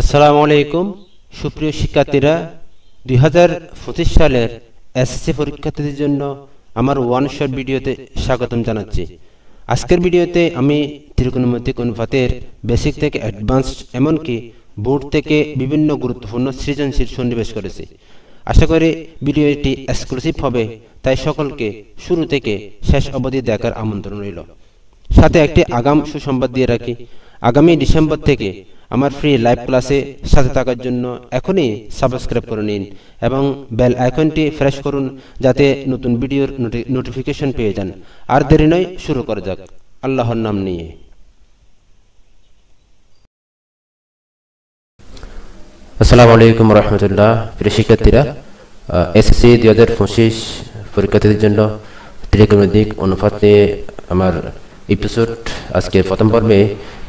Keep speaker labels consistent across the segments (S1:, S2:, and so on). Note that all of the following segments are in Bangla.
S1: আসসালামু আলাইকুম সুপ্রিয় শিক্ষার্থীরা 2025 সালের এসএসসি পরীক্ষার্থীদের জন্য আমার ওয়ান শট ভিডিওতে স্বাগতম জানাচ্ছি। আজকের ভিডিওতে আমি ত্রিকোণমিতিক অনুপাতের বেসিক থেকে অ্যাডভান্স এমনকি বোর্ড থেকে বিভিন্ন গুরুত্বপূর্ণ সৃজনশীল সন্নিবেশ করেছি। আশা করি ভিডিওটি এক্সক্লুসিভ হবে, তাই সকলকে শুরু থেকে শেষ অবধি দেখার আমন্ত্রণ রইল। সাথে একটি আগাম সুসংবাদ দিয়ে রাখি, আগামী ডিসেম্বর থেকে আমার ফ্রি লাইভ ক্লাসে সাথে থাকার জন্য এখনই সাবস্ক্রাইব করে নিন এবং বেল আইকনটি প্রেস করুন যাতে নতুন ভিডিওর নোটিফিকেশন পেয়ে যান। আর দেরি নয়, শুরু করা যাক আল্লাহর নাম নিয়ে।
S2: আসসালামু আলাইকুম রহমতুল্লাহ। প্রিয় শিক্ষার্থীরা, এসএসসি 2025 পরীক্ষার্থীদের জন্য ত্রিকোণমিতিক অনুপাতে আমার এপিসোড আজকে প্রথম পর্বে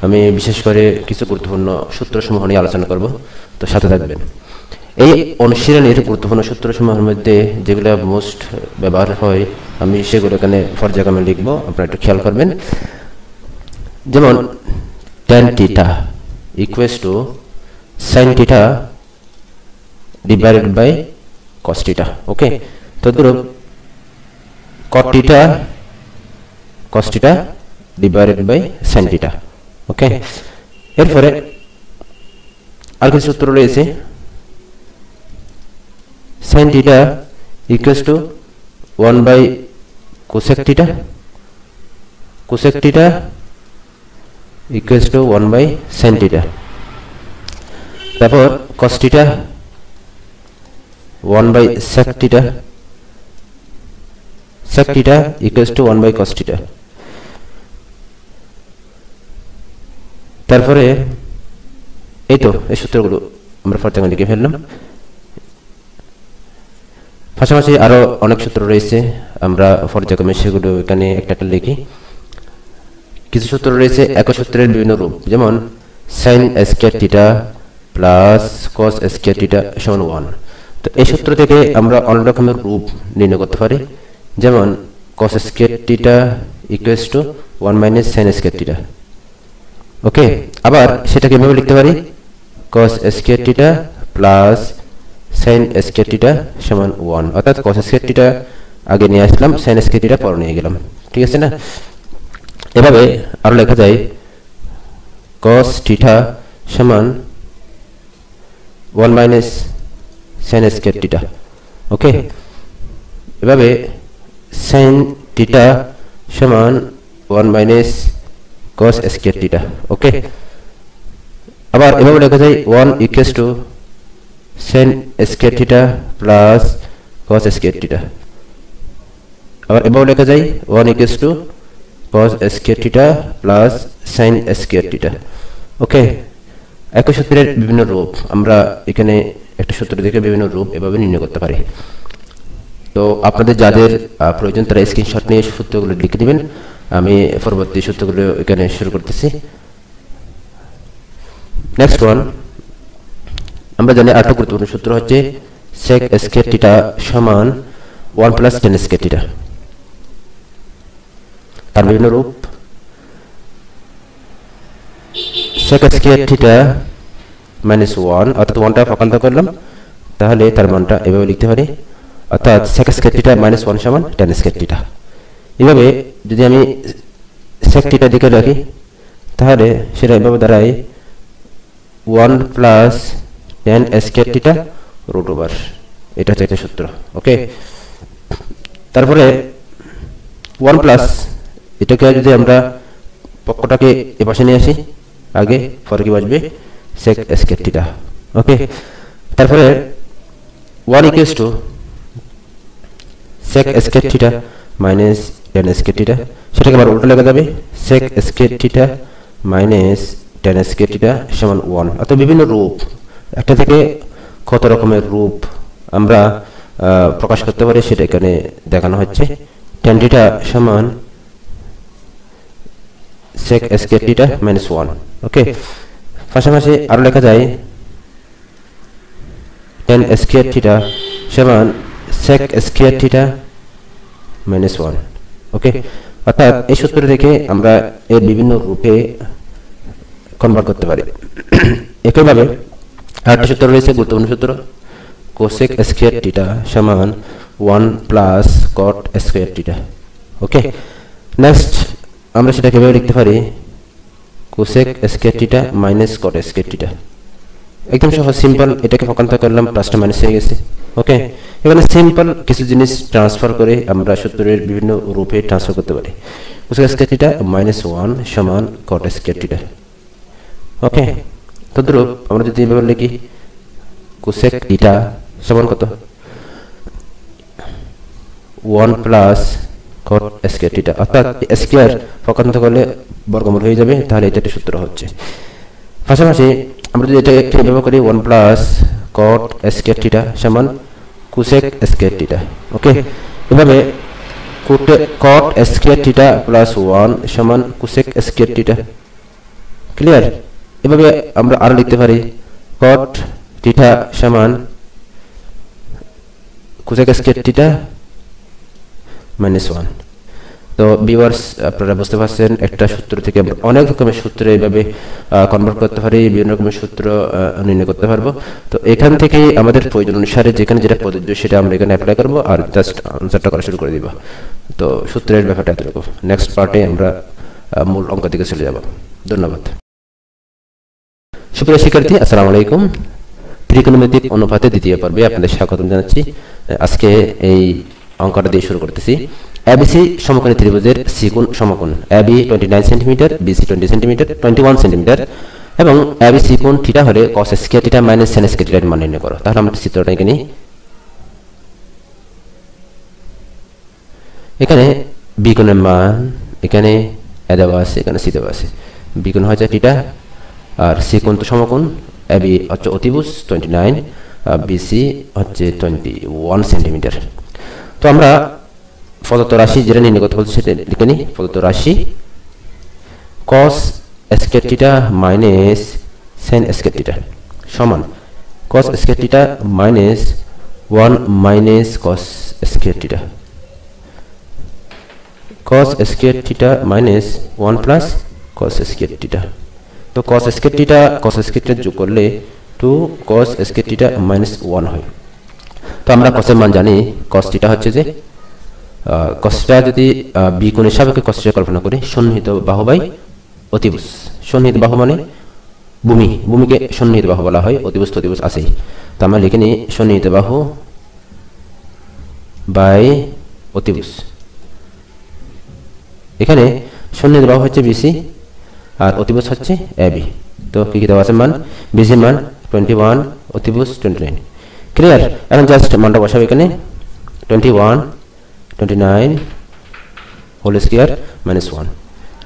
S2: আমি বিশেষ করে কিছু গুরুত্বপূর্ণ সূত্রসমূহ নিয়ে আলোচনা করব, তো সাথে থাকবেন। এই অনুশীলনের গুরুত্বপূর্ণ সূত্রসমূহের মধ্যে যেগুলো মোস্ট ব্যবহার হয় আমি সেগুলো এখানে পর্যায়ক্রমে লিখবো, আপনারা একটু খেয়াল করবেন। যেমন tan θ equals to sin θ divided by cos θ। Okay, তো ধরো cot θ cos θ divided by sin θ। Okay, এরপরে আর কিছু সূত্র রয়েছে। sin θ equals to 1 by cosec θ, cosec θ equals to 1 by sin θ। তারপর cos θ 1 by sec θ, sec θ equals to 1 by cos θ। তারপরে এই তো এই সূত্রগুলো আমরা পর্যায়ক্রমে লিখে ফেললাম। পাশাপাশি আরো অনেক সূত্র রয়েছে, আমরা পর্যায়ক্রমে সেগুলো এখানে একটা একটা লিখি। কিছু সূত্র রয়েছে একই সূত্রের বিভিন্ন রূপ, যেমন sin square θ plus cos square θ সমান 1। তো এই সূত্র থেকে আমরা অনেক রকমের রূপ নির্ণয় করতে পারি, যেমন cos square θ equals to 1 minus sin square θ। Okay, আবার সেটাকে এভাবে লিখতে পারি cos square θ plus sin square θ সমান 1, অর্থাৎ cos স্কয়ার θ আগে নিয়ে আসলাম, sin স্কয়ার θ পরে নিয়ে গেলাম। ঠিক আছে না? এভাবে আরো লেখা যায় cos θ সমান 1 মাইনাস sin স্কয়ার θ। ওকে, এভাবে sin θ সমান 1 মাইনাস cos স্কয়ার θ। ওকে, আবার এভাবে লেখা যায় 1 equals to sin square θ plus cos square θ। আবার এভাবে লেখা যায় 1 equals to cos square θ plus sin square θ। Okay, একই সূত্রের বিভিন্ন রূপ আমরা এখানে একটা সূত্র থেকে বিভিন্ন রূপ এভাবে নির্ণয় করতে পারি। তো আপনাদের যাদের প্রয়োজন তারা স্ক্রিনশট নিয়ে সূত্রগুলো লিখে দিবেন, আমি পরবর্তী সূত্রগুলো এখানে শুরু করতেছি। নেক্সট ওয়ান, আমরা জানি আরেকটা গুরুত্বপূর্ণ সূত্র হচ্ছে sec স্কয়ার θ সমান 1 প্লাস tan স্কয়ার θ। তার বিভিন্ন রূপ sec স্কয়ার θ মাইনাস 1, অর্থাৎ 1টা পক্ষান্তর করলাম, তাহলে তার মানটা এভাবে লিখতে পারি, অর্থাৎ sec স্কয়ার θ মাইনাস 1 সমান tan স্কয়ার θ। এভাবে যদি আমি sec θ দিকে রাখি তাহলে সেটা এভাবে দাঁড়ায় 1 plus tan square θ root over. এটা হচ্ছে একটা সূত্র। ওকে, তারপরে 1 প্লাস এটাকে যদি আমরা পক্ষটাকে এপাশে নিয়ে আসি, আগে পরে কি বসবে sec স্কয়ার θ। ওকে, তারপরে 1 equals to sec square θ minus tan square θ, সেটাকে আবার উল্টো লেখা যাবে sec square θ minus tan square θ সমান 1। অর্থাৎ বিভিন্ন রূপ, একটা থেকে কত রকমের রূপ আমরা প্রকাশ করতে পারি সেটা এখানে দেখানো হচ্ছে। tan θ সমান sec স্কয়ার θ মাইনাস 1। ওকে, পাশাপাশি আরো লেখা যায় tan স্কয়ার θ সমান sec স্কয়ার θ মাইনাস 1। ওকে, অর্থাৎ এই সূত্র থেকে আমরা এর বিভিন্ন রূপে কনভার্ট করতে পারি। একইভাবে আরেকটা সূত্র রয়েছে, গুরুত্বপূর্ণ সূত্র, কোসেক স্কয়ার থিটা সমান 1 প্লাস কট স্কয়ার থিটা। ওকে, নেক্সট আমরা সেটা কিভাবে লিখতে পারি, কোসেক স্কয়ার থিটা মাইনাস কট স্কয়ার থিটা। একদম সহজ, সিম্পল, এটাকে পক্ষান্তর করলাম, প্লাসটা মাইনাস হয়ে গেছে। ওকে, এখানে সিম্পল কিছু জিনিস ট্রান্সফার করে আমরা সূত্রের বিভিন্ন রূপে ট্রান্সফার করতে পারি। কোসেক স্কয়ার থিটা মাইনাস 1 সমান কট স্কয়ার থিটা। ওকে, তদ্রূপ আমরা যদি এভাবে লিখি, কোসেক থিটা সমান কত, 1 প্লাস কট স্কয়ার থিটা, অর্থাৎ স্কয়ার পক্ষান্তর করলে বর্গমূল হয়ে যাবে, তাহলে এটা একটা সূত্র হচ্ছে। পাশাপাশি আমরা যদি এটাকে ব্যবহার করি, 1 প্লাস কট স্কয়ার থিটা সমান কোসেক স্কয়ার থিটা। ওকে, এভাবে কট স্কয়ার থিটা প্লাস 1 সমান কোসেক স্কয়ার থিটা। ক্লিয়ার? এভাবে আমরা আরো লিখতে পারি, কট থিটা সমান কোসেক স্কয়ার থিটা মাইনাস 1। তো ভিউয়ার্স, আপনারা বুঝতে পারছেন একটা সূত্র থেকে আমরা অনেক রকমের সূত্রে এইভাবে কনভার্ট করতে পারি, বিভিন্ন রকমের সূত্র নির্ণয় করতে পারবো। তো এখান থেকে আমাদের প্রয়োজন অনুসারে যেখানে যেটা প্রযোজ্য সেটা আমরা এখানে অ্যাপ্লাই করবো, আর জাস্ট আনসারটা করা শুরু করে দিব। তো সূত্রের ব্যাপারটা এতটুকু, নেক্সট পার্টে আমরা মূল অঙ্ক দিকে চলে যাব। ধন্যবাদ। সুপ্রিয় শিক্ষার্থী, আসসালামু আলাইকুম। ত্রিকোণমিতিক অনুপাতে দ্বিতীয় পর্বে আপনাদের স্বাগতম জানাচ্ছি। আজকে এই অঙ্কটা দিয়ে শুরু করতেছি। এবিসি সমকোণী ত্রিভুজের সিকোণ সমকোণ, AB 29 centimetre, BC 20 centimetre, 21 centimetre, এবং এবি সিকোণ থিটা হলে cos square theta minus sine square থিটার মান নির্ণয় করো। তাহলে আমরা চিত্রটা এখানে এখানে বি কোণের মান এখানে এ দেওয়া আছে, এখানে সি দেওয়া আছে। বি কোণ হচ্ছে থিটা, আর সি কোণ তো সমকোণ, এবি হচ্ছে অতিভুজ 29, বিসি হচ্ছে 21 সেন্টিমিটার। তো আমরা প্রদত্ত রাশি যেটা নির্ণয় করতে বলছি সেটা লিখে নিই। প্রদত্ত রাশি cos square theta minus sin square theta সমান cos square theta minus 1 minus cos square theta, cos square theta minus 1 plus cos square theta. তো cos square theta cos square theta যোগ করলে 2 cos স্কয়ার থিটা মাইনাস 1 হয়। তো আমরা cos এর মান জানি, cos থিটা হচ্ছে যে cosটা যদি বি কোণের সাপেক্ষে cosটা কল্পনা করি, সন্নিহিত বাহু বাই অতিভুজ। সন্নিহিত বাহু মানে ভূমি, ভূমিকে সন্নিহিত বাহু বলা হয়, অতিভুজ তো অতিভুজ আছেই। তো আমরা লিখে নিই সন্নিহিত বাহু বাই অতিভুজ। এখানে সন্নিহিত বাহু হচ্ছে বিসি আর অতিভুজ হচ্ছে এবি। তো কি কি দেওয়া আছে মান, বিসি মান 21, অতিভুজ 29। ক্লিয়ার? এখন জাস্ট মানটা বসাবো এখানে, 29 হোল স্কয়ার মাইনাস 1,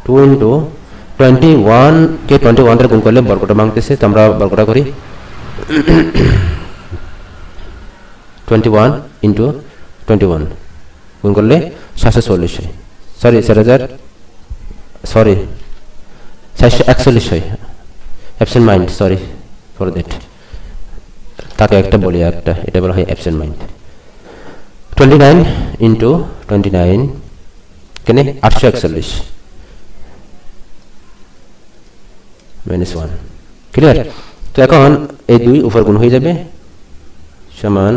S2: 2 ইন্টু 21 কে 21 দ্বারা গুণ করলে বর্গটা ভাঙতেছে, তো আমরা বর্গটা করি। 21 ইন্টু 21 গুণ করলে 740 হয়, সরি 741 হয়। Absent mind, sorry for that. তাকে একটা বলি, একটা এটা বলা হয় অ্যাবসেন্ট মাইন্ড। 29 ইন্টু 29 কেনে 841 মাইনাস 1। ক্লিয়ার? তো এখন এই দুই উপর গুণ হয়ে যাবে, সমান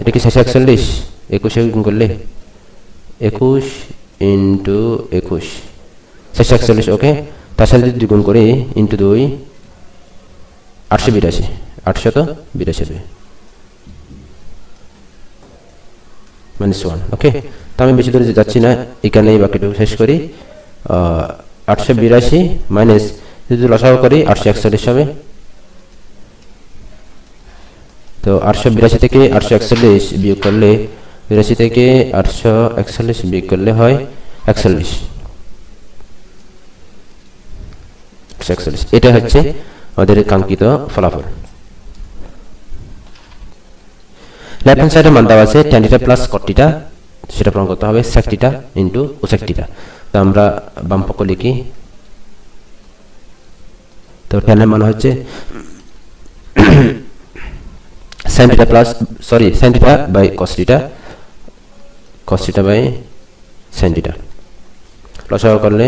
S2: এটা কি 641, 21 গুণ করলে 21 ইন্টু 21 641। ওকে, তার সাথে যদি গুণ করে ইন্টু 2 882 882 মাইনাস 1। ওকে, তো আমি বেশি দূরে যাচ্ছি না, এখানে এই বাকিটুকু শেষ করি। 882 মাইনাস যদি লসাগু করি 841 হবে। তো 882 থেকে 841 বিয়োগ করলে, 82 থেকে 841 বিয়োগ করলে হয় 41। এটা হচ্ছে আমাদের কাঙ্ক্ষিত ফলাফল। লেফট হ্যান্ড সাইডে মান দেওয়া আছে tan θ প্লাস cot θ, সেটা প্রমাণ করতে হবে sec θ ইনটু cosec θ। তো আমরা বাম পক্ষ লিখি। তো tan এর মান হচ্ছে sin θ plus sin θ by cos θ, cos θ by sin θ। লসাগু করলে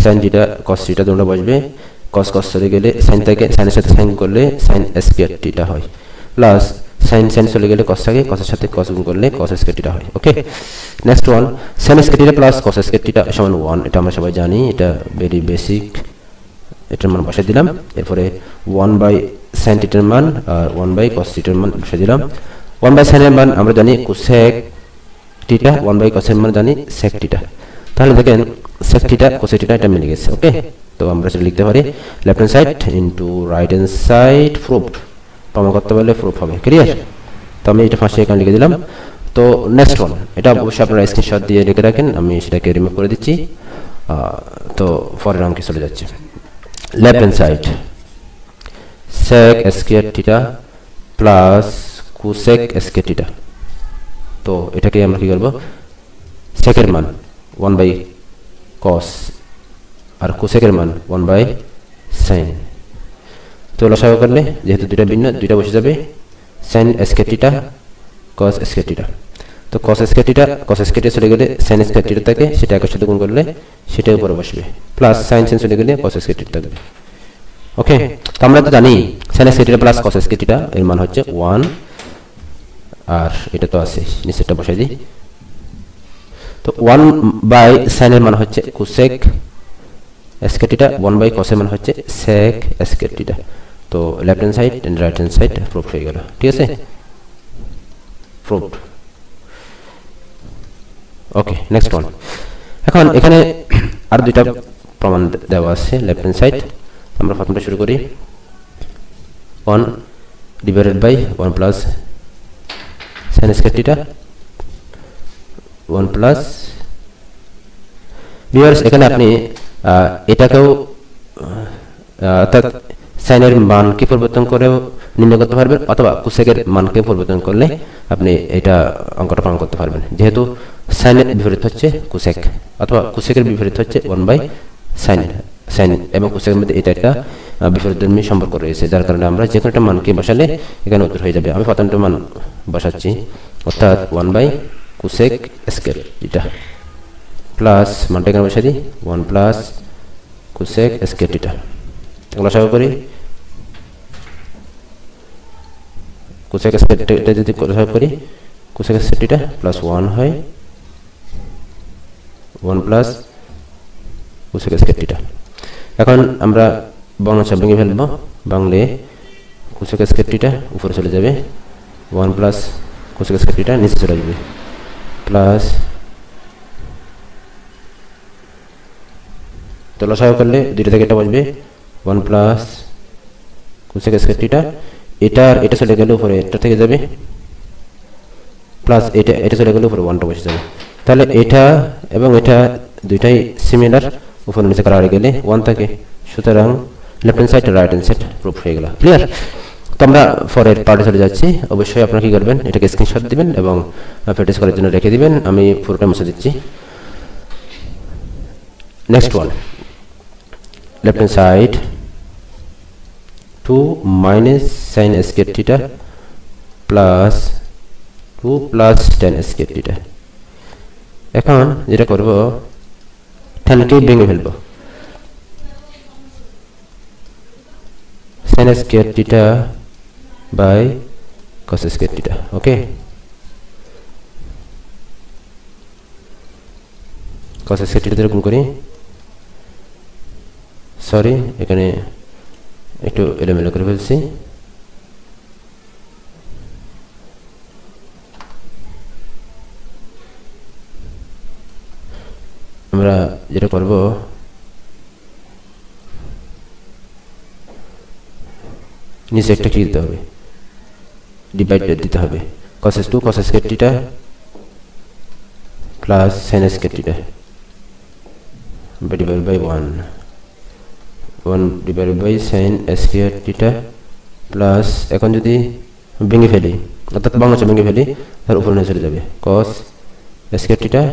S2: sin থিটা cos থিটা তোমরা বসবে cos cos চলে গেলে sin থেকে sin এর সাথে sin করলে sin স্কয়ার থিটা হয় প্লাস sin sin চলে গেলে cos থাকে cos এর সাথে cos গুণ করলে cos স্কয়ার থিটা হয় okay next one sin square theta plus cos square theta সমান 1 এটা আমরা সবাই জানি এটা ভেরি বেসিক এটার মান বসাই দিলাম এরপরে 1 বাই sin থিটার মান আর 1 বাই cos থিটার মান বসাই দিলাম 1 বাই sin এর মান আমরা জানি cosec থিটা 1 বাই cos এর মান জানি sec থিটা তাহলে দেখেন sec থিটা cosec থিটা এটা মিলে গেছে ওকে তো আমরা সেটা লিখতে পারি left hand side into right hand side proved প্রমাণ করতে পারলে প্রুফ হবে ক্লিয়ার তো আমি এটা ফাঁসে এখানে লিখে দিলাম তো নেক্সট ওয়ান এটা অবশ্যই আপনারা স্ক্রিনশট দিয়ে লিখে রাখেন আমি সেটাকে রিমুভ করে দিচ্ছি তো পরের অঙ্কে চলে যাচ্ছে left hand side sec square theta plus cosec square theta তো এটাকে আমরা কি করব sec এর মান 1 বাই cos আর cosec এর মান 1 বাই sin তো লসাগু করলে যেহেতু দুটো ভিন্ন দুটো বসে যাবে sin square theta cos square theta তো cos square theta cos square theta চলে গেলে sin স্কয়ার থিটা থাকে সেটা এর সাথে গুণ করলে সেটার উপরে বসবে প্লাস sin sin চলে গেলে cos স্কয়ার থিটা থাকবে ওকে তো আমরা তো জানি sin square theta plus cos square theta এর মান হচ্ছে 1 আর এটা তো আছে নিচেরটা বসাই দিই তো 1 বাই sin এর মান হচ্ছে cosec square theta 1 by cos এর মান হচ্ছে sec স্কয়ার থিটা তো left hand side and right hand side proof হয়ে গেল ঠিক আছে প্রুফড ওকে নেক্সট ওয়ান এখন এখানে আর দুইটা প্রমাণ দেওয়া আছে লেফট হ্যান্ড সাইড আমরা প্রথমটা শুরু করি 1 divided by 1 plus sin square theta 1 plus viewers এখানে আপনি এটাকেও অর্থাৎ sin এর মানকে পরিবর্তন করেও নির্ণয় করতে পারবেন অথবা cosec এর মানকে পরিবর্তন করলে আপনি এটা অঙ্কটা প্রমাণ করতে পারবেন যেহেতু sin এর বিপরীত হচ্ছে cosec অথবা cosec এর বিপরীত হচ্ছে 1 বাই sin এবং cosec এর মধ্যে এটা একটা বিপরীতধর্মী সম্পর্ক রয়েছে যার কারণে আমরা যে কোনো একটা মানকে বসালে এখানে উত্তর হয়ে যাবে আমি প্রথমটা মান বসাচ্ছি অর্থাৎ 1 by cosec square theta plus মানটা এখানে বসাই দিই 1 প্লাস cosec স্কয়ার থিটা এগুলো সব করি cosec স্কয়ার থিটা যদি সব করি cosec স্কয়ার থিটা প্লাস 1 হয় 1 প্লাস cosec স্কয়ার থিটা এখন আমরা বর্ণসব ভেঙে ফেলবো বাংলায় cosec স্কয়ার থিটা উপরে চলে যাবে 1 প্লাস cosec স্কয়ার থিটা নিচে চলে যাবে প্লাস তো লসাগু করলে দুইটা থেকে এটা বসবে 1 প্লাস cosec স্কয়ার থিটা এটা চলে গেলে উপরে এটা থেকে যাবে প্লাস এটা চলে গেলে উপরে 1টা বসে যাবে তাহলে এটা এবং এটা দুইটাই সিমিলার উপরে নিচে করা হয়ে গেলে 1 থাকে সুতরাং left hand side right hand side proof হয়ে গেল ক্লিয়ার তো আমরা পরের পার্টে চলে যাচ্ছি অবশ্যই আপনারা কি করবেন এটাকে স্ক্রিনশট দিবেন এবং প্র্যাকটিস করার জন্য রেখে দিবেন আমি পুরোটা মুছে দিচ্ছি next one left hand side 2 minus sin square theta plus 2 plus tan square theta এখন যেটা করব tan কে ভেঙে ফেলব sin square theta by cos square theta okay cos square theta দিয়ে গুণ করি সরি এখানে একটু এলোমেলো করে ফেলছি আমরা যেটা করব নিচে একটা কি দিতে হবে ডিভাইড দিতে হবে cos 2 cos square theta plus sin square theta divided by 1 divided by sin square theta plus এখন যদি ভেঙে ফেলি অর্থাৎ বাংলাতে ভেঙে ফেলি তার উপরে নিয়ে চলে যাবে cos square theta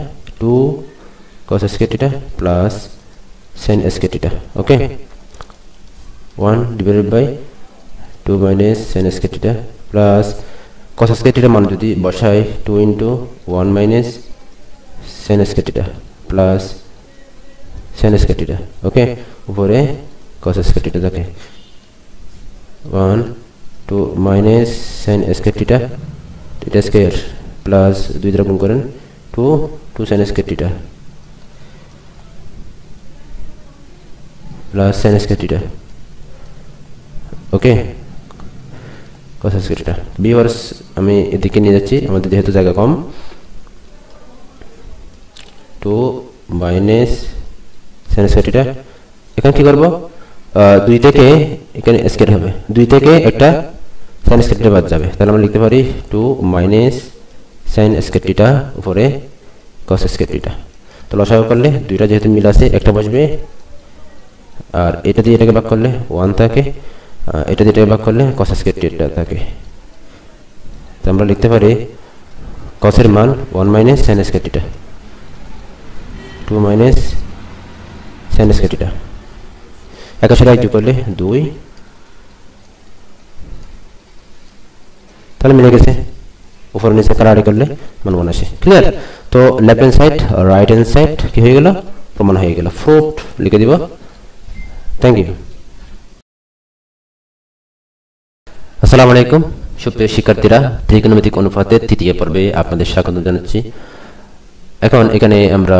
S2: 2 cos square theta plus sin square theta okay 1 divided by 2 minus sin square theta plus cos square theta মান যদি বসাই 2 into 1 minus sin square theta plus sin square theta. Okay, উপরে cos স্কয়ার থিটা থাকে 1 2 minus sin square theta theta square plus 2 দ্বারা গুণ করেন 2 2 sin square theta plus sin square theta. Okay, cos square theta. Viewers আমি এদিকে নিয়ে যাচ্ছি, আমাদের যেহেতু জায়গা কম, 2 মাইনাস sin স্কয়ার থিটা। এখানে কি করব, 2 থেকে এখানে স্কয়ার হবে, 2 থেকে একটা sin স্কয়ার থিটা বাদ যাবে, তাহলে আমরা লিখতে পারি 2 মাইনাস sin স্কয়ার থিটা উপরে cos স্কয়ার থিটা। তো লসাগু করলে দুইটা যেহেতু মিল আছে একটা বসবে, আর এটা দিয়ে এটাকে ভাগ করলে 1 থাকে, এটা দিয়ে এটাকে ভাগ করলে cos স্কয়ার থিটা থাকে। তো আমরা লিখতে পারি cos এর মান 1 minus sin square theta 2 minus sin square theta. একের সাথে যোগ করলে 2, তাহলে মিলে গেছে। উপর নিচে কাটাকাটি করলে মান 1 আসে। ক্লিয়ার? তো লেফট হ্যান্ড সাইড আর রাইট হ্যান্ড সাইড কি হয়ে গেল, প্রমাণ হয়ে গেল। প্রুফড লিখে দিব। Thank you. আসসালামু আলাইকুম সুপ্রিয় শিক্ষার্থীরা, ত্রিকোণমিতিক অনুপাতের তৃতীয় পর্বে আপনাদের স্বাগত জানাচ্ছি। এখন এখানে আমরা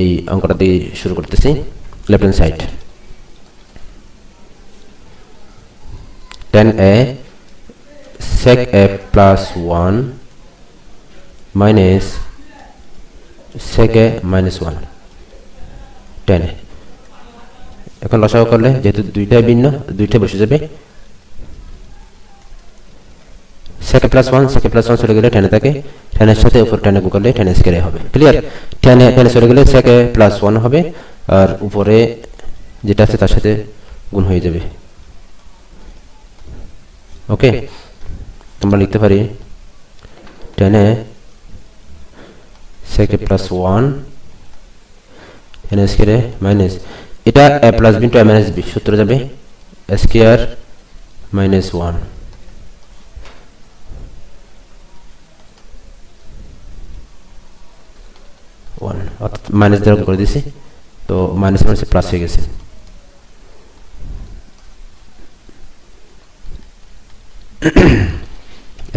S2: এই অঙ্কটা দিয়ে শুরু করতেছি। Left hand side tan a sec a plus 1 minus sec a minus 1 tan a। এখন লসাগু করলে যেহেতু দুইটাই ভিন্ন, দুইটাই বসে যাবে। sec a plus 1 sec a plus 1 চলে গেলে tan a থাকে, tan এর সাথে উপর tan a গুণ করলে tan a স্কয়ার হবে। ক্লিয়ার? tan a চলে গেলে sec a plus 1 হবে, আর উপরে যেটা আছে তার সাথে গুণ হয়ে যাবে। ওকে, আমরা লিখতে পারি tan a sec a plus 1 tan a square minus এটা a plus b into a minus b সূত্র যাবে a স্কয়ার minus 1 অর্থাৎ মাইনাস দ্বারা করে দিয়েছি, তো মাইনাস মাইনাস প্লাস হয়ে গেছে।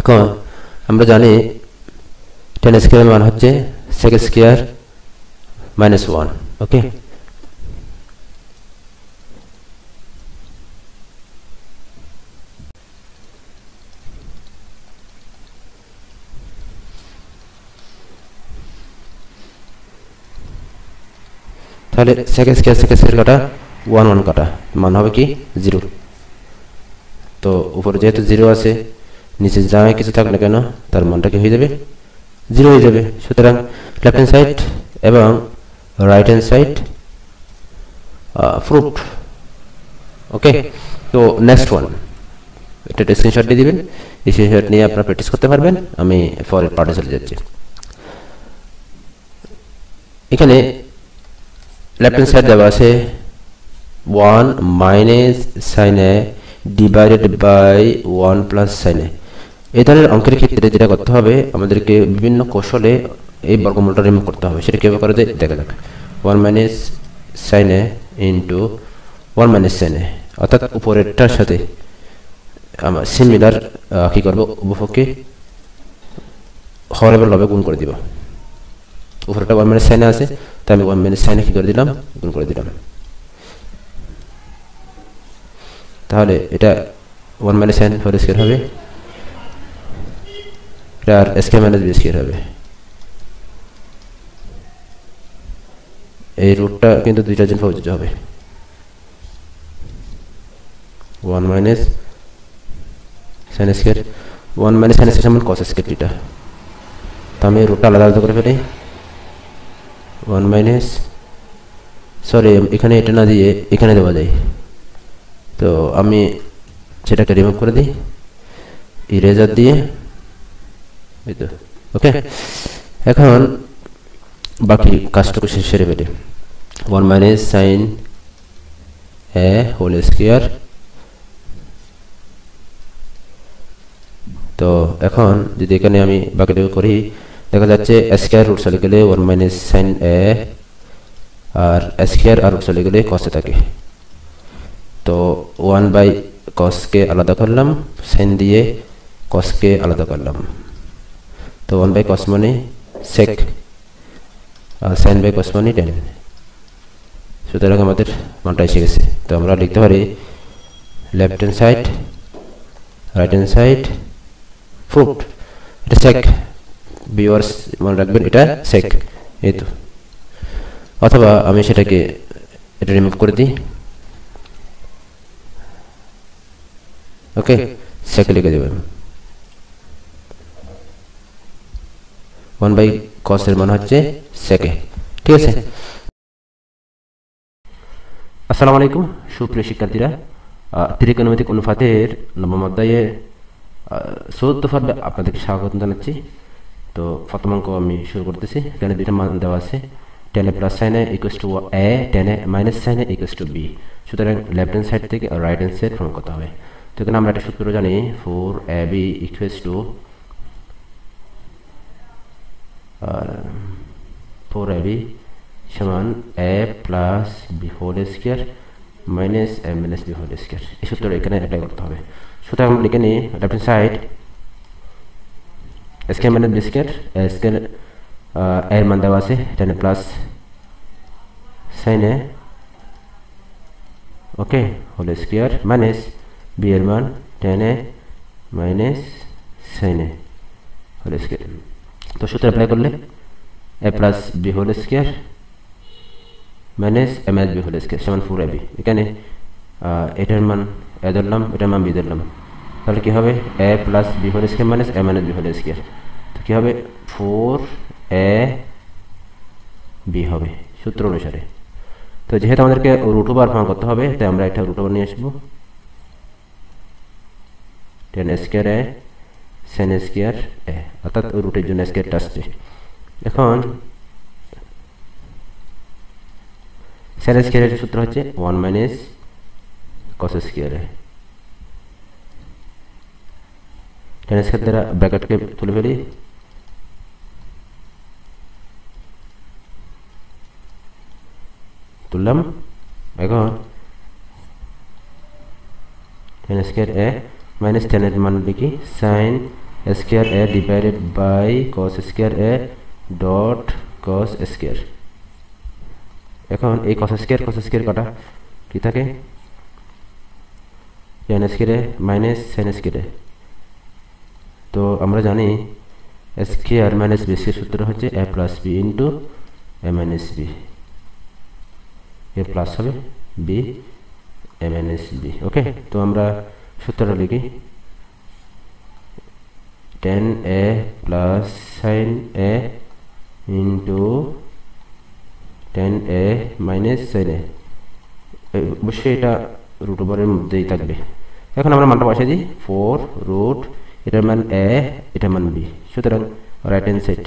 S2: এখন আমরা জানি tan স্কয়ার মান হচ্ছে sec স্কয়ার minus 1। ওকে, তাহলে sec স্কয়ার কাটা 1 1 কাটা মান হবে কি 0। তো উপরে যেহেতু 0 আছে, নিচে যা কিছু থাক না কেন তার মানটা কি হয়ে যাবে 0 হয়ে যাবে। সুতরাং লেফট হ্যান্ড সাইড এবং রাইট হ্যান্ড সাইড প্রুফড। ওকে, তো নেক্সট ওয়ান, এটা স্ক্রিনশট দিয়ে দিবেন। এই স্ক্রিনশট নিয়ে আপনারা প্র্যাকটিস করতে পারবেন। আমি পরের পার্টে চলে যাচ্ছি। এখানে লেফট হ্যান্ড সাইড দেওয়া আছে 1 minus sin a divided by 1 plus sin a। এই ধরনের অঙ্কের ক্ষেত্রে যেটা করতে হবে, আমাদেরকে বিভিন্ন কৌশলে এই বর্গমূলটা রিমুভ করতে হবে। সেটা কিভাবে করা যায় দেখা যাক। 1 minus sin a into 1 minus sin a, অর্থাৎ উপরেরটার সাথে আমরা সিমিলার কি করব, উভয়কে হর এবং লবে গুণ করে দিব। উপরেটা 1 মাইনাস sin a আছে, তাই আমি 1 মাইনাস sin a কি করে দিলাম, গুণ করে দিলাম। তাহলে এটা 1 মাইনাস sin হোল স্কয়ার হবে, এটা আর স্কয়ার মাইনাস বি স্কয়ার হবে। এই রুটটা কিন্তু দুইটার জন্য প্রযোজ্য হবে। 1 minus sin square 1 minus sin square সমান cos স্কয়ার থিটা। তো আমি রুটটা আলাদা আলাদা করে ফেলি। 1 মাইনাস, সরি এখানে এটা না দিয়ে এখানে দেওয়া যায়, তো আমি সেটাকে রিমুভ করে দিই ইরেজার দিয়ে। ওকে, এখন বাকি কাজটুকু সেরে ফেলি। 1 minus sin a whole square. তো এখন যদি এখানে আমি বাকিটুকু করি, দেখা যাচ্ছে স্কয়ার রুট চলে গেলে 1 মাইনাস sin a আর স্কয়ার আর চলে গেলে কসে থাকে। তো 1/cos কে আলাদা করলাম, sin দিয়ে cos কে আলাদা করলাম। তো 1/cos মানে sec আর sin/cos মানে tan। সুতরাং আমাদের মানটা এসে গেছে। তো আমরা লিখতে পারি left hand side right hand side fruit, এটা sec, ভিউয়ার্স মনে রাখবেন এটা sec, এই তো। অথবা আমি সেটাকে এটা রিমুভ করে দিই, ওকে, sec লিখে দেবেন। 1/cos এর মান হচ্ছে sec, ঠিক আছে। আসসালামু আলাইকুম সুপ্রিয় শিক্ষার্থীরা, ত্রিকোণমিতিক অনুপাতের নবম অধ্যায়ে চতুর্থ পর্বে আপনাদেরকে স্বাগত জানাচ্ছি। তো প্রথম অঙ্ক আমি শুরু করতেছি। এখানে দুইটা মান দেওয়া আছে, tan a plus sin a equals to a, tan a minus sin a equals to b। সুতরাং লেফট হ্যান্ড সাইড থেকে রাইট হ্যান্ড সাইড প্রমাণ করতে হবে। তো এখানে আমরা একটা সূত্র জানি, 4ab ইকুয়ালস টু 4ab সমান a plus b whole square minus a minus b whole square. এই সূত্রটা এখানে অ্যাপ্লাই করতে হবে। সুতরাং আমরা লিখে নিই left hand side square minus b square, square এর মান দেওয়া আছে tan a plus sin a, okay, whole square minus b এর মান tan a minus sin a whole square. তো সূত্র অ্যাপ্লাই করলে a plus b whole square minus a minus b whole square সমান 4ab। এখানে এটার মান a ধরলাম, এটার মান b ধরলাম, তাহলে কি হবে a plus b whole square minus a minus b whole square. তো কি হবে 4ab হবে সূত্র অনুসারে। তো যেহেতু আমাদেরকে রুট ওভার প্রমাণ করতে হবে, তাই আমরা একটা রুট ওভার নিয়ে আসবো, tan square a sin square a, অর্থাৎ রুটের জন্য স্কয়ারটা আসছে। এখন sin স্কয়ারের সূত্র হচ্ছে 1 minus cos square a। tan square দ্বারা ব্র্যাকেটকে তুলে ফেলি, তুললাম। এখন tan square a minus tan এর মান লিখি sin square a divided by cos square a dot cos square. এখন এই cos স্কয়ার কাটা কি থাকে, tan square a minus sin square a। তো আমরা জানি স্কয়ার মাইনাস b এর সূত্র হচ্ছে a plus b into a minus b, a plus হবে b a মাইনাস b, ওকে। তো আমরা সূত্রটা লিখি tan a plus sin a into tan a minus sin a, অবশ্যই এটা রুট ওভারের মধ্যেই থাকবে। এখন আমরা মানটা বসাই দিই 4 রুট, এটার মান a, এটার মান b, সুতরাং রাইট হ্যান্ড সাইড।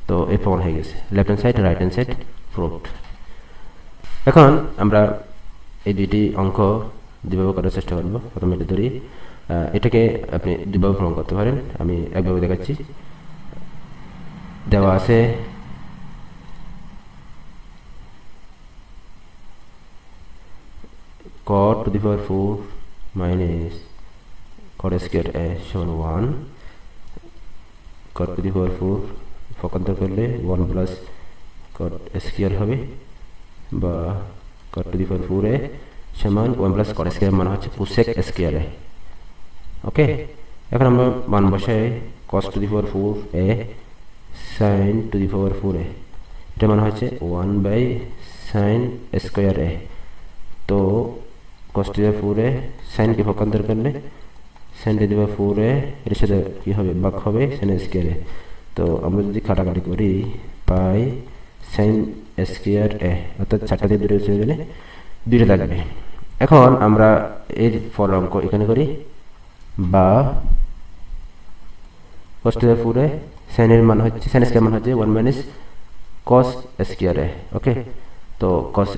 S2: তো এই প্রমাণ হয়ে গেছে, left hand side right hand side proved. এখন আমরা এই দুইটি অঙ্ক দুইভাবে করার চেষ্টা করবো। প্রথমে এটা ধরি, এটাকে আপনি দুইভাবে প্রমাণ করতে পারেন, আমি একভাবে দেখাচ্ছি। দেওয়া আছে cot to the power 4 minus cot square a সমান 1, cot to the power 4 পক্ষান্তর করলে 1 প্লাস cot স্কয়ার হবে, বা cot to the power 4a সমান 1 প্লাস cot স্কয়ার মান হচ্ছে cosec স্কয়ার a, ওকে। এখন আমরা মান বসাই cos to the power 4a sin to the power 4a, এটা মান হচ্ছে 1 বাই sin স্কয়ার a। তো cos to the power 4a sin কে পক্ষান্তর করলে sin to the power 4a এর সাথে কি হবে, ভাগ হবে sin স্কয়ার a। তো আমরা যদি কাটাকাটি করি পাই sin স্কয়ার a, অর্থাৎ 4টা দিয়ে 2 চলে গেলে 2টা থাকবে। এখন আমরা এর পরের অঙ্ক এখানে করি, বা cos to the power 4a sin এর মান হচ্ছে sin স্কয়ার মান হচ্ছে 1 minus cos square a, okay. তো cos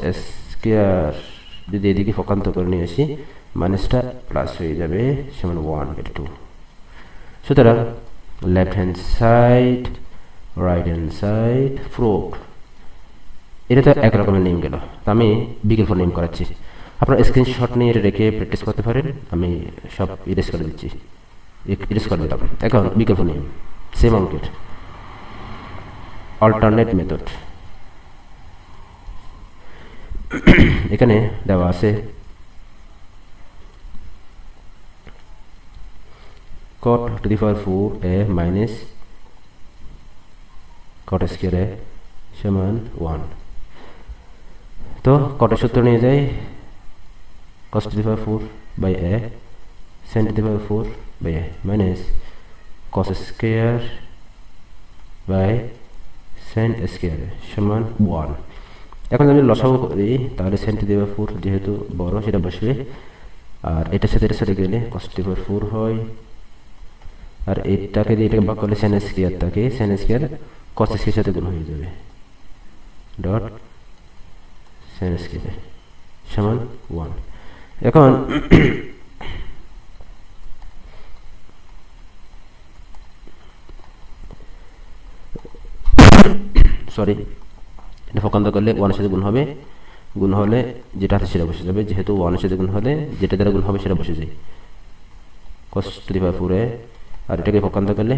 S2: স্কয়ার যদি এদিকে পক্ষান্তর করে নিয়ে আসি, মাইনাসটা প্লাস হয়ে যাবে সমান 1/2। সুতরাং left hand side right hand side proved. এটা তো এক রকমের নেম গেল, তো আমি বিকল্প নেম করাচ্ছি। আপনার স্ক্রিনশট নিয়ে এটা রেখে প্র্যাকটিস করতে পারেন। আমি সব ইরেজ করে দিচ্ছি, ইরেজ করে দিলাম। এখন বিকল্প নেম সেম অঙ্কের অল্টারনেট মেথড, এখানে দেওয়া আছে cot to the power 4a minus cot square a সমান 1। তো কটের সূত্র নিয়ে যাই, cos to the power 4 by a sin to the power 4 by a minus cos square by sin square সমান 1। এখন যদি লসাগু করি তাহলে sin to the power 4 যেহেতু বড় সেটা বসবে, আর এটার সাথে গেলে cos to the power 4 হয়, আর এটাকে দিয়ে এটাকে ভাগ করলে sin স্কয়ার থাকে, sin স্কয়ার cos স্কয়ারের সাথে গুণ হয়ে যাবে, ডট sin স্কয়ার সমান 1। এখন সরি, এটা পক্ষান্তর করলে 1 এর সাথে গুণ হবে, গুণ হলে যেটা আছে সেটা বসে যাবে, যেহেতু 1 এর সাথে গুণ হলে যেটা দ্বারা গুণ হবে সেটা বসে যায়, cos to the power 4a, আর এটাকে পক্ষান্তর করলে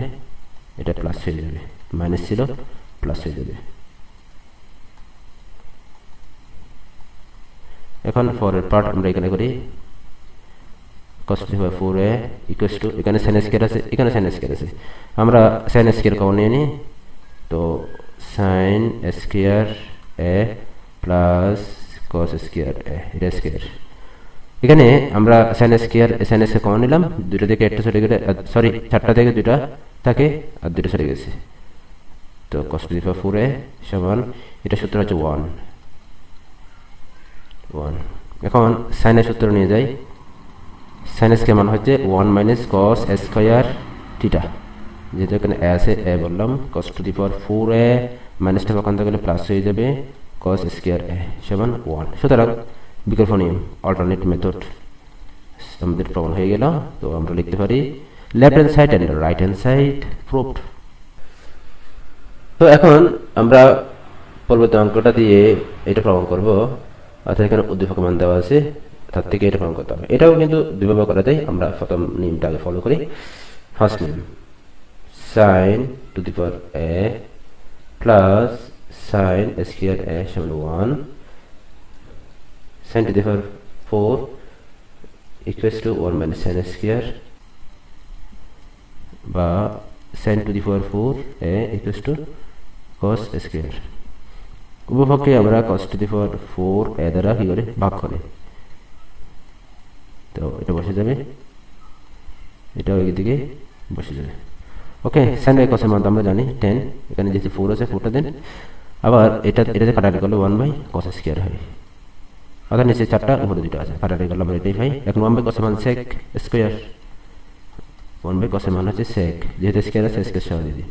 S2: এটা প্লাস হয়ে যাবে, মাইনাস ছিল প্লাস হয়ে যাবে। এখন পরের পার্ট আমরা এখানে করি, cos to the power 4a equals to, এখানে sin স্কয়ার আছে, এখানে sin স্কয়ার আছে, আমরা sin স্কয়ার কমন নিয়ে নিই, তো sin square a plus cos square a, এটা স্কয়ার। এখানে আমরা sin স্কয়ার কমন নিলাম, দুটো থেকে একটা চলে গেলে, সরি চারটা থেকে দুটা থাকে আর দুটো চলে গেছে, তো cos to the power 4a সমান, এটা সূত্র হচ্ছে 1। এখন sin এর সূত্র নিয়ে যাই, sin স্কয়ার মান হচ্ছে 1 মাইনাস cos স্কয়ার থিটা, যেহেতু এখানে a আছে a বললাম, cos to the power 4a মাইনাসটা পক্ষান্তর করলে প্লাস হয়ে যাবে, cos স্কয়ার a সমান 1। সুতরাং বিকল্প নিয়ম অল্টারনেট মেথড আমাদের প্রমাণ হয়ে গেল। তো আমরা লিখতে পারি left hand side and right hand side proved. তো এখন আমরা পরবর্তী অঙ্কটা দিয়ে এটা প্রমাণ করব, অর্থাৎ এখানে উদ্দীপক মান দেওয়া আছে, তার থেকে এটা প্রমাণ করতে হবে। এটাও কিন্তু দুইভাবে করা যায়, আমরা প্রথম নিয়মটা আগে ফলো করি। ফার্স্ট নিয়ম, sin to the power a plus sin square a সমান 1, sin to the power 4 equals to 1 minus sin square, বা sin to the power 4a equals to cos square। উভয়পক্ষে আমরা cos to the power 4a দ্বারা কি করে ভাগ করে, তো এটা বসে যাবে, এটাও এদিকে বসে যাবে। ওকে, sin বাই cos এর মান আমরা জানি 10, এখানে যেহেতু 4 আছে 4টা দেন, আবার এটাতে কাটাকাটি করলে 1 বাই cos স্কয়ার হয়, অর্থাৎ নিচে 4টা উপরে 2টা আছে, কাটাকাটি করলে আমরা এটাই পাই। এখন 1 বাই cos এর মান sec স্কয়ার, 1 বাই cos এর মান হচ্ছে sec, যেহেতু স্কয়ার আছে স্কয়ার সহ দিই।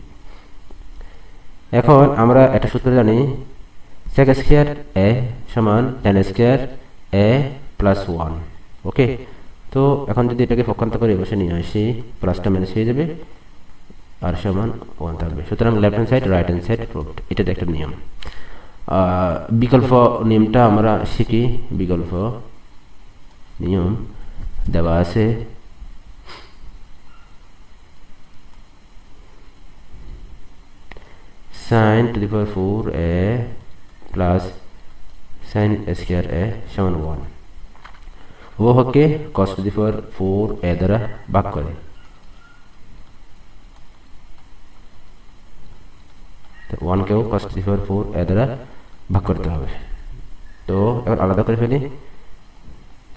S2: এখন আমরা একটা সূত্র জানি, sec স্কয়ার a সমান tan স্কয়ার a প্লাস 1। ওকে, তো এখন যদি এটাকে পক্ষান্তর করে বসে নিয়ে আসি, প্লাসটা মাইনাস হয়ে যাবে আর সমান 1 থাকবে। সুতরাং left hand side right hand side proved, এটা একটা নিয়ম। বিকল্প নিয়মটা আমরা শিখি। বিকল্প নিয়ম দেওয়া আছে, sin to the power 4a plus sin square a সমান 1, উভয়পক্ষে cos to the power 4a দ্বারা ভাগ করে, তো 1 কেও cos to the power 4a দ্বারা ভাগ করতে হবে। তো এখন আলাদা করে ফেলি,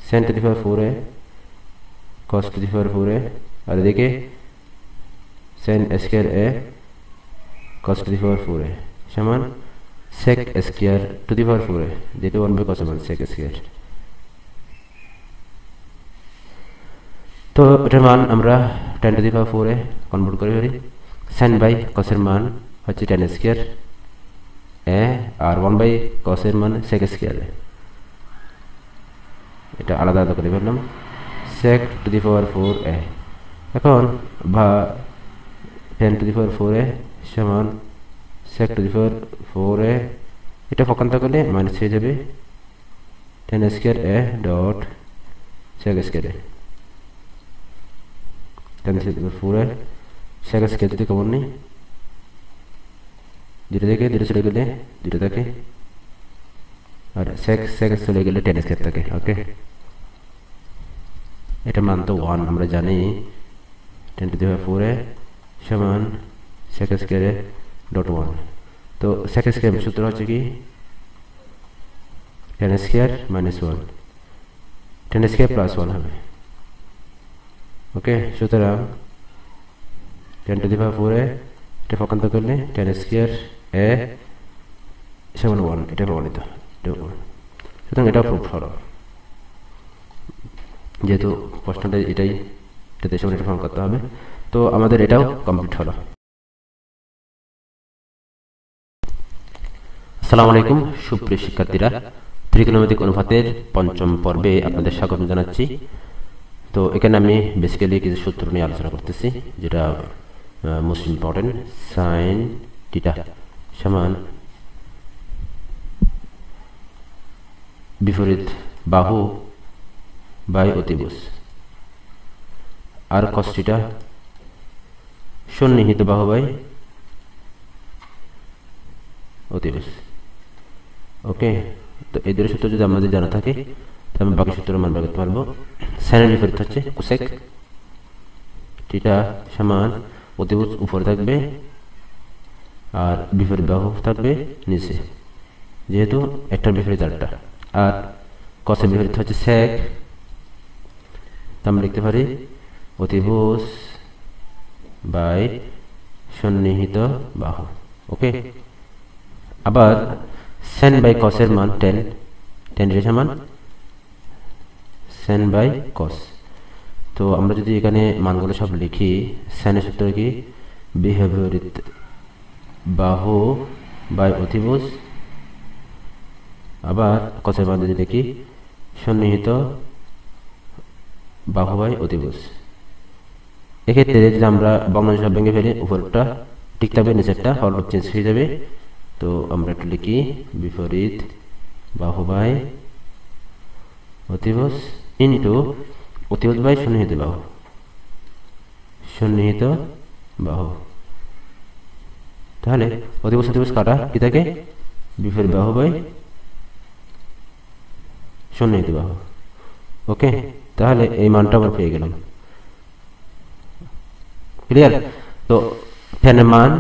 S2: sin to the power 4a cos to the power 4a, আর এদিকে sin square a cos to the power 4a সমান sec square to the power 4a, যেটা 1 বাই cos এর মান sec square। তো এটার মান আমরা tan to the power 4a convert করে ফেলি, sin বাই cos এর মান হচ্ছে tan স্কয়ার a, আর 1 বাই cos এর মান sec স্কয়ার a, এটা আলাদা আলাদা করে ফেললাম, sec to the power 4a। এখন বা tan to the power 4a সমান sec to the power 4a এটা পক্ষান্ত করলে মাইনাস হয়ে যাবে 10 square A dot sec square A 10 4 A sec square যদি কমন নেই দুটো থেকে দুটো চলে গেলে দুটো থাকে আর sec চলে গেলে 10 স্কয়ার থাকে ওকে এটা মান তো 1 আমরা জানি 10 টু দি পাওয়ার 4 এ সমান sec স্কয়ার এ ডট 1 তো sec স্কয়ার সূত্র হচ্ছে কি 10 স্কয়ার মাইনাস 1 10 স্কয়ার প্লাস 1 হবে ওকে সুতরাং 10 টু দি পাওয়ার 4 এ এটা পক্ষান্ত করলে 10 স্কয়ার এ সমান 1 এটা প্রমাণিত সুতরাং এটা প্রুফ হলো যেহেতু প্রশ্নটা এটাতে সমান এটা প্রমাণ করতে হবে তো আমাদের এটাও কমপ্লিট হলো আসসালামু আলাইকুম সুপ্রিয় শিক্ষার্থীরা ত্রিকোণমিতিক অনুপাতের পঞ্চম পর্বে আপনাদের স্বাগত জানাচ্ছি তো এখানে আমি বেসিক্যালি কিছু সূত্র নিয়ে আলোচনা করতেছি যেটা মোস্ট ইম্পর্টেন্ট sin থিটা সমান বিপরীত বাহু বাই অতিভুজ আর cos থিটা সন্নিহিত বাহু বাই অতিভুজ ওকে তো এই দুটো সূত্র যদি আমাদের জানা থাকে তাহলে আমরা বাকি সূত্র মান বের করতে পারবো sin এর বিপরীত হচ্ছে cosec থিটা সমান অতিভুজ উপরে থাকবে আর বিপরীত বাহু থাকবে নিচে যেহেতু একটার বিপরীত আরেকটা আর cos এর বিপরীত হচ্ছে sec আমরা লিখতে পারি অতিভুজ বাই সন্নিহিত বাহু ওকে আবার sin বাই cos এর মান 10 এর সমান sin বাই cos তো আমরা যদি এখানে মানগুলো সব লিখি sin এর সূত্র কি বিপরীত বাহু বাই অতিভুজ আবার cos এর মান যদি লিখি সন্নিহিত বাহু বাই অতিভুজ এক্ষেত্রে যদি আমরা ভগ্নাংশ ভেঙে ফেলি উপরটা ঠিক থাকবে নিচেরটা হরফ চেঞ্জ হয়ে যাবে তো আমরা একটু লিখি বিপরীত বাহু বাই অতিভুজ ইনটু অতিভুজ বাই সন্নিহিত বাহু তাহলে অতিভুজ কাটা কি থাকে বিপরীত বাহু বাই সন্নিহিত বাহু ওকে তাহলে এই মানটা আমরা পেয়ে গেলাম ক্লিয়ার তো tan এর মান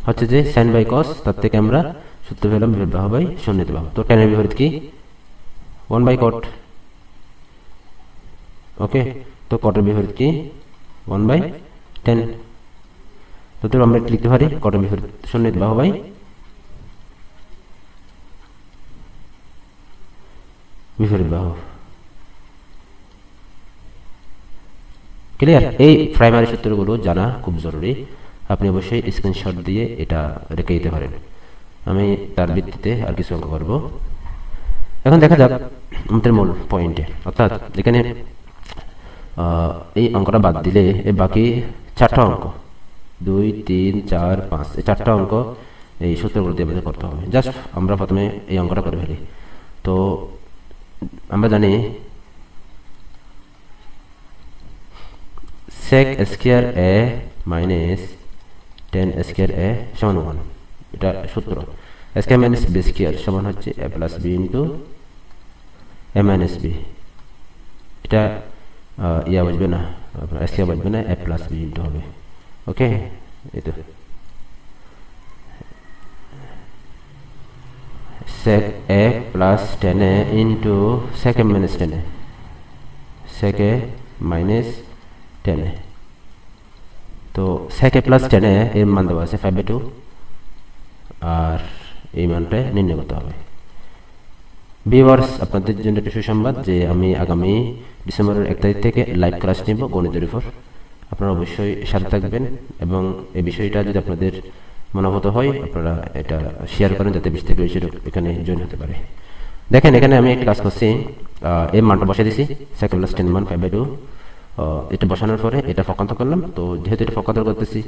S2: হচ্ছে যে sin বাই cos তার থেকে আমরা সূত্র পেলাম বিপরীত বাহু বাই সন্নিহিত বাহু তো tan এর বিপরীত কি 1 বাই cot ওকে তো cot এর বিপরীত কি 1 বাই tan তো আমরা লিখতে পারি cot এর বিপরীত সন্নিহিত বাহু বাই বিপরীত বাহু ক্লিয়ার এই প্রাইমারি সূত্রগুলো জানা খুব জরুরি আপনি অবশ্যই স্ক্রিনশট দিয়ে এটা রেখে দিতে পারেন আমি তার ভিত্তিতে আর কিছু অঙ্ক করব এখন দেখা যাক আমাদের মূল পয়েন্টে অর্থাৎ এখানে এই অঙ্কটা বাদ দিলে এই বাকি চারটা অঙ্ক 2 3 4 5 এই চারটা অঙ্ক এই সূত্রগুলো দিয়ে আমাদের করতে হবে জাস্ট আমরা প্রথমে এই অঙ্কটা করে ফেলি তো আমরা জানি sec square a minus 10 square a সমান 1 এটা সূত্র স্কয়ার মাইনাস b স্কয়ার সমান হচ্ছে a plus b into a minus b এটা ইয়া বসবে না স্কয়ার বসবে না a প্লাস b ইনটু হবে ওকে এই তো sec a plus 10a into sec a minus 10a sec a minus 10 তো sec a প্লাস 10 এর মান দেওয়া আছে 5/2 আর এই মানটা নির্ণয় করতে হবে ভিউয়ার্স আপনাদের জন্য একটা সুসংবাদ যে আমি আগামী ডিসেম্বরের 1 তারিখ থেকে লাইভ ক্লাস নেব গণিতের উপর আপনারা অবশ্যই সাথে থাকবেন এবং এই বিষয়টা যদি আপনাদের মনোভূত হয় আপনারা এটা শেয়ার করেন যাতে 20 থেকে 20 এখানে জয়েন হতে পারে দেখেন এখানে আমি একটা কাজ করছি এই মানটা বসিয়ে দিয়েছি sec a প্লাস 10 মান 5/2 এটা বসানোর পরে এটা পক্ষান্ত করলাম তো যেহেতু এটা পক্ষান্তর করতেছি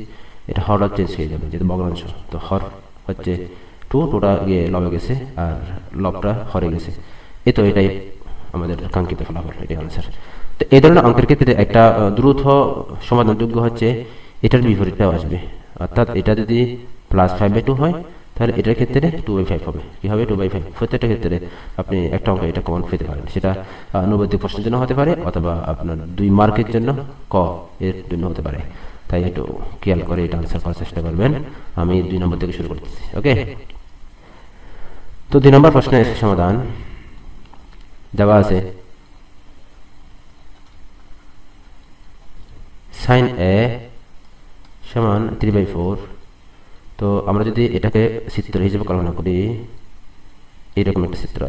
S2: এটা হর চেঞ্জ হয়ে যাবে যেহেতু ভগ্নাংশ তো হর হচ্ছে 2 টোটা গিয়ে লবে গেছে আর লবটা হরে গেছে। তো এটাই আমাদের কাঙ্ক্ষিত ফলাফল, এটাই আনসার। তো এই ধরনের অঙ্কের ক্ষেত্রে একটা দ্রুত সমাধানযোগ্য হচ্ছে এটার বিপরীতটাও আসবে, অর্থাৎ এটা যদি +5/2 হয় তাহলে এটার ক্ষেত্রে 2/5 হবে। কি হবে? 2/5। প্রত্যেকটা ক্ষেত্রে আপনি একটা অঙ্ক এটা কমন পেতে পারেন, সেটা 90 প্রশ্নের জন্য হতে পারে অথবা আপনার 2 মার্কের জন্য ক এর জন্য হতে পারে। তাই একটু খেয়াল করে এটা আনসার করার চেষ্টা করবেন। আমি 2 নম্বর থেকে শুরু করতেছি। ওকে, তো 2 নম্বর প্রশ্নের সমাধান দেওয়া আছে sin a সমান 3/4। তো আমরা যদি এটাকে চিত্র হিসেবে কল্পনা করি, এইরকম একটা চিত্র,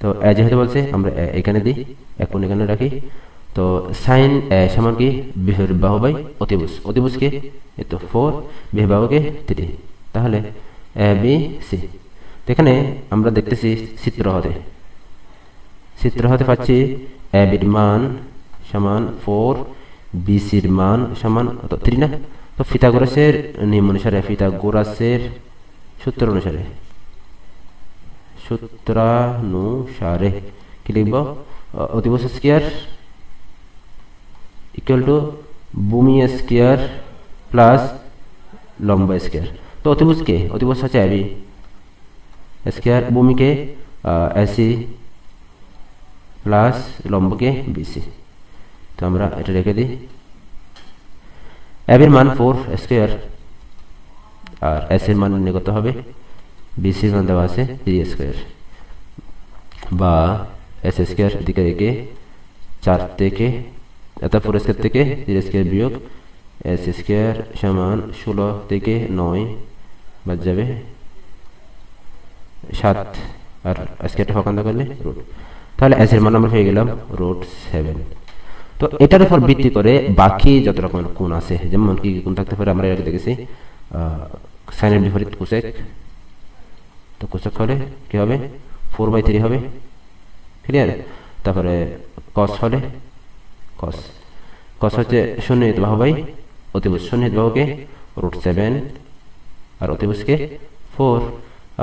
S2: তো যেহেতু বলছে আমরা এখানে দিই, এখন এখানে রাখি। তো sin a সমান কি? বহির্বাহু বাই অতিভুজ। অতিভুজকে তো 4, বহির্বাহুকে 3, তাহলে a b c। তো এখানে আমরা দেখতেছি চিত্র হতে পাচ্ছি a b এর মান সমান 4, bc এর মান সমান 3 না? তো পিথাগোরাসের নিয়ম অনুসারে, পিথাগোরাসের সূত্র অনুসারে কি লিখব? অতিভুজ স্কয়ার ইকুয়াল টু ভূমি স্কয়ার প্লাস লম্ব স্কয়ার। তো অতিভুজ হচ্ছে এবি স্কয়ার, ভূমিকে এসি প্লাস লম্বকে বিসি। তো আমরা এটা রেখে দিই। এর মান 4 স্কয়ার আর এস এর মান নির্ণয় করতে হবে। বিসি মান দেওয়া আছে 3 স্কয়ার, বা এস স্কয়ার দিকে রেখে 4 থেকে 4 স্কয়ার থেকে 3 স্কয়ার বিয়োগ এস স্কয়ার সমান 16 থেকে 9 বাদ যাবে 7, আর স্কয়ারটা ভাগান্তর করলে রুট। তাহলে এস এর মান আমরা পেয়ে গেলাম √7। তো এটার উপর ভিত্তি করে বাকি যত রকম কোণ আছে, যেমন কি কোণ থাকতে পারে আমরা এর দেখেছি, সাইনের বিপরীত কোসেক। তো কোসেক হলে কি হবে? 4/3 হবে, ক্লিয়ার। তারপরে কস হলে কস হচ্ছে সন্নিহিত বাহু বাই অতিভুজ। সন্নিহিত বাহুকে √7 আর অতিভুজকে 4,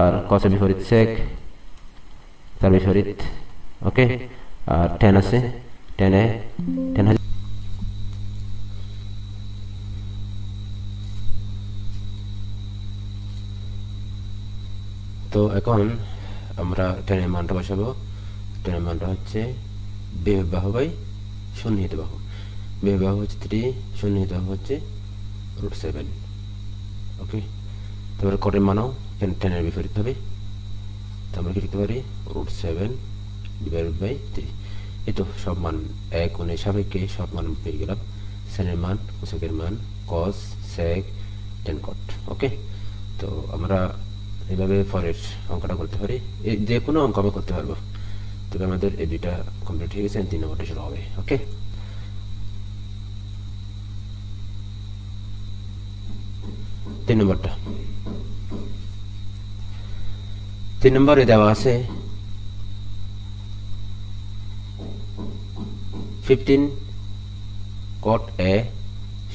S2: আর কসের বিপরীত সেক, তার বিপরীত। ওকে, আর tan আছে, tan তো এখন আমরা tan এর মানটা বসাবো। tan এর মানটা হচ্ছে বহির্বাহু বাই সন্নিহিত বাহু। বহির্বাহু হচ্ছে 3, সন্নিহিত বাহু হচ্ছে √7। ওকে, তারপরে কটের মানও tan এর বিপরীত হবে। তো আমরা কি লিখতে পারি? √7/3। এই তো সব মান এক কোণের সাপেক্ষে সব মান পেয়ে গেলাম। সাইনের মান, কোসেকের মান, কস, সেক, tan কট। ওকে, তো আমরা এইভাবে পরের অঙ্কটা করতে পারি, যে কোনো অঙ্ক আমরা করতে পারবো। তবে আমাদের এই দুইটা কমপ্লিট হয়ে গেছে, 3 নম্বরটা শুরু হবে। ওকে, 3 নম্বরটা, 3 নম্বরে দেওয়া আছে 15 cot a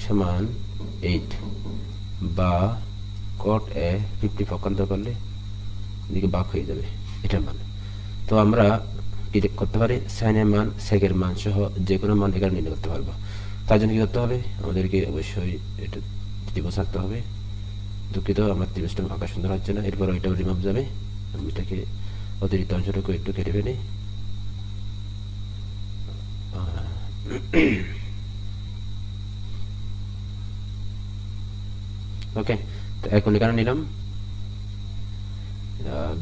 S2: সমান 8, বা cot a 50 পক্ষান্তর করলে এদিকে বাক হয়ে যাবে, এটার মান। তো আমরা কি করতে পারি? সাইনের মান, সেকের মান সহ যে কোনো মান এখানে নির্ণয় করতে পারবো। তার জন্য কি করতে হবে? আমাদেরকে অবশ্যই এটা ত্রিভুজ আঁকতে হবে। দুঃখিত, আমার ত্রিভুজটা আঁকা সুন্দর হচ্ছে না, এরপর ওইটাও রিমুভ যাবে। আমি এটাকে অতিরিক্ত অংশটুকু একটু কেটে ফেলি। ওকে, তো এখন এখানে নিলাম,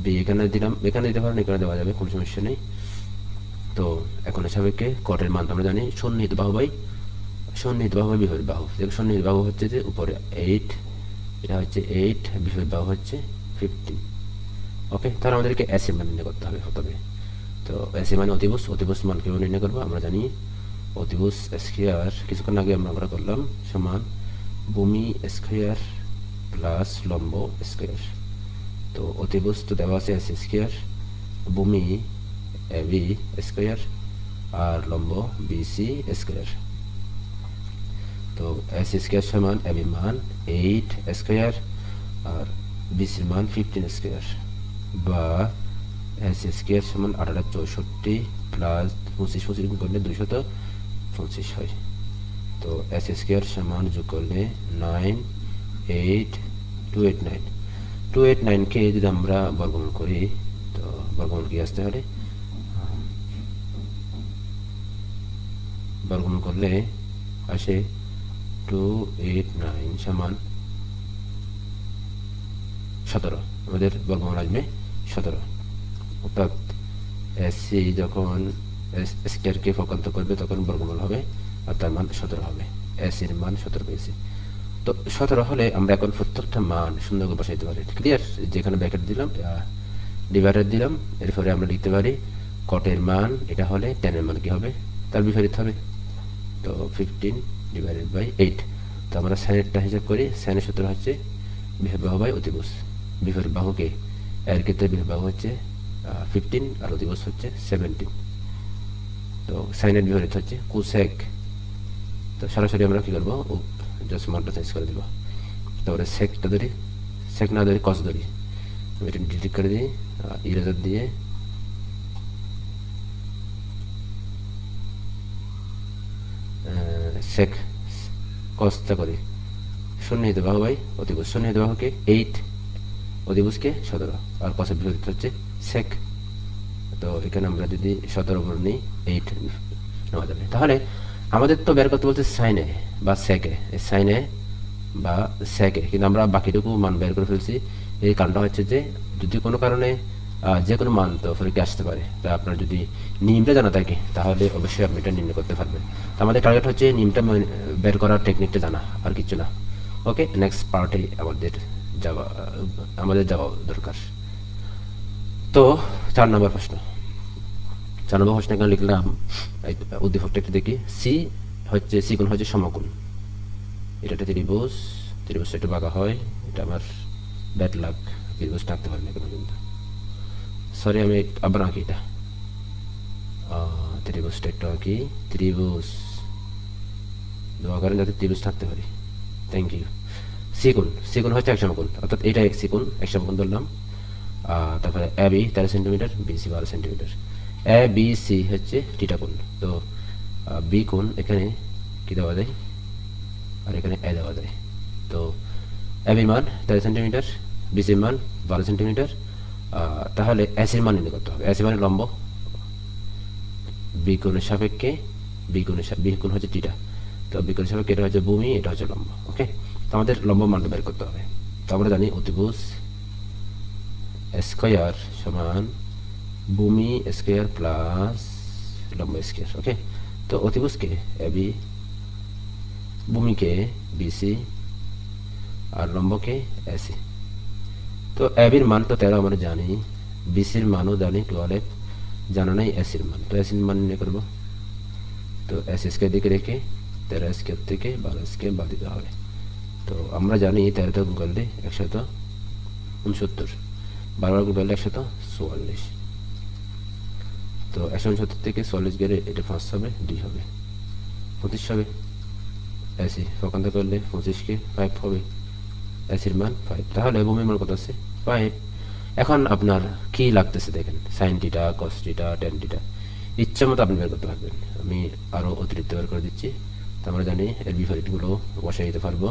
S2: বি এখানে দিলাম, এখানে দিতে পারেন, এখানে দেওয়া যাবে, কোনো সমস্যা নেই। তো এখন সাপেক্ষে কটের মান আমরা জানি সন্নিহিত বাহু বাই বিপরীত বাহু। সন্নিহিত বাহু হচ্ছে যে উপরে 8, এটা হচ্ছে 8, বিপরীত বাহু হচ্ছে 15। ওকে, তাহলে আমাদেরকে এসি মান নির্ণয় করতে হবে প্রথমে। তো এসি মানে অতিভুজ মান কিভাবে নির্ণয় করবো? আমরা জানি অতিভুজ স্কয়ার, কিছুক্ষণ আগে আমরা করলাম, সমান ভূমি স্কয়ার প্লাস লম্ব স্কয়ার। তো অতিভুজ তো দেওয়া আছে এসি স্কয়ার, ভূমি এবি স্কয়ার আর লম্ব বিসি স্কয়ার। তো এসি স্কয়ার সমান এবি মান 8 স্কয়ার আর বিসির মান 15 স্কয়ার বা এসি স্কয়ার সমান 1864 প্লাস 25 করলে 225 হয়। তো এসি স্কয়ার সমান যোগ করলে 289 কে যদি আমরা বর্গমূল করি তো বর্গমূল কি আসতে পারে, বর্গমূল করলে আসে 289 সমান 17, আমাদের বর্গমূল আসবে 17। অর্থাৎ এসি যখন স্কয়ারকে পক্ষান্ত করবে তখন বর্গমূল হবে আর তার মান 17 হবে। এসির মান 17 পেয়েছি। তো 17 হলে আমরা এখন প্রত্যেকটা মান শূন্য করে বসাইতে পারি। ক্লিয়ার? যেখানে ব্র্যাকেট দিলাম, ডিভাইডার দিলাম, এরপরে আমরা লিখতে পারি কটের মান এটা হলে টেনের মান কি হবে, তার বিপরীত হবে। তো 15/8। তো আমরা সাইনেরটা হিসাব করি। সাইনের সূত্র হচ্ছে বিপরীত বাহু বাই অতিভুজ। বিপরীত বাহুকে এর ক্ষেত্রে বিপরীত বাহু হচ্ছে 15 আর অতিভুজ হচ্ছে 17। তো সাইনের বিপরীত হচ্ছে কোসেক। তো সরাসরি আমরা কি করবো, জাস্ট মানটা চেঞ্জ করে দেবো। তারপরে সেকটা ধরি, সেক না ধরি কস ধরি, এটা ডিলিট করে দিই ইরেজার দিয়ে। সেক কসটা করি সন্নিহিত বাহু বাই অতিভুজ। সন্নিহিত বাহুকে 8, অতিভুজকে 17 আর কসের বিপরীত হচ্ছে সেক। তো এখানে আমরা যদি 17 উপর নিই 8 নেওয়া যাবে। তাহলে আমাদের তো বের করতে বলছে সাইনে বা সেকে, সাইনে বা সেকে, কিন্তু আমরা বাকিটুকু মান বের করে ফেলছি। এই কারণটা হচ্ছে যে যদি কোনো কারণে যে কোনো মান তো পরীক্ষা আসতে পারে, তা আপনার যদি নিয়মটা জানা থাকে তাহলে অবশ্যই আপনি এটা নির্ণয় করতে পারবেন। তো আমাদের টার্গেট হচ্ছে নিয়মটা বের করার টেকনিকটা জানা, আর কিছু না। ওকে, নেক্সট পার্টে আমাদের যাওয়া দরকার। তো 4 নম্বর প্রশ্ন। 4 নম্বর প্রশ্ন এখানে লিখলাম, উদ্দীপকটা একটু দেখি। সি কোণ হচ্ছে সমকোণ। এটা একটা ত্রিভুজ, ত্রিভুজটা একটু বাঁকা হয়, এটা আমার ব্যাড লাক, ত্রিভুজ টাকতে পারি না কোনো, কিন্তু সরি আমি আবার আঁকি। এটা ত্রিভুজটা একটু আঁকি। ত্রিভুজ দোয়া করেন যাতে ত্রিভুজ থাকতে পারি। Thank you. সি কোণ হচ্ছে এক সমকোণ, অর্থাৎ এটা এক সমকোণ ধরলাম। তারপরে A B 13 centimetre, BC 12 centimetre. A B C হচ্ছে থিটা কোণ। তো বি কোণ এখানে কি দেওয়া যায়, আর এখানে এ দেওয়া যায়। তো এ বির মান 13 সেন্টিমিটার, বিসির মান 12 সেন্টিমিটার। তাহলে এসির মান নির্ণয় করতে হবে। এসি মানে লম্ব, বি কোণের সাপেক্ষে, বি কোণ হচ্ছে থিটা। তো বি কোণের সাপেক্ষে এটা হচ্ছে ভূমি, এটা হচ্ছে লম্ব। ওকে, তো আমাদের লম্ব মানটা বের করতে হবে। তো আমরা জানি অতিভুজ স্কয়ার সমান ভূমি স্কয়ার প্লাস লম্ব স্কয়ার। ওকে, তো অতিভুজকে এবি, ভূমিকে বিসি আর লম্বকে এসি। তো এবির মান তো 13 আমরা জানি, বিসির মানও জানি 12, জানা নাই এসির মান। তো এসির মান নির্ণয় করবো। তো এসি স্কয়ার দিকে রেখে 13 স্কয়ার থেকে 12 স্কয়ার বাদ দিতে হবে। তো আমরা জানি 13 গুণ করলে 169, 12 গুণ করলে 144। তো 169 থেকে 40 গেলে এটা 5 হবে, 2 হবে, 25 হবে। এসি পক্ষান্ত করলে 25কে 5 হবে, এসির মান 5। তাহলে ভূমির মান কত আছে? 5। এখন আপনার কি লাগতেছে দেখেন, sine theta, cos theta, tan theta, ইচ্ছা মতো আপনি বের করতে পারবেন। আমি আরো অতিরিক্ত বের করে দিচ্ছি। তো আমরা জানি এর বিপরীতগুলো বসাই দিতে পারবো।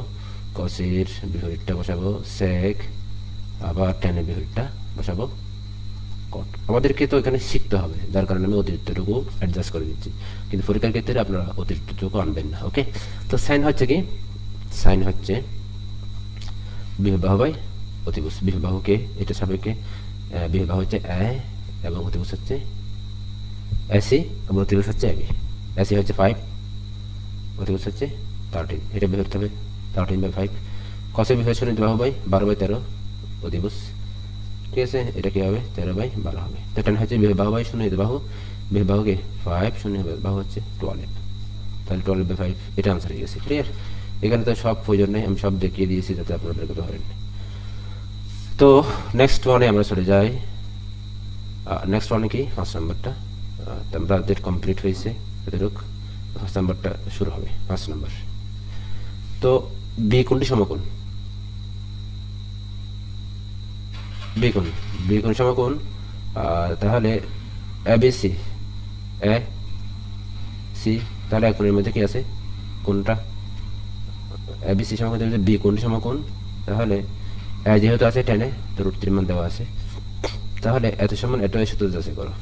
S2: কসের বিপরীতটা বসাবো সেক, আবার টেনের বিপরীতটা বসাবো কট। আমাদেরকে তো এখানে শিখতে হবে, যার কারণে আমি অতিরিক্তটুকু অ্যাডজাস্ট করে দিচ্ছি, কিন্তু পরীক্ষার ক্ষেত্রে আপনারা অতিরিক্তটুকু আনবেন না। ওকে, তো সাইন হচ্ছে কি, সাইন হচ্ছে বিভব বাহু বাই অতিভুজ। বিভব বাহুকে এটা সাপেক্ষে বিভব বাহু হচ্ছে এ এবং অতিভুজ হচ্ছে এসি এবং অতিভুজ হচ্ছে এবি। এসি হচ্ছে 5, অতিভুজ হচ্ছে 13, এটা বের করতে হবে 13/5। কসের বিভাজন নিতে বাহু বাই 12/13 অতিভুজ, ঠিক আছে। এটা কি হবে 13/12 হবে। তো টেন হচ্ছে বিভব বাহু বাই শূন্য নিতে বাহু, বিভব বাহুকে 5, শূন্য বাহু হচ্ছে 12, তাহলে 12/5 এটা আনসার হয়ে গেছে। ক্লিয়ার? এখানে তো সব প্রয়োজন নেই, আমি সব দেখিয়ে দিয়েছি যাতে আপনারা বের করতে পারেন। তো নেক্সট ওয়ানে আমরা চলে যাই। নেক্সট ওয়ানে কি 5 নাম্বারটা আমাদের কমপ্লিট হয়েছে, এতটুকু 5 নাম্বারটা শুরু হবে। 5 নাম্বার, তো বি কোণটি সমকোণ, বি কোণ সমকোণ, তাহলে এবিসি এ সি, তাহলে এক কোণের মধ্যে কি আছে কোণটা এবিসি সমকোণ, বি কোণ সমকোণ, তাহলে যেহেতু আছে টেনে তো √3 মান দেওয়া আছে, তাহলে এত সমান এত সূত্র যাচাই করো,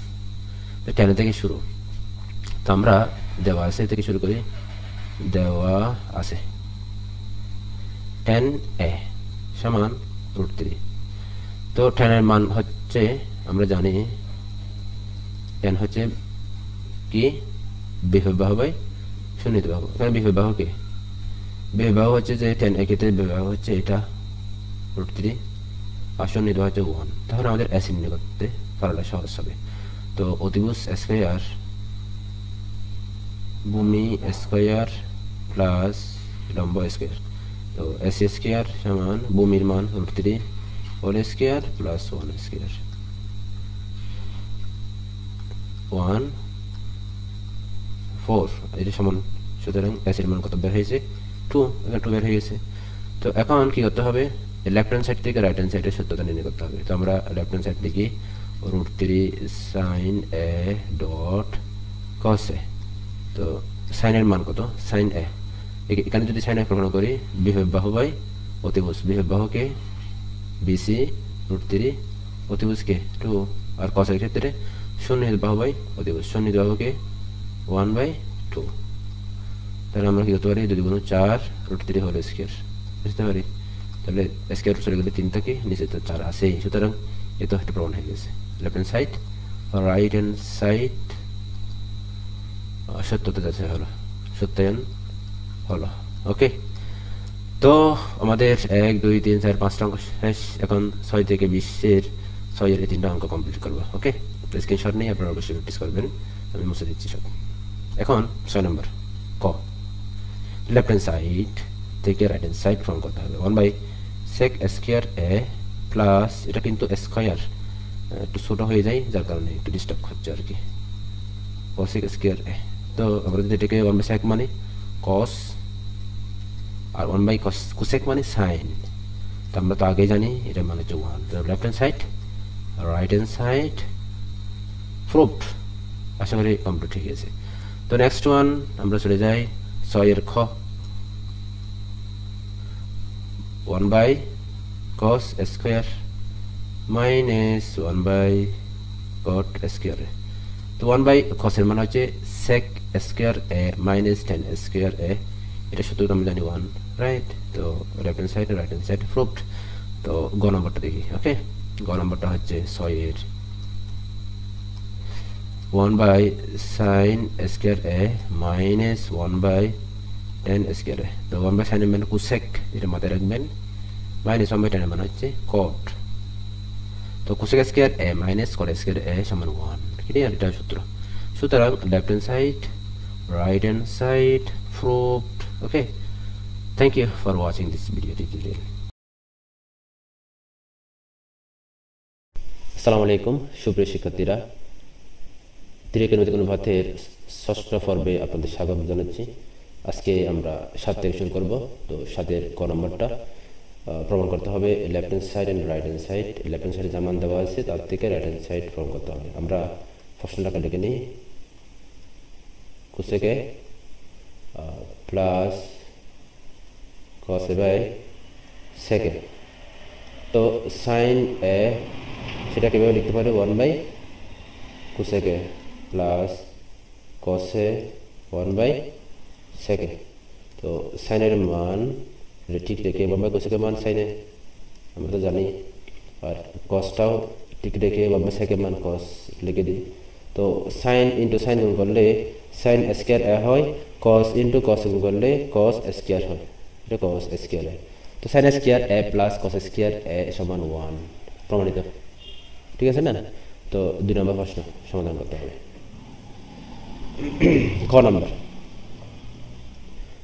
S2: তো টেনে থেকে শুরু, তো আমরা দেওয়া আছে থেকে শুরু করি, দেওয়া আছে tan a সমান √3, তো tan এর মান হচ্ছে আমরা জানি tan হচ্ছে কি বিভব বাহু বাই সন্নিহিত বাহু, এখানে বিভব বাহু কি বিভব বাহু হচ্ছে যে tan a ক্ষেত্রে বিভব বাহু হচ্ছে এটা √3 আর সন্নিহিত বাহু হচ্ছে 1, তাহলে আমাদের অ্যাসি নির্ণয় করতে পারলে সহজ হবে। তো অতিভুজ স্কয়ার ভূমি স্কয়ার প্লাস লম্ব স্কয়ার, তো এসি স্কয়ার সমান ভূমির মান √3 হোল স্কয়ার প্লাস 1 স্কয়ার 1 4, এটা সমান, সুতরাং এসির মান কত বের হয়েছে 2, এখানে 2 বের হয়ে গেছে। তো এখন কি করতে হবে, লেফট হ্যান্ড সাইড থেকে রাইট হ্যান্ড সাইডের সূত্রটা নির্ণয় করতে হবে। তো আমরা লেফট হ্যান্ড সাইড লিখি √3 sin a dot cos a, তো সাইনের মান কত sin a, এখানে যদি sin a প্রমাণ করি বিভব বাহু বাই অতিভুজ, বিভব বাহুকে বিসি √3, অতিভুজকে 2, আর cos এর ক্ষেত্রে সন্নিহিত বাহু বাই অতিভুজ, সন্নিহিত বাহুকে 1/2, তাহলে আমরা কি করতে পারি 2 × 4 √3 হোল স্কয়ার বুঝতে পারি, তাহলে স্কয়ার চলে গেলে 3 থাকে, নিচে তো 4 আছেই, সুতরাং এত একটা প্রমাণ হয়ে গেছে। Left hand side right hand side সত্যতা যাচাই হলো, সত্যায়ন হলো। ওকে, তো আমাদের 1 2 3 4 5টা অঙ্ক শেষ, এখন 6 থেকে 20-এর 6-এর এই 3টা অঙ্ক কমপ্লিট করবো। ওকে, স্ক্রিনশট নিয়ে আপনারা অবশ্যই প্র্যাকটিস করবেন, আমি মুছে দিচ্ছি সব। এখন 6 নম্বর ক, লেফট হ্যান্ড সাইড থেকে রাইট হ্যান্ড সাইড ফর্ম করতে হবে 1/sec স্কয়ার a প্লাস, এটা কিন্তু স্কয়ার একটু ছোট হয়ে যায় যার কারণে একটু ডিস্টার্ব হচ্ছে আর কি, cosec স্কয়ার a, তো আমরা যদি এটাকে 1/sec মানে cos আর 1/cos cosec মানে sin, তো আমরা তো আগে জানি এটা মানে হচ্ছে 1, তো left hand side right hand side proved, আশা করি কমপ্লিট হয়ে গেছে। তো নেক্সট ওয়ান আমরা চলে যাই 6-এর খ, 1/cos square minus 1/cot square, তো 1/cos এর মান হচ্ছে sec square a minus tan square a, এটা সূত্রটা আমরা জানি 1, রাইট। তো left hand side right hand side proofed. তো গ নম্বরটা দেখি। ওকে, গ নম্বরটা হচ্ছে 6-এর 1/sin square a minus 1/tan square a, তো 1/sin এর মানে cosec, এটা মাথায় রাখবেন, মাইনাস 1/tan এর মানে হচ্ছে cot, তো cosec square a minus cot square a সমান 1, ক্লিয়ার, এটা সূত্র। সুতরাং left hand side right hand side proved. Okay, thank you for watching this video tutorial.
S1: আসসালামু আলাইকুম সুপ্রিয় শিক্ষার্থীরা, ত্রিকোণমিতিক অনুপাতের 6ষ্ঠ পর্বে আপনাদের স্বাগত জানাচ্ছি। আজকে আমরা 7 থেকে শুরু করব। তো 7-এর ক নম্বরটা প্রমাণ করতে হবে left hand side and right hand side, left hand সাইডে যেমন দেওয়া আছে তার থেকে রাইট হ্যান্ড সাইড প্রমাণ করতে হবে। আমরা প্রশ্নটাকে লিখে নিই, cosec a plus cos a by sec a, তো sin a সেটা কিভাবে লিখতে পারি 1/cosec a plus cos a 1/sec a, তো sin এর মান ঠিক রেখে 1/cosec এর মান sin a আমরা তো জানি, আর cosটাও ঠিক রেখে 1/sec এর মান cos লিখে দিই। তো sin ইন্টু sin গুণ করলে sin স্কয়ার a হয়, cos ইন্টু cos গুণ করলে cos স্কয়ার হয়, এটা cos স্কয়ার a, তো sin square a plus cos square a সমান 1, প্রমাণিত, ঠিক আছে না? তো 2 নম্বর প্রশ্ন সমাধান করতে হবে। খ নম্বর,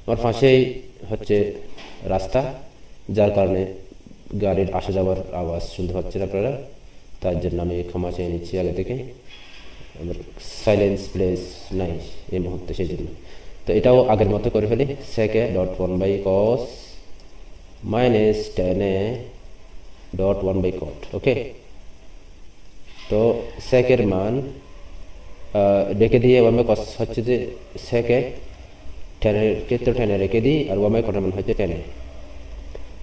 S1: আমার পাশেই হচ্ছে রাস্তা, যার কারণে গাড়ির আসা যাওয়ার আওয়াজ শুনতে পাচ্ছেন আপনারা, তার জন্য আমি ক্ষমা চেয়ে নিচ্ছি আগে থেকে, আমার সাইলেন্স প্লেস নাই এই মুহূর্তে, সেই জন্য। তো এটাও আগের মতো করে ফেলি, sec a dot 1/cos minus tan a dot 1/cot। ওকে,
S2: তো সেকের মান রেখে দিয়ে ওয়ামে কস হচ্ছে যে সেকে টেনের ক্ষেত্রে টেনে রেখে দিই, আর ওয়ামে কটার মান হচ্ছে টেনে।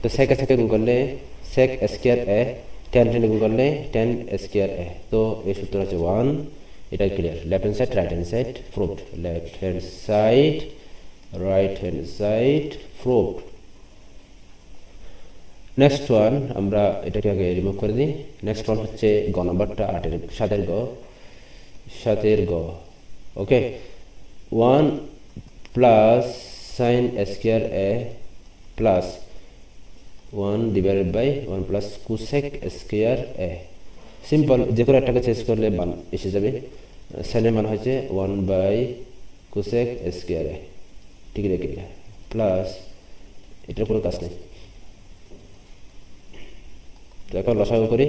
S2: তো সেকে সেকে গুণ করলে সেক স্কোয়ার এ, টেন টেনে গুণ করলে টেন স্কোয়ার এ। তো এই সূত্র হচ্ছে 1, এটা clear. Left hand side right hand side proved, left hand side right hand side proved. Next one আমরা এটাকে আগে রিমুভ করে দিই। নেক্সট ওয়ান হচ্ছে গ নাম্বারটা, 7 গ। Okay, 1 plus sine square a plus 1 divided by 1 plus cosec square a. Simple, যে কোনো একটাকে চেঞ্জ করলে মান এসে যাবে। সাইনের মান হচ্ছে 1 বাই কোসেক স্কোয়ার এ, ঠিক রেখে প্লাস এটার কোনো কাজ নেই। এখন লসাগু করি,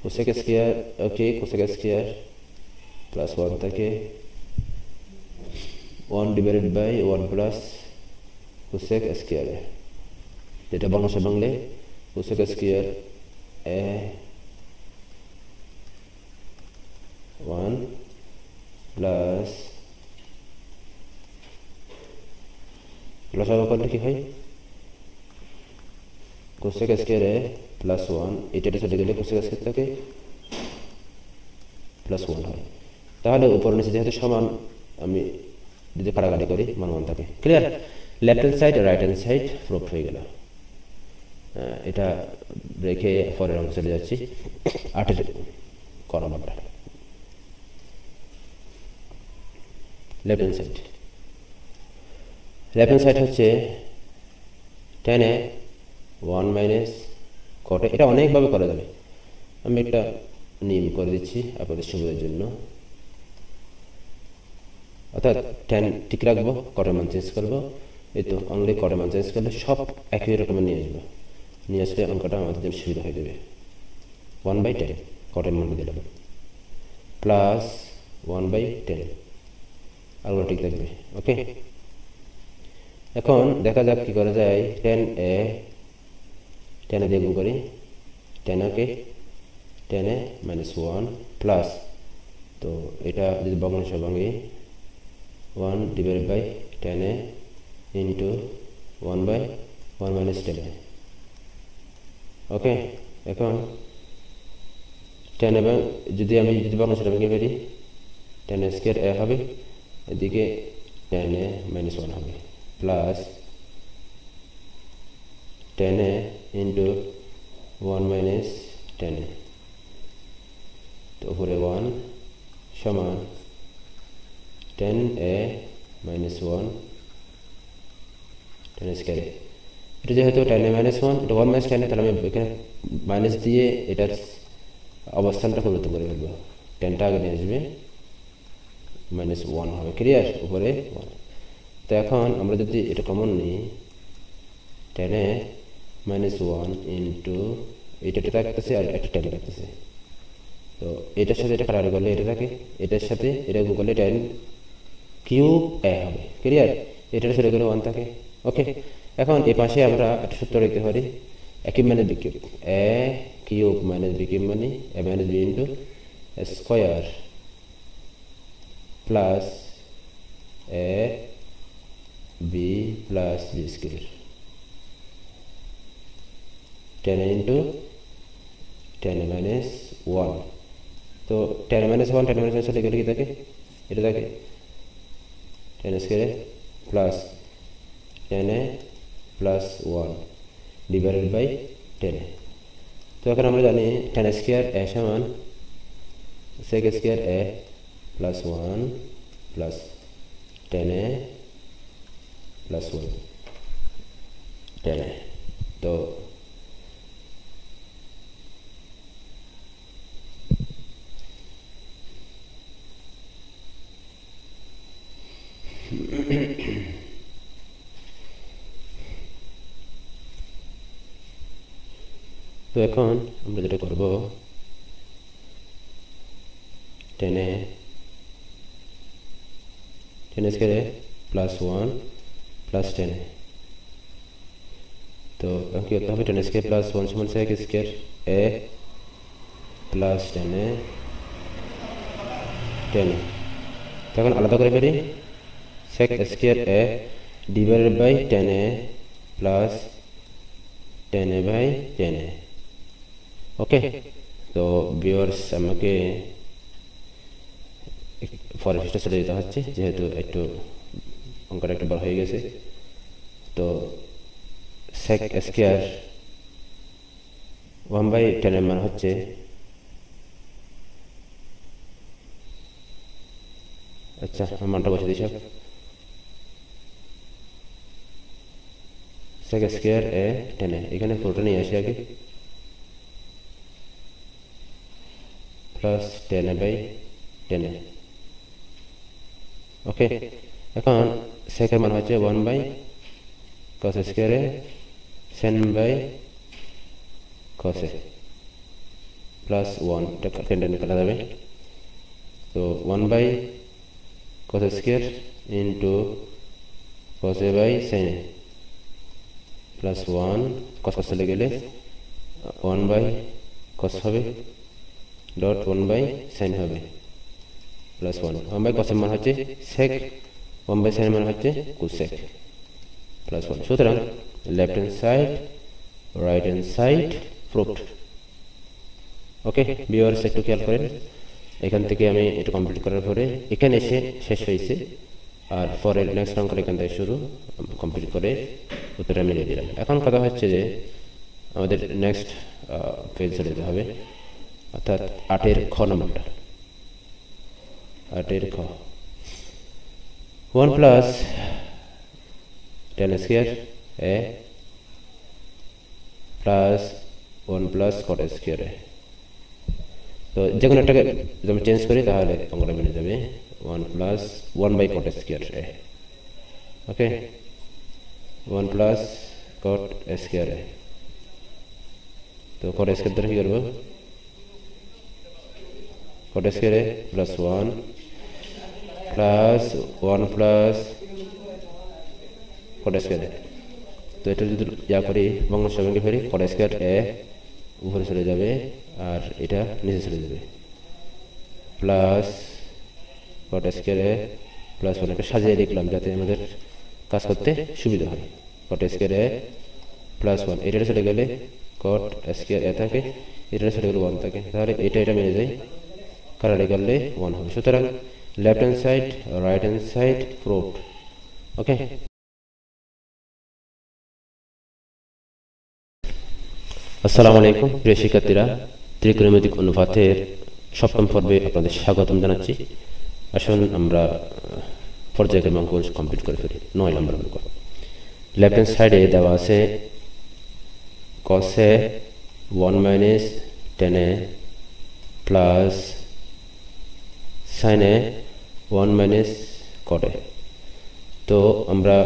S2: cosec square, okay cosec square plus 1 থেকে 1 divided by 1 plus cosec square, যেটা বাংলা বাংলে কোসেক স্কয়ার এ 1 প্লাস লসাগু করলে কি হয়, কোসেক স্কয়ার এ প্লাস 1, এটা চলে গেলে কোসেক স্কয়ার থেকে প্লাস 1 হয়। তাহলে উপর নিচে যেহেতু সমান, আমি যদি কাটাকাটি করি মান 1 থাকে। Clear? Left hand side right hand side proof হয়ে গেল। এটা রেখে পরের অঙ্ক চলে যাচ্ছি, 8 ক নাম্বারটা। লেফট হ্যান্ড সাইড হচ্ছে 10 এ 1 মাইনাস কট। এটা অনেকভাবে করা যাবে, আমি একটা নিয়ম করে দিচ্ছি আপনাদের সুবিধার জন্য। অর্থাৎ 10 ঠিক রাখবো, কটের মান চেঞ্জ করবো। এই তো অনলি কটের মান চেঞ্জ করলে সব একই রকমের নিয়ে আসলে অঙ্কটা আমাদের জন্য সুবিধা হয়ে যাবে। 1/10 কটের মান দিলাম প্লাস 1/10, আরও ঠিক থাকবে। ওকে, এখন দেখা যাক কি করা যায়। 10 দিয়ে গুণ করি, 10 ওকে 10 মাইনাস 1 প্লাস, তো এটা যদি ভগ্নাংশ ভাঙি 1 ডিভাইডেড বাই 10 ইন্টু 1/1 মাইনাস 10। ওকে, এখন 10 এবং যদি ভগ্নাংশটা ভেঙে ফেলি 10 স্কয়ার এ হবে, এদিকে 10 মাইনাস 1 হবে প্লাস 10 ইন্টু 1 মাইনাস 10, তো উপরে 1 সমান 10 মাইনাস 1 10 স্কয়ার। এটা যেহেতু 10 মাইনাস 1, এটা 1 মাইনাস 10, তাহলে আমি এখানে মাইনাস দিয়ে এটার অবস্থানটা পরিবর্তন করে ফেলবো। 10টা আগে নিয়ে আসবে, মাইনাস 1 হবে। ক্লিয়ার? উপরে 1। তো এখন আমরা যদি এটা কমন নিই, 10 মাইনাস 1 ইন্টু এটা থাকতেছে আর একটা 10 থাকতেছে, তো এটার সাথে এটা কাটাকাটি করলে এটা থাকে, এটার সাথে এটা গুণ করলে 10 কিউব এ হবে। ক্লিয়ার? এটার সাথে করে 1 থাকে। ওকে, এখন এই পাশে আমরা একটা সূত্র লিখতে পারি, A cube minus B cube, A cube minus B cube মানে A minus B into square plus A B plus B square, 10 into 10 minus 1। তো 10 মাইনাস 1 10 মাইনাস 1 চলে গেলে কি থাকে, এটা থাকে 10 square plus 10 plus 1 divided by 10। তো এখন আমরা জানি 10 স্কোয়ার এ সমান sec square a plus 1 plus 10 plus 1 10। তো তো এখন আমরা যেটা করব, 10 স্কয়ারে প্লাস 1 প্লাস 10, তো কি করতে হবে, tan স্কয়ার প্লাস 1 সমান sec square a plus tan a tan a। তখন আলাদা করে ফেলি, sec square a divided by tan a plus tan a by tan a। Okay, তো ভিউয়ার্স আমাকে পরের পৃষ্ঠা চলে যেতে হচ্ছে যেহেতু একটু অঙ্কটা একটু বড় হয়ে গেছে। তো sec স্কয়ার 1/tan এর মান হচ্ছে আচ্ছা মানটা বসে দিই সব, sec square a tan a, এখানে পুরোটা নিয়ে আসি আগে, plus tan a by tan a। Okay, এখন sec এর মান হচ্ছে 1/cos square a sin by cos a plus 1, এটা টেন কাটা যাবে। তো 1/cos square into cos a by sin a plus 1, cos চলে গেলে 1/cos হবে ডট 1/sin হবে প্লাস 1। 1/cos এর মান হচ্ছে sec, 1/sin এর মান হচ্ছে cosec প্লাস 1। সুতরাং left hand side right hand side proved. Okay viewers একটু খেয়াল করেন, এখান থেকে আমি এটা কমপ্লিট করার পরে এখানে এসে শেষ হয়েছে, আর পরের নেক্সট অঙ্কটা এখান থেকে শুরু, কমপ্লিট করে উত্তরটা মিলিয়ে দিলাম। এখন কথা হচ্ছে যে আমাদের নেক্সট পেজ চলে যেতে হবে, অর্থাৎ 8-এর খ নম্বরটা। 8-এর খ 1 plus tan square a plus 1 plus cot square a। তো যে কোনো একটাকে যদি চেঞ্জ করি তাহলে অঙ্কটা মিলে যাবে, 1 plus 1/cot square a। Okay, 1 plus cot square a। তো cot স্কয়ার দ্বারা কি করবো, cot square a plus 1 plus 1 plus cot square a। তো এটা যদি ইয়া করি ভগ্নাংশ ভেঙে ফেলি, cot স্কয়ার a উপরে চলে যাবে আর এটা নিচে চলে যাবে, plus cot square a plus 1। এটা সাজিয়ে লিখলাম যাতে আমাদের কাজ করতে সুবিধা হয়। cot স্কয়ার a প্লাস 1, এটা চলে গেলে cot স্কয়ার a থাকে, এটা চলে গেলে 1 থাকে, তাহলে এটা মিলে যায়, কারারে গেলে 1 হবে। সুতরাং left hand side right hand side proved. Okay, আসসালামু আলাইকুম প্রিয় শিক্ষার্থীরা, ত্রিকোণমিতিক অনুপাতের সপ্তম পর্বে আপনাদের স্বাগতম জানাচ্ছি। আসুন আমরা পর্যায়ক্রমে অঙ্ক কমপ্লিট করে ফেলি। 9 নম্বর অঙ্ক, লেফট হ্যান্ড সাইডে দেওয়া আছে cos a 1 minus tan a plus sin a 1 minus cot a। তো আমরা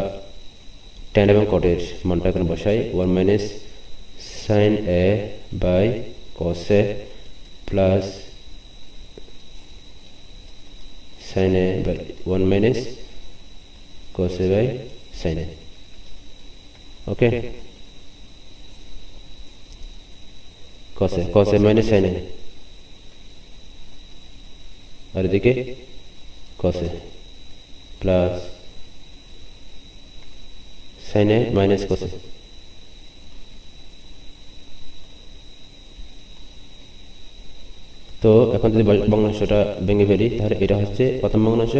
S2: tan এবং cot এর মানটা এখানে বসাই, 1 minus sin a by cos a plus sin a by 1 minus cos a by sin a। Okay, cos a minus sin a, আর এদিকে cos a plus sin a minus cos a। তো এখন যদি ভগ্নাংশটা ভেঙে ফেলি তাহলে এটা হচ্ছে প্রথম ভগ্নাংশ,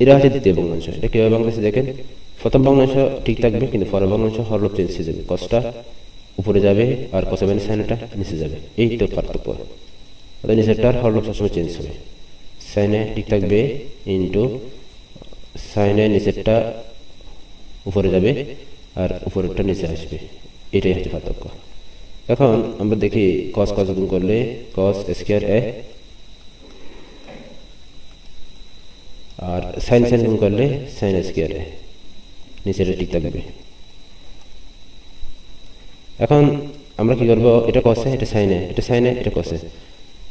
S2: এটা হচ্ছে দ্বিতীয় ভগ্নাংশ। এটা কিভাবে ভগ্নাংশ দেখেন, প্রথম ভগ্নাংশ ঠিক থাকবে কিন্তু পরের ভগ্নাংশ হরলব চেঞ্জ হয়ে যাবে, cosটা উপরে যাবে আর cos মাইনাস sin টা নিচে যাবে, এই তো পার্থক্য। অর্থাৎ নিচেরটার হরলব সবসময় চেঞ্জ হবে, sin a ঠিক থাকবে ইন্টু sin a নিচেরটা উপরে যাবে আর উপরেরটা নিচে আসবে, এটাই হচ্ছে পার্থক্য। এখন আমরা দেখি cos গুণ করলে cos স্কয়ার a আর sin গুণ করলে sin স্কয়ার a, নিচেটা ঠিক থাকবে। এখন আমরা কি করব, এটা cos a এটা sin a, এটা sin a এটা cos a,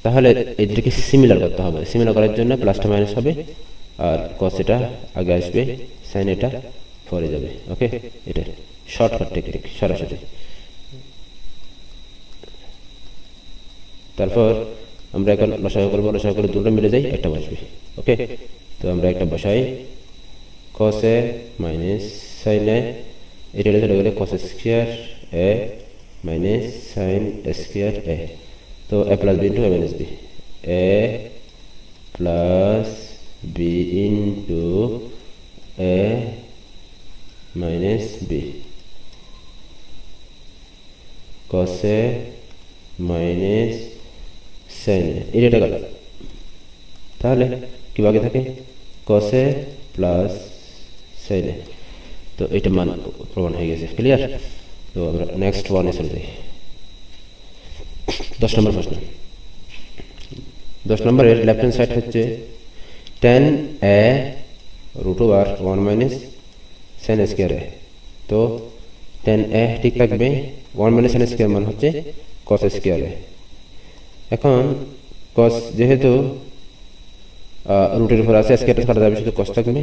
S2: তাহলে এদেরকে সিমিলার করতে হবে। সিমিলার করার জন্য প্লাসটা মাইনাস হবে আর cos এটা আগে আসবে, sin এটা পরে যাবে। ওকে, এটা শর্টকাট টেকনিক সরাসরি। তারপর আমরা এখন লসাগু করবো, লসাগু করে দুটো মিলে যাই, একটা বসবে। ওকে, তো আমরা একটা বসাই, cos a minus sin a, এটা চলে গেলে cos square a minus sin square a। তো a plus b into a minus b, a plus b into a minus b, cos a minus sin a, এটা গেল। তাহলে কি বাকি থাকে, cos a plus sin a। তো এটা মান প্রমাণ হয়ে গেছে, ক্লিয়ার। তো আমরা নেক্সট ওয়ানে চলে যাই। 10 নম্বর প্রশ্ন। 10 নম্বরের লেফট হ্যান্ড সাইড হচ্ছে tan a root over 1 minus sin square a। তো tan a ঠিক থাকবে, 1 মাইনাস sin স্কয়ার মান হচ্ছে cos স্কয়ার a। এখন cos যেহেতু রুটের উপর আছে, স্কয়ারটা কাটা যাবে, শুধু cos থাকবে।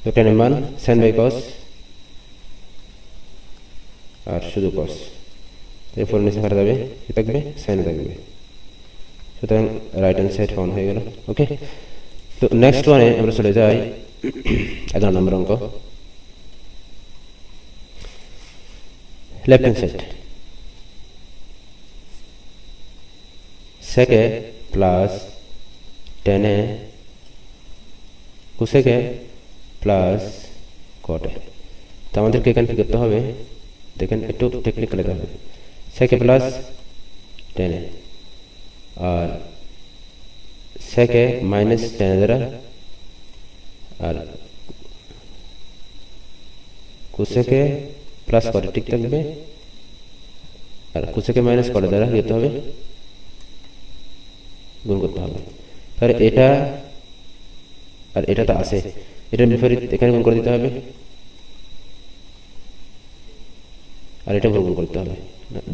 S2: তো tan এর মান sin বাই cos আর শুধু cos, এরপর নিচে কাটা যাবে, কি থাকবে, sin থাকবে। সুতরাং রাইট হ্যান্ড সাইড ফাউন্ড হয়ে গেল। ওকে, তো নেক্সট ওয়ানে আমরা চলে যাই 11 নম্বর অঙ্ক। Left hand side sec a plus tan a cosec a plus cot a। তো আমাদেরকে এখানে কি করতে হবে, দেখেন একটু টেকনিক্যাল হবে। sec a plus tan a আর sec a minus tan a দ্বারা, আর cosec a plus cot a ঠিক থাকবে, আর cosec a minus cot a দ্বারা কি করতে হবে, গুণ করতে হবে। তাহলে এটা আর এটা তো আছে, এটার বিপরীত এখানে গুণ করে দিতে হবে, আর এটা গুণ করতে হবে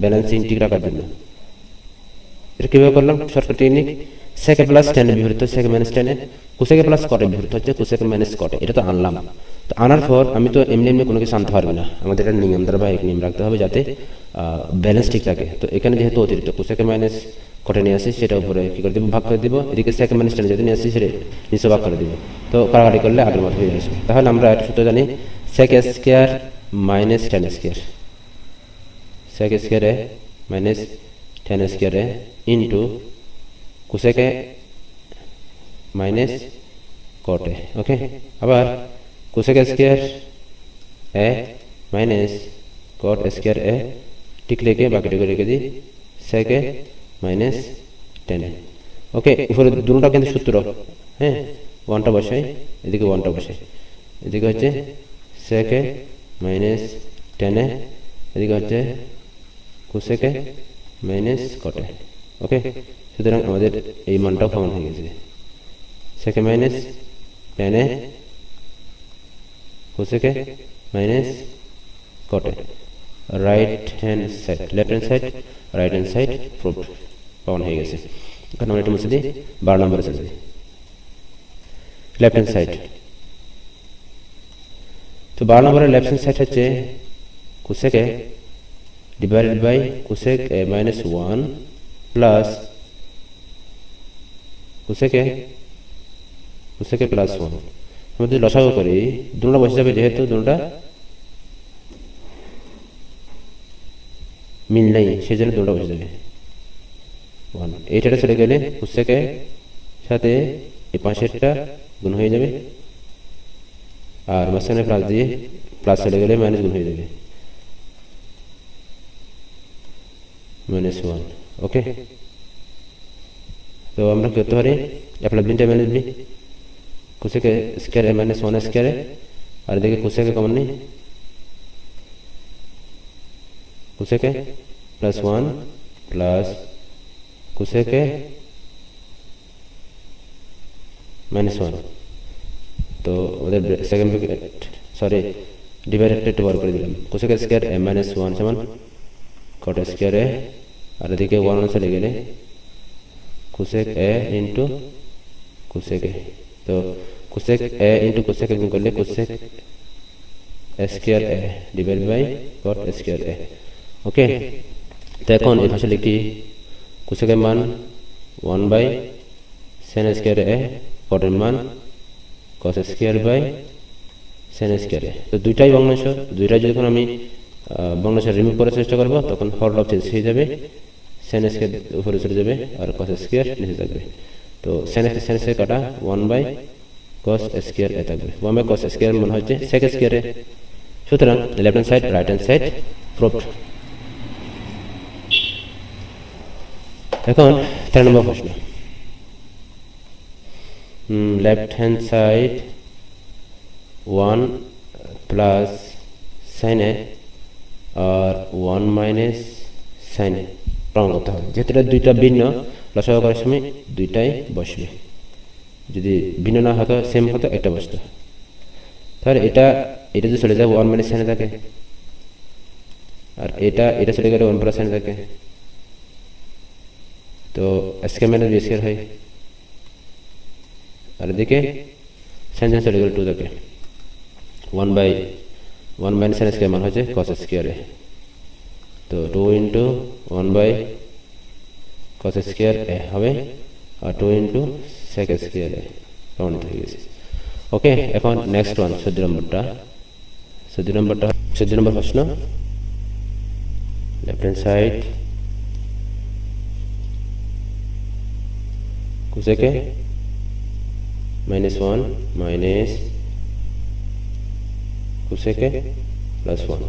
S2: ব্যালেন্সিং ঠিক রাখার জন্য। এটা কিভাবে করলাম, shortcut technique, sec a plus tan এর বিপরীত sec a minus tan a, cosec a plus cot এর বিপরীত হচ্ছে cosec a minus cot a। এটা তো আনলাম, তো আনার পর আমি তো এমনি এমনি কোনো কিছু আনতে পারবো না, আমাদের এটা নিয়ম দ্বারা বা এক নিয়ম রাখতে হবে যাতে ব্যালেন্স ঠিক থাকে। তো এখানে যেহেতু অতিরিক্ত cosec a minus cot a নিয়ে আসি, সেটা উপরে কি করে দিব, ভাগ করে দিব। এদিকে sec a মাইনাস tan যদি নিয়ে আসি, সেটা নিচে ভাগ করে দিব। তো কাটাকাটি করলে আগের মতো হয়ে আসবে। তাহলে আমরা একটা সূত্র জানি, sec a square minus tan square, sec a square a minus tan square a into cosec a minus cot a। ওকে, আবার cosec a square a minus cot square a ঠিক রেখে বাকিটুকু রেখে দিই sec a minus tan a। ওকে, উপরে দুটোটা কিন্তু সূত্র, হ্যাঁ, ওয়ানটা বসাই, এদিকে ওয়ানটা বসাই, এদিকে হচ্ছে sec a minus tan a, এদিকে হচ্ছে cosec a minus cot a। Okay, সুতরাং আমাদের এই মানটাও কমন হয়ে গেছে, sec a minus tan a cosec a minus cot a। Right hand side, left hand side, right hand side proved, পাওয়ান হয়ে গেছে। এখন আমরা এটা মুছে দিই, 12 নম্বরে চলে যাই। লেফট হ্যান্ড সাইড, তো 12 নম্বরের লেফট হ্যান্ড সাইড হচ্ছে cosec a divided by cosec a minus 1 plus cosec a plus 1। আমরা যদি লসাগু করি, দুটোটা বসে যাবে, যেহেতু দুটোটা মিল নেই, সেই জন্য দুটোটা বসে যাবে 1। এইটা চলে গেলে cosec a সাথে এই পাশেরটা গুণ হয়ে যাবে, আর মাঝখানে প্লাস দিয়ে প্লাস চলে গেলে মাইনাস গুণ হয়ে যাবে, মাইনাস 1। ওকে, তো আমরা কি করতে পারি, plus beta minus b, cosec a square a minus 1 square a, আর এদিকে cosec a কমন নেই, cosec a plus 1 plus cosec a minus 1। তো আমাদের সেকেন্ড ব্র্যাকেট, সরি ডিভাইডেডটা একটু বার করে দিলাম, cosec a square a minus 1 সমান cot a স্কয়ার a, আর এদিকে 1 চলে গেলে cosec a into cosec a। তো cosec a into cosec a গুণ করলে cosec a square a divide by cot a square a। Okay, তো এখন এই পাশে লিখি কোসেকের মান 1 বাই সাইন স্কয়ার এ, কটের মান cos square by sine square A. তো দুইটাই ভগ্নাংশ, দুইটাই যখন আমি ভগ্নাংশ রিমুভ করার চেষ্টা করব তখন হর লব চেঞ্জ হয়ে যাবে, সাইন স্কয়ার উপরে চলে যাবে আর কস স্কয়ার নিচে থাকবে। তো সাইন স্কয়ার কাটা 1 বাই cos স্কয়ার এ থাকবে। 1 বাই cos স্কয়ার মানে হচ্ছে sec স্কয়ার এ। সুতরাং left hand side right hand side proved. এখন 3 নম্বর প্রশ্ন, left hand side 1 plus sine A আর 1 মাইনাস সাইন এ প্রমাণ করতে হবে। যেহেতু এটা দুইটা ভিন্ন, লসাগু করার সময় দুইটাই বসবে, যদি ভিন্ন না হতো সেম হতো একটা বসতো। তাহলে এটা যদি চলে যায় 1 মাইনাস সাইনে থাকে, আর এটা চলে গেলে 1 প্লাস সাইনে থাকে, তো স্কয়ার মাইনাস বি স্কয়ার হয়। আর এদিকে সাইন চলে গেলে 2 থাকে, 1 বাই 1 মাইনাস সাইন স্কয়ার মান হচ্ছে cos স্কয়ার এ। তো 2 ইন্টু 1 বাই cos স্কয়ার এ হবে, আর 2 ইন্টু sec স্কয়ার এ প্রমাণিত হয়ে গেছে। ওকে, এখন নেক্সট ওয়ান 14 নম্বর প্রশ্ন, left hand side cosec a minus 1 minus cosec a plus 1,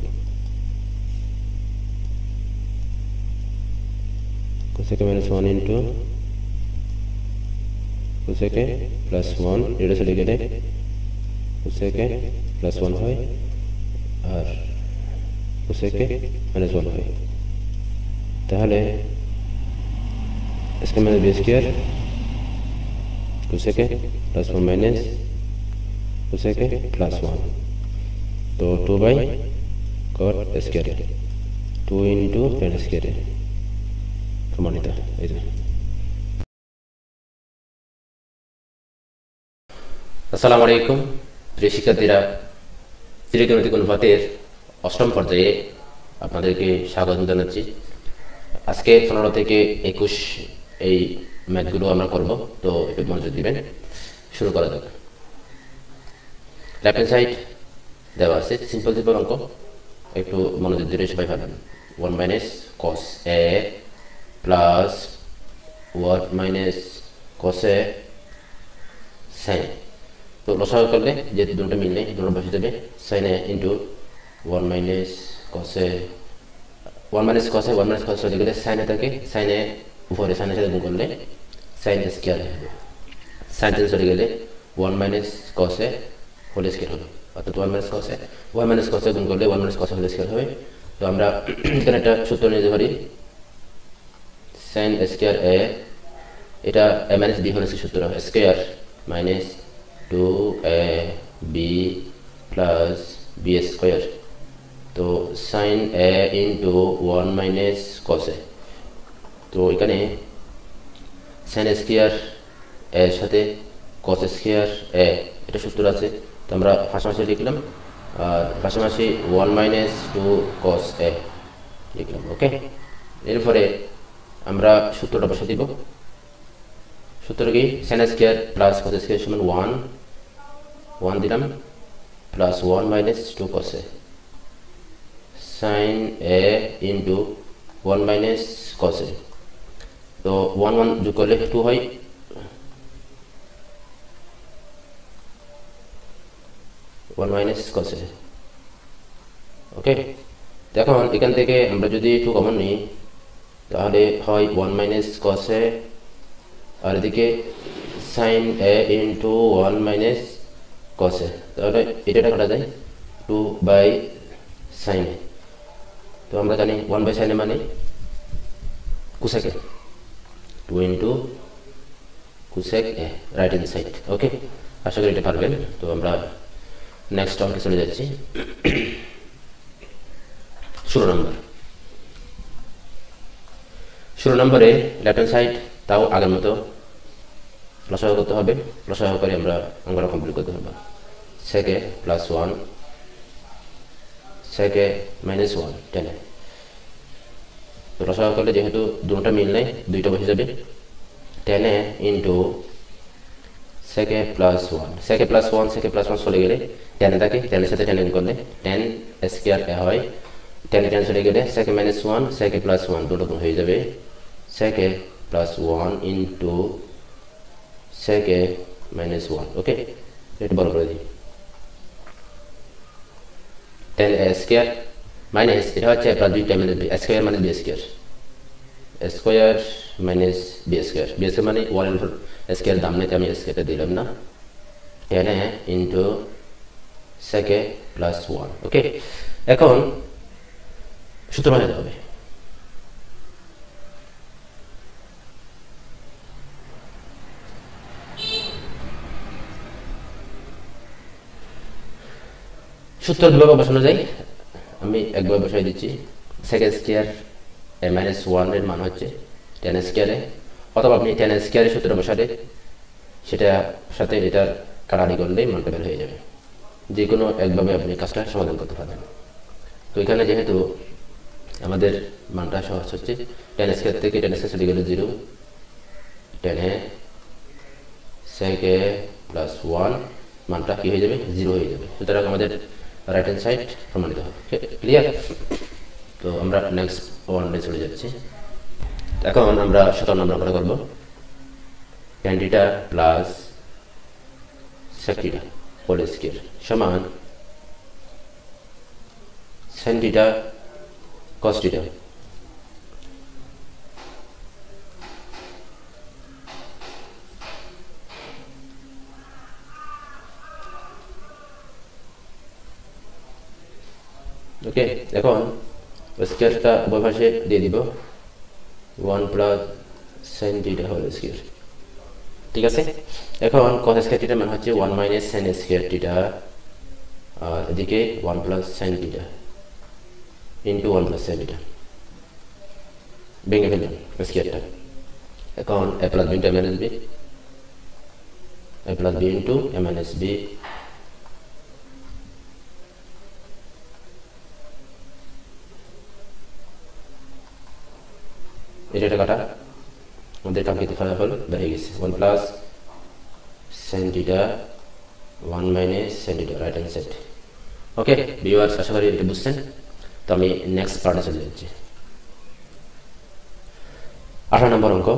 S2: cosec a minus 1 into cosec a plus 1, এটা চলে গেলে cosec a plus 1 হয় আর cosec a minus 1 হয়। তাহলে square minus B square cosec a plus 1 minus cosec a plus 1, তো 2 by cot square, 2 into tan square প্রমাণিত। এই যে আসসালামু আলাইকুম প্রিয় শিক্ষার্থীরা, ত্রিকোণমিতিক অনুপাতের 8ম পর্যায়ে আপনাদেরকে স্বাগত জানাচ্ছি। আজকে 15 থেকে 21 এই ম্যাথগুলো আমরা করব, তো একটু মনোযোগ দিবেন। শুরু করা যাক। লেফট হ্যান্ড সাইড দেওয়া আছে, সিম্পল অঙ্ক, একটু মনোযোগ দিলে সবাই পাবেন। 1 minus cos a plus 1 minus cos a sin, তো লসাগু করলে যেহেতু দুটো মিল নেই দুটো বসে যাবে, sin a into 1 minus cos a, 1 minus cos a 1 minus cos চলে গেলে sin a থাকে, sin a উপরে sin এর সাথে গুণ করলে sin স্কয়ার হবে, sin চলে গেলে 1 minus cos a whole square হবে, অর্থাৎ 1 মাইনাস cos a গুণ করলে 1 minus cos a whole square হবে। তো আমরা এখানে একটা সূত্র নিতে পারি, sin স্কয়ার a, এটা a মাইনাস b হোল সূত্র হবে, square minus 2ab plus b square, তো sin a into 1 minus cos a। তো এখানে sin স্কয়ার এর সাথে cos স্কয়ার a এটা সূত্র আছে, তো আমরা পাশাপাশি লিখলাম, আর পাশাপাশি 1 মাইনাস 2 cos a লিখলাম। ওকে, এরপরে আমরা সূত্রটা বসে দিব। সূত্র কি, sin square plus cos square সমান 1 দিলাম, plus 1 minus 2 cos a, sin a into 1 minus cos a, তো 1 1 যোগ করলে 2 হয়, 1 মাইনাস cos a। ওকে, দেখুন এখান থেকে আমরা যদি 2 কমন নিই তাহলে হয় 1 মাইনাস cos a, আর এদিকে sin a into 1 minus cos a, তাহলে এটা কাটা যায় 2 বাই sin a। তো আমরা জানি 1 বাই sin a মানে cosec a, 2 into cosec a right hand side. Okay, আশা করি এটা পারবেন। তো আমরা নেক্সট অঙ্কে চলে যাচ্ছি। 16 নম্বরে লেফট হ্যান্ড সাইড তাও আগের মতো লসাগু করতে হবে, লসাগু করে আমরা অঙ্কটা কমপ্লিট করতে হবে। sec a plus 1 sec a minus 1 tan a, তো রসায়ন করলে যেহেতু দুটোটা মিল নেই, দুইটা বসে যাবে। 10a ইন্টু সেকে প্লাস 1, সেকে প্লাস 1 সেকে প্লাস 1 চলে গেলে 10 থাকে, 10 এর সাথে 10 করলে 10 স্কয়ার এ হয়। 10 10 চলে গেলে সেকে মাইনাস 1 সেকে প্লাস 1 দুটো গুণ হয়ে যাবে সেকে প্লাস 1 ইন্টু সেকে মাইনাস 1। ওকে, এটা বড় করে দিই। 10a স্কয়ার মাইনাস এটা হচ্ছে plus b minus B square minus B square, square minus B square. B square মানে 1 স্কয়ার দাম নেই, আমি স্কয়ারটা দিলাম না। 10a ইন্টু সেকে প্লাস 1। ওকে, এখন সূত্র বানাতে হবে। সূত্র দুভাবে বসানো যায়, আমি একবার বসাই দিচ্ছি। সেকে স্কয়ার এ মাইনাস 1 এর মান হচ্ছে 10 স্কয়ারে, অথবা আপনি 10 স্কয়ারের সূত্র বসালে সেটা সাথে এটার কাটারি করলেই মানটা বের হয়ে যাবে। যে কোনো একভাবে আপনি কাজটা সমাধান করতে পারবেন। তো এখানে যেহেতু আমাদের মানটা সহজ হচ্ছে, 10 স্কয়ার থেকে 10 স্কয়ার চলে গেলে 0, 10a সেকে প্লাস 1 মানটা কি হয়ে যাবে 0 হয়ে যাবে। সুতরাং আমাদের রাইট হ্যান্ড সাইড প্রমাণিত হবে। ক্লিয়ার? তো আমরা নেক্সট ওয়ানে চলে যাচ্ছি। এখন আমরা 17 নম্বর করে করব। tan theta plus sec theta whole square সমান sin theta cos theta. Okay, এখন স্কয়ারটা উভয় পাশে দিয়ে দিব 1 plus sin theta whole square. ঠিক আছে, এখন cos স্কয়ার থিটা মান হচ্ছে 1 মাইনাস sin স্কয়ার থিটা, আর এদিকে 1 plus sin theta into 1 plus sin theta. ভেঙে ফেললাম স্কয়ারটা। এখন a plus b into a minus b, a plus b into a minus b, এটা কাটা আমাদের কাঙ্ক্ষিত ফলাফল বেরিয়ে গেছে। 1 plus sin theta 1 minus sin theta right hand side. Okay viewers, আশা করি এটা বুঝছেন। তো আমি নেক্সট পার্টে চলে যাচ্ছি। 18 নম্বর অঙ্ক।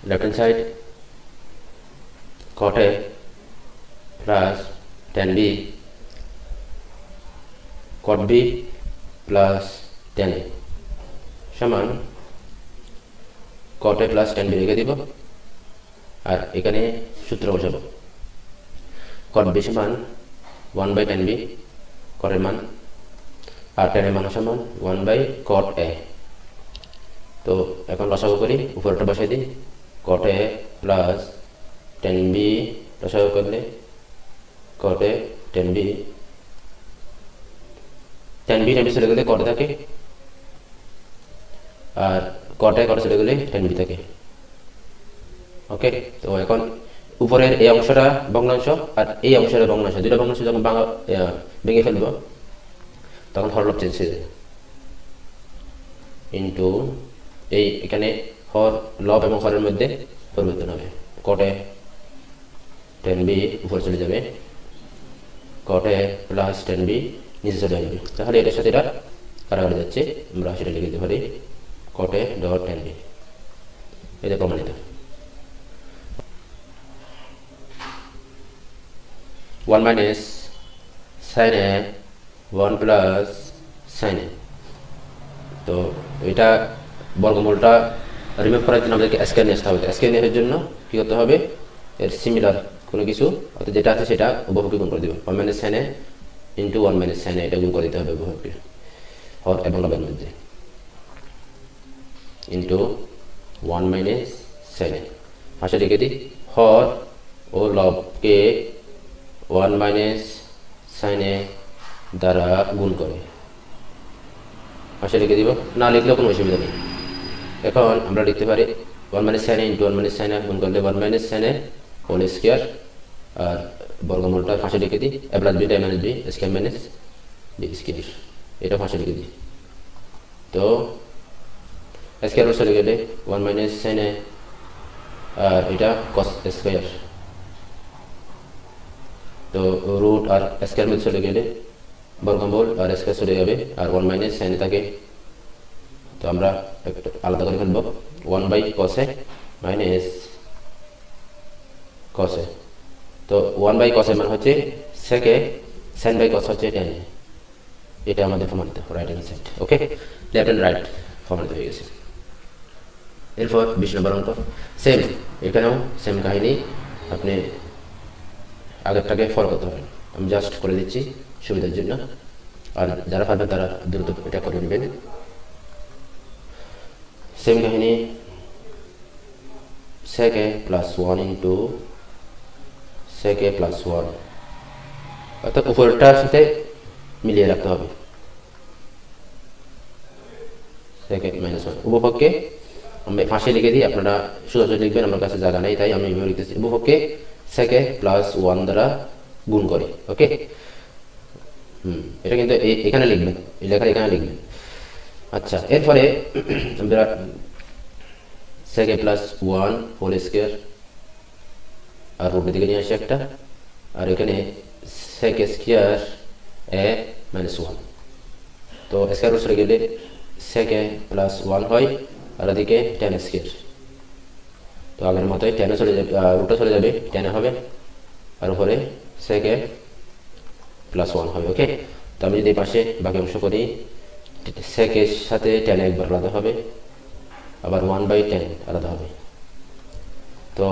S2: Left hand side cot A plus tan B, cot B plus tan A সমান cot A plus tan B রেখে দিব, আর এখানে সূত্র বসাবো। cot B সমান 1 by tan B cot এর মান, আর tan এর মান সমান 1 by cot A। তো এখন লসাগু করি, উপরটা বসাই দিই। cot A plus tan B লসাগু করলে cot A tan B, tan B চলে গেলে cot থাকে, আর cot A চলে গেলে tan B থাকে। ওকে, তো এখন উপরের এই অংশটা ভগ্নাংশ আর এই অংশটা ভগ্নাংশ, দুটো ভগ্নাংশ যখন ভেঙে ফেলবো তখন হরলব চেঞ্জ হয়ে যাবে। ইন্টু এই এখানে হর লব এবং হরের মধ্যে পরিবর্তন হবে। cot A tan B উপরে চলে যাবে, cot A plus tan B নিচে চলে আসবে। তাহলে এটার সাথে এটা কাটাকাটি যাচ্ছে, আমরা সেটা লিখে দিতে পারি cot A dot tan B। এটা প্রমাণিত। 1 minus sin A 1 plus sin A। তো এটা বর্গমূলটা রিমুভ করার জন্য আমাদেরকে স্কয়ার নিয়ে আসতে হবে। স্কয়ার নেওয়ার জন্য কি করতে হবে, এর সিমিলার কোনো কিছু অর্থাৎ যেটা আছে সেটা উভয়কে গুণ করে দিব। 1 minus sin A into 1 minus sin A, এটা গুণ করে দিতে হবে উভয়কে হর এবং লবের মধ্যে, ইন্টু 1 মাইনাস sin A। পাশে লিখে দিই হর ও লবকে 1 মাইনাস sin A দ্বারা গুণ করে, পাশে লিখে দিব, না লিখলেও কোনো অসুবিধা নেই। এখন আমরা লিখতে পারি 1 minus sine A into 1 minus sine A গুণ করলে 1 minus sine A whole square, আর বর্গমূলটা পাশে লিখে দিই, এ প্লাস বি টাই minus B square minus B square, এটা পাশে লিখে দিই। তো স্কোয়ার চলে গেলে 1 মাইনাস সাইন এ, আর এটা কস স্কোয়ার, তো রুট আর স্কোয়ার মধ্যে চলে গেলে বর্গমূল আর স্কোয়ার চলে যাবে, আর 1 মাইনাস সাইন এ থাকে, তো আমরা একটু আলাদা করে ফেলবো, 1 by cos A minus cos এ। তো 1 বাই কস এ মানে হচ্ছে সেক এ, সাইন বাই কস হচ্ছে tan এ, এটা আমাদের প্রমাণিত right hand side. Okay, left and right প্রমাণিত হয়ে গেছে। এরপর 20 নম্বর অঙ্ক, সেম, এখানেও সেম কাহিনী, আপনি আগেরটাকে ফলো করতে পারেন। আমি জাস্ট করে দিচ্ছি সুবিধার জন্য, আর যারা পারবেন তারা দ্রুত এটা করে নেবেন। সেম কাহিনী, sec a plus 1 into sec a plus 1, অর্থাৎ উপরটার সাথে মিলিয়ে রাখতে হবে, sec a minus 1। উপপক্ষে আমি ফাঁসে লিখে দিই, আপনারা সোজাসুজি লিখবেন, আমার কাছে জায়গা নেই তাই আমি এভাবে লিখতেছি, উপপক্ষে sec a plus 1 দ্বারা গুণ করে। ওকে, এটা কিন্তু এখানে লিখবেন, এই লেখার এখানে লিখবেন। আচ্ছা, এরপরে আমরা sec a plus 1 whole square, আর রুটের দিকে নিয়ে আসি একটা, আর এখানে sec a square a minus 1, তো স্কোয়ার রুট চলে গেলে sec a প্লাস 1 হয়, আর ওদিকে tan স্কোয়ার, তো আগের মতোই tan চলে যাবে, রুটও চলে যাবে, tan হবে, আর উপরে sec a প্লাস 1 হবে। ওকে, তো আমি যদি পাশে বাকি অংশ করি, sec এর সাথে tan একবার আলাদা হবে, আবার 1 বাই tan আলাদা হবে। তো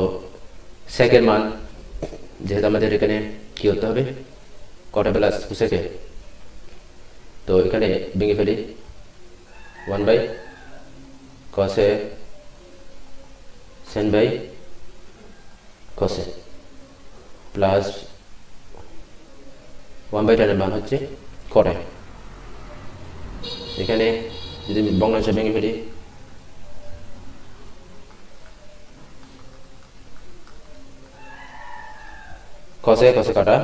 S2: sec এর মান যেহেতু আমাদের এখানে কি করতে হবে, cot a plus sec a, তো এখানে ভেঙে ফেলি, 1 by cos a sin by cos a plus 1 by tan এর মান হচ্ছে cot a। এখানে যদি ভগ্নাংশ ভেঙে ফেলি, cos a কাটা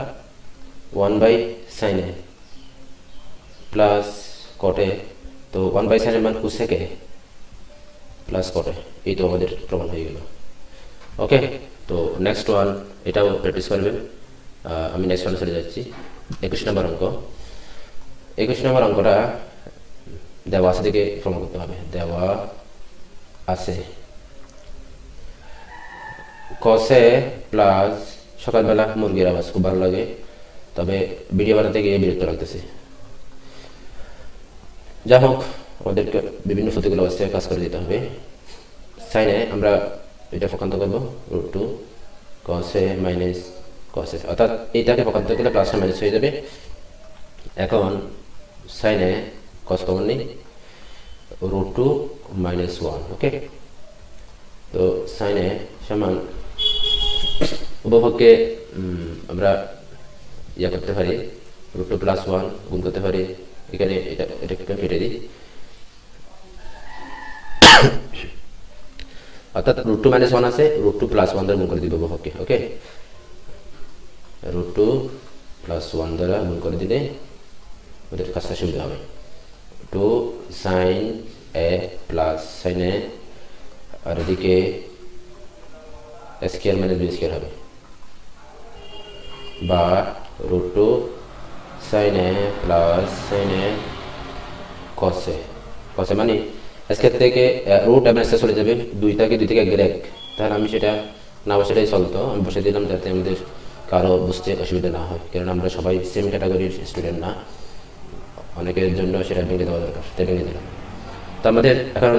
S2: 1 by sin a plus cot a, তো 1 বাই sin এর মান sec a plus cot a, এই তো আমাদের প্রমাণ হয়ে গেল। ওকে, তো নেক্সট ওয়ান, এটাও প্র্যাকটিস করবেন। আমি নেক্সট ওয়ানে চলে যাচ্ছি, 21 নম্বর অঙ্ক। 21 নম্বর অঙ্কটা দেওয়া আছে দিকে প্রমাণ করতে হবে, দেওয়া আছে cos a প্লাস, সকালবেলা মুরগির আওয়াজ খুব ভালো লাগে, তবে ভিডিও বানাতে গিয়ে বিরক্ত লাগতেছে। যা হোক, ওদেরকে বিভিন্ন প্রতিকূল অবস্থায় কাজ করে দিতে হবে। সাইনে আমরা এটা পক্ষান্ত করবো, √2 cos a minus cos a, অর্থাৎ এইটাকে পক্ষান্ত করলে প্লাস মাইনাস হয়ে যাবে। এখন সাইনে cos কমন নেই, √2 মাইনাস 1। ওকে, তো সাইনে সমান উপভোগকে আমরা ইয়া করতে পারি, √2 প্লাস 1 গুণ করতে পারি, এখানে এটাকে কেটে দিই, অর্থাৎ √2 মাইনাস 1 আছে, √2 প্লাস 1 দ্বারা গুণ করে দিব উপভোগকে। ওকে, √2 প্লাস 1 দ্বারা গুণ করে দিলে ওদের কাজটা সুবিধা হবে। 2 sin a plus sin a, আর এদিকে স্কোয়ার মাইনাস বি স্কোয়ার হবে, বা √2 sin a plus sin a cos a। cos a মানে স্কোয়ার থেকে রুট এবং স্কোয়ার চলে যাবে, 2 থেকে 1 গেলে 1, তাহলে আমি সেটা না বসালেই চলতো, আমি বসে দিলাম যাতে আমাদের কারো বুঝতে অসুবিধা না হয়, কারণ আমরা সবাই সেম ক্যাটাগরির স্টুডেন্ট না, অনেকের জন্য সেটা ভেঙে দেওয়া দরকার, তাই ভেঙে দিলাম। তো আমাদের এখন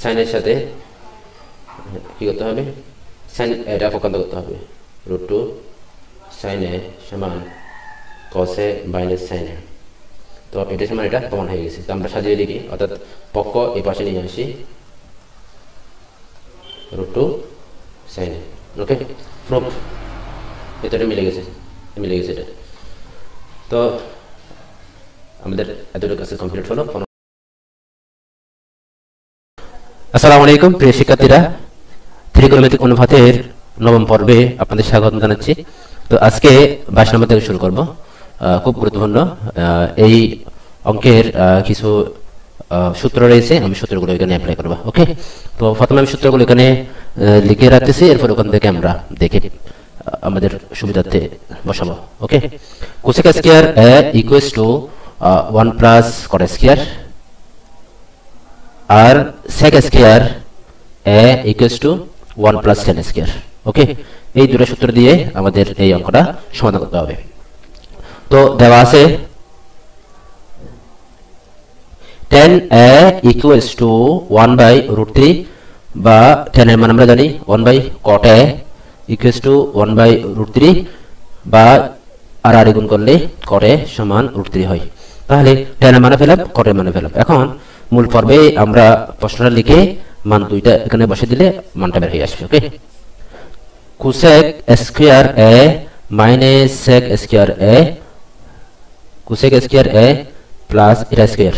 S2: সাইনের সাথে কী করতে হবে, সাইন এটা পক্ষান্ত করতে হবে, √2 sin a সমান cos a minus sin a, তো এটা সমান এটা প্রমাণ হয়ে গেছে। তো আমরা সাজিয়ে লিখি, অর্থাৎ পক্ষ এই পাশে নিয়ে আসি, √2 sin a। ওকে, প্রুফ, এটা মিলে গেছে এটা। তো আমাদের এতটুকু কাছে কমপ্লিট হলো। আসসালামু আলাইকুম প্রিয় শিক্ষার্থীরা, ত্রিকোণমিতিক অনুপাতের নবম পর্বে আপনাদের স্বাগত জানাচ্ছি। তো আজকে 22 নম্বর থেকে শুরু করব। খুব গুরুত্বপূর্ণ এই অঙ্কের কিছু সূত্র রয়েছে, আমি সূত্রগুলো এখানে অ্যাপ্লাই করব। ওকে, তো প্রথমে আমি সূত্রগুলো এখানে লিখে রাখতেছি, এরপর ওখান থেকে আমরা দেখে আমাদের সুবিধার্থে বসাবো। Okay, cosec square A equals to 1 plus cot square, আর sec square A equals to 1 plus tan square. Okay, এই দুটো সূত্র দিয়ে আমাদের এই অঙ্কটা সমাধান করতে হবে। তো দেওয়া আছে tan a ইকুয়ালস টু 1/√3, বা tan এর মান আমরা জানি 1/cot a ইকুয়ালস টু 1/√3, বা আর গুণ করলে cot a সমান √3 হয়। তাহলে tan এর মানে পেলাম, cot এর মানে পেলাম। এখন মূল পর্বে আমরা প্রশ্নটা লিখে মান দুইটা এখানে বসে দিলে মানটা বের হয়ে আসবে। Okay, cosec square a minus sec square a, cosec square a plus এটা square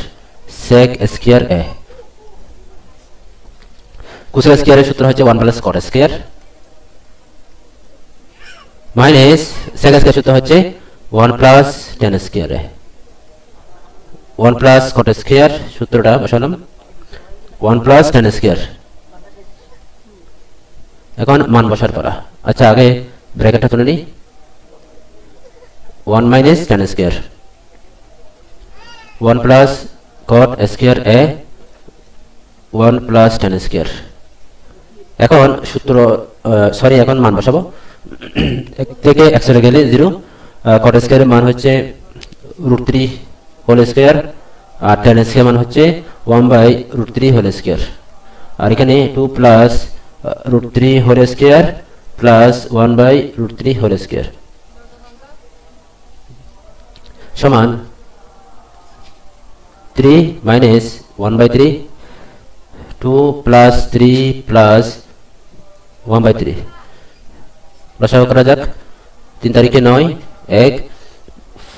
S2: sec square a। Cosec স্কয়ারের সূত্র হচ্ছে 1 plus cot square minus sec square সূত্র হচ্ছে 1 plus tan square a। 1 plus cot square সূত্রটা বসালাম, 1 প্লাস tan স্কয়ার। এখন মান বসার পর আচ্ছা আগে ব্র্যাকেটটা তুলে নিই, 1 minus tan square, 1 plus cot square a, 1 plus tan square. এখন সূত্র এখন মান বসাবো। এক থেকে এক চলে গেলে 0, cot স্কয়ারের মান হচ্ছে √3 হোল স্কয়ার, আর tan স্কয়ার মান হচ্ছে 1/√3 হোল স্কয়ার। আর এখানে 2 plus √3 whole square plus 1/√3 whole square সমান 3 মাইনাস 1/3, 2 প্লাস 3 প্লাস 1/3। লসাগু করা যাক, 3 তারিখে 9, 1,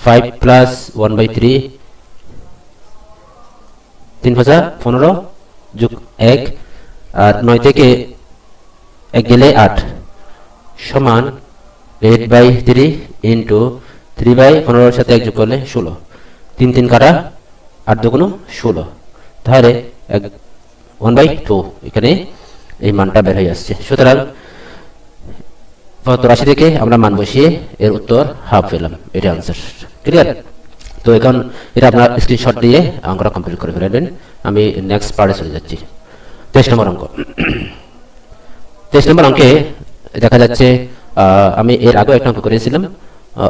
S2: 5 প্লাস 1/3, 3 5 15 যোগ 1, আর 9 থেকে 1 গেলে 8 সমান 8/3 ইন্টু 3/15 সাথে 1 যোগ করলে 16, 3 3 কাটা, 8 2 16, তাহলে 1/2 এখানে এই মানটা বের হয়ে আসছে। সুতরাং 85 থেকে আমরা মান বসিয়ে এর উত্তর হাফ পেলাম, এটা আনসার। ক্লিয়ার? তো এখন এটা আপনার স্ক্রিনশট দিয়ে অঙ্কটা কমপ্লিট করে ফেলবেন। আমি নেক্সট পার্টে চলে যাচ্ছি। 23 নম্বর অঙ্ক। 23 নম্বর অঙ্কে দেখা যাচ্ছে আমি এর আগে একটা অঙ্ক করেছিলাম,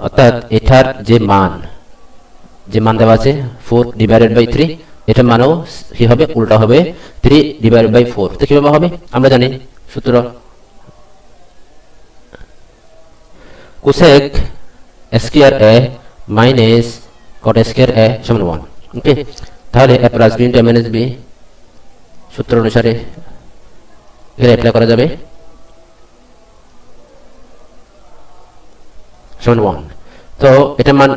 S2: অর্থাৎ এটার যে মান দেওয়া আছে 4/3, এটা মানও কি হবে, উল্টা হবে 3/4। তো কিভাবে হবে আমরা জানি সূত্র, cosec square a minus cot square a সমান 1। ওকে, তাহলে a plus b into a minus b সূত্র অনুসারে এখানে অ্যাপ্লাই করা যাবে, সমান 1। তো এটা মান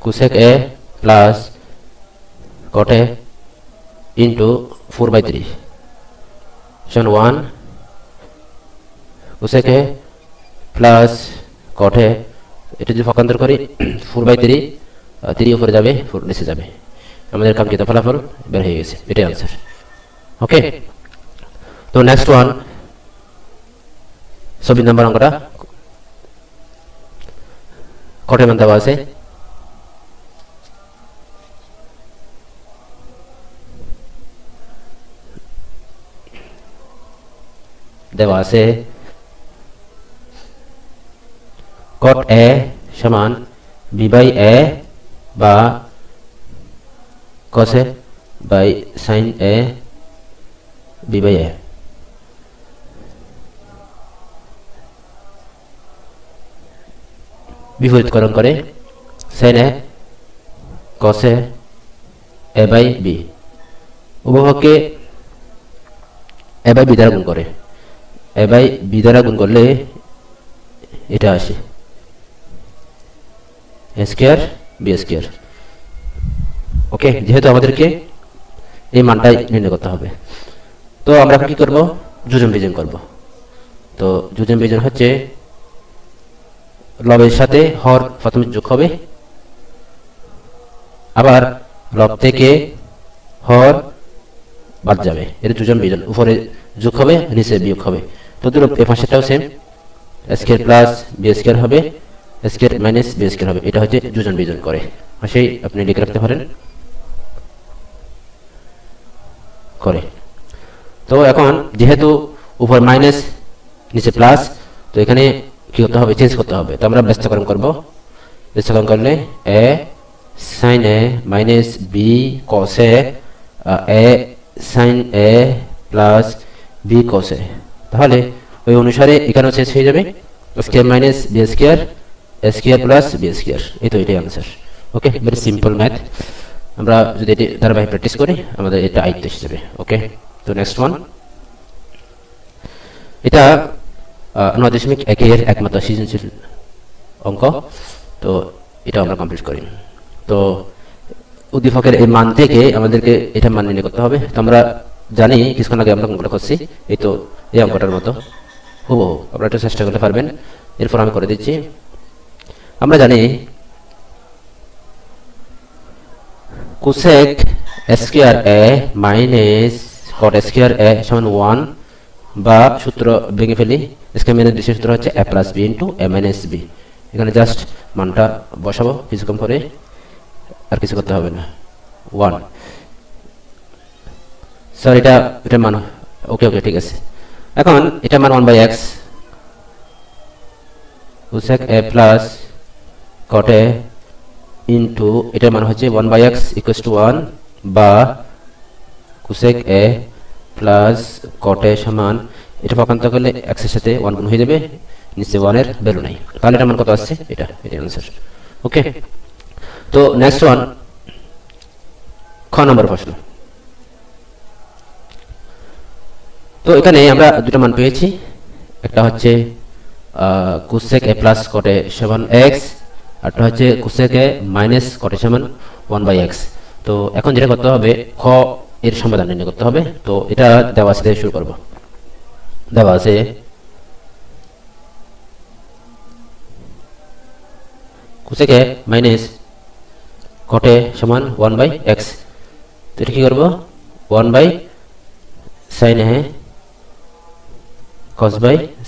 S2: cosec a plus cot a into 4/3 সমান 1, cosec a plus cot a, এটা যদি পক্ষান্তর করি 4/3, 3 উপরে যাবে, 4 নিচে যাবে, আমাদের কাঙ্ক্ষিত ফলাফল বের হয়ে গেছে, এটাই আনসার। ওকে, তো নেক্সট ওয়ান 24 নম্বর অঙ্কটা। cot এর মান দেওয়া আছে, cot a সমান b/a বা cos a by sin a b/a। বিপরীতকরণ করে sin a cos a/b, উভয়কে a/b দ্বারা গুণ করে, a/b দ্বারা গুণ করলে এটা আসে a² বি স্কয়ার। ওকে, যেহেতু আমাদেরকে এই মানটাই নির্ণয় করতে হবে, তো আমরা কি করব, যোজন বিয়োজন করব। তো যোজন বিয়োজন হচ্ছে লবের সাথে হর প্রথমে যোগ হবে, আবার লব থেকে হর বাদ যাবে, এটা যোজন বিয়োজন, উপরে যোগ হবে নিচে বিয়োগ হবে। তো দুটো এই পাশেটাও same, square plus B square হবে, স্কয়ার মাইনাস বি স্কয়ার হবে। এটা হচ্ছে যোজন বিয়োজন করে, পাশেই আপনি লিখে রাখতে পারেন করে। তো এখন যেহেতু উপর মাইনাস নিচে প্লাস, তো এখানে কি করতে হবে, চেঞ্জ করতে হবে। তো আমরা ব্যস্তকরণ করব, ব্যস্তকরণ করলে a sine a minus b cos a sine a plus b cos a. তাহলে ওই অনুসারে এখানেও চেঞ্জ হয়ে যাবে, square minus B square, square plus B square. এই তো এটাই answer. Okay, very simple math. আমরা যদি এটি ধারাবাহিক প্র্যাকটিস করি আমাদের এটা আয়ত্ত এসে যাবে। ওকে, তো নেক্সট ওয়ান, এটা 9.1 এর একমাত্র সৃজনশীল অঙ্ক। তো এটা আমরা কমপ্লিট করি। তো উদ্দীপকের এই মান থেকে আমাদেরকে এটা মান নির্ণয় করতে হবে। তো আমরা জানি কিছুক্ষণ আগে আমরা অঙ্কটা করছি, এই তো এই অঙ্কটার মতো হুবহু, আপনারা একটু চেষ্টা করতে পারবেন। এরপর আমি করে দিচ্ছি। আমরা জানি কোসেক স্কয়ার এ মাইনাস কট স্কয়ার এ সমান 1, বা সূত্র ভেঙে ফেলি, স্কয়ার মাইনাস বি সূত্র হচ্ছে এ প্লাস বি ইন্টু এ মাইনাস বি। এখানে জাস্ট মানটা বসাবো, কিছুক্ষণ পরে আর কিছু করতে হবে না। 1 স্যার, এটা মান ওকে ওকে ঠিক আছে। এখন এটা মান 1/x কোসেক এ প্লাস কট এ ইন্টু এটার মান হচ্ছে 1/x ইকুয়ালস টু 1, বা কোসেক এ প্লাস কট এ সমান, এটা পক্ষান্তর করলে x এর সাথে 1 গুণ হয়ে যাবে, নিচে 1 এর ভ্যালু নাই। তাহলে এটার মান কত আসছে, এটাই আনসার। ওকে, তো নেক্সট ওয়ান, খ নম্বর প্রশ্ন। তো এখানে আমরা দুটো মান পেয়েছি, একটা হচ্ছে কোসেক এ প্লাস কট এ সমান x, আরটা হচ্ছে কোসেক এ মাইনাস কট এ সমান 1/x। তো এখন যেটা করতে হবে, খ এর সমাধান নির্ণয় করতে হবে। তো এটা দেওয়া আছে, শুরু করব। দেওয়া আছে কোসেক এ মাইনাস কট এ সমান 1/x। তো এটা কি করব, 1 sin এ cos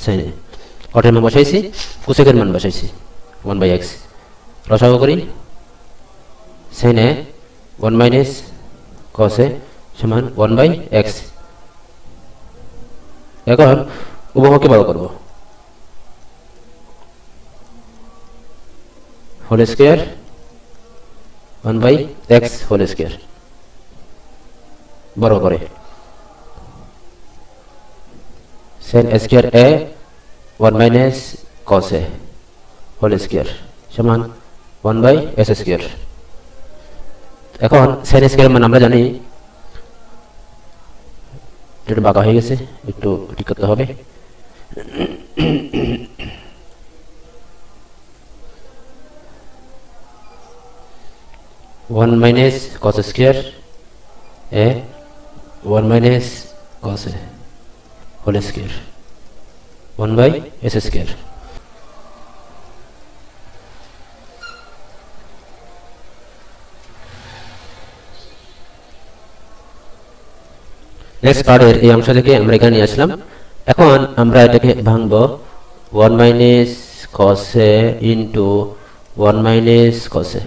S2: sin এ, কটের মান বসাইছি, কোসেকের মান বসাইছি 1/x, লসাগু করি, sin এ 1 মাইনাস cos এ সমান 1/x। এখন উভয়কে বড় করব, whole square 1/x whole square বড় করে sin square a 1 minus cos A whole square সমান 1/s স্কয়ার। এখন sin স্কয়ার মান আমরা জানি, এটা বাঁকা হয়ে গেছে, একটু ঠিক করতে হবে। One minus cos square A 1 minus cos A whole square 1/s square. Next पार्टेर এই অংশ থেকে আমরা এখানে নিয়ে আসলাম। এখন আমরা এটাকে ভাঙবো 1 minus cos a into 1 minus cos a,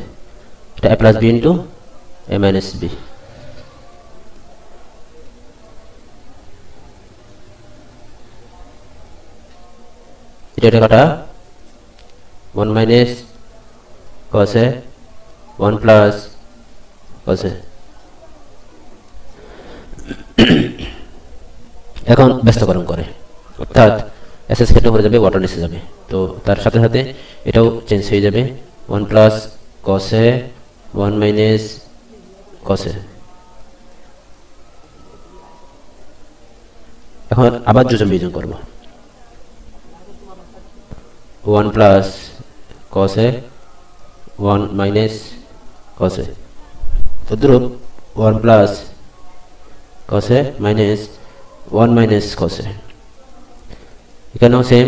S2: এটা a plus b into a minus b। এটা কাটা 1 minus cos a 1 plus cos a। এখন ব্যস্তকরণ করে, অর্থাৎ এসএস কেটে হয়ে যাবে, ওয়াটার নিচে যাবে, তো তার সাথে সাথে এটাও চেঞ্জ হয়ে যাবে 1 plus cos a 1 minus cos a। এখন আবার যোজন বিয়োজন করব, 1 plus cos a 1 minus cos a তদ্রূপ 1 plus cos a minus 1 minus cos a এখানেও সেম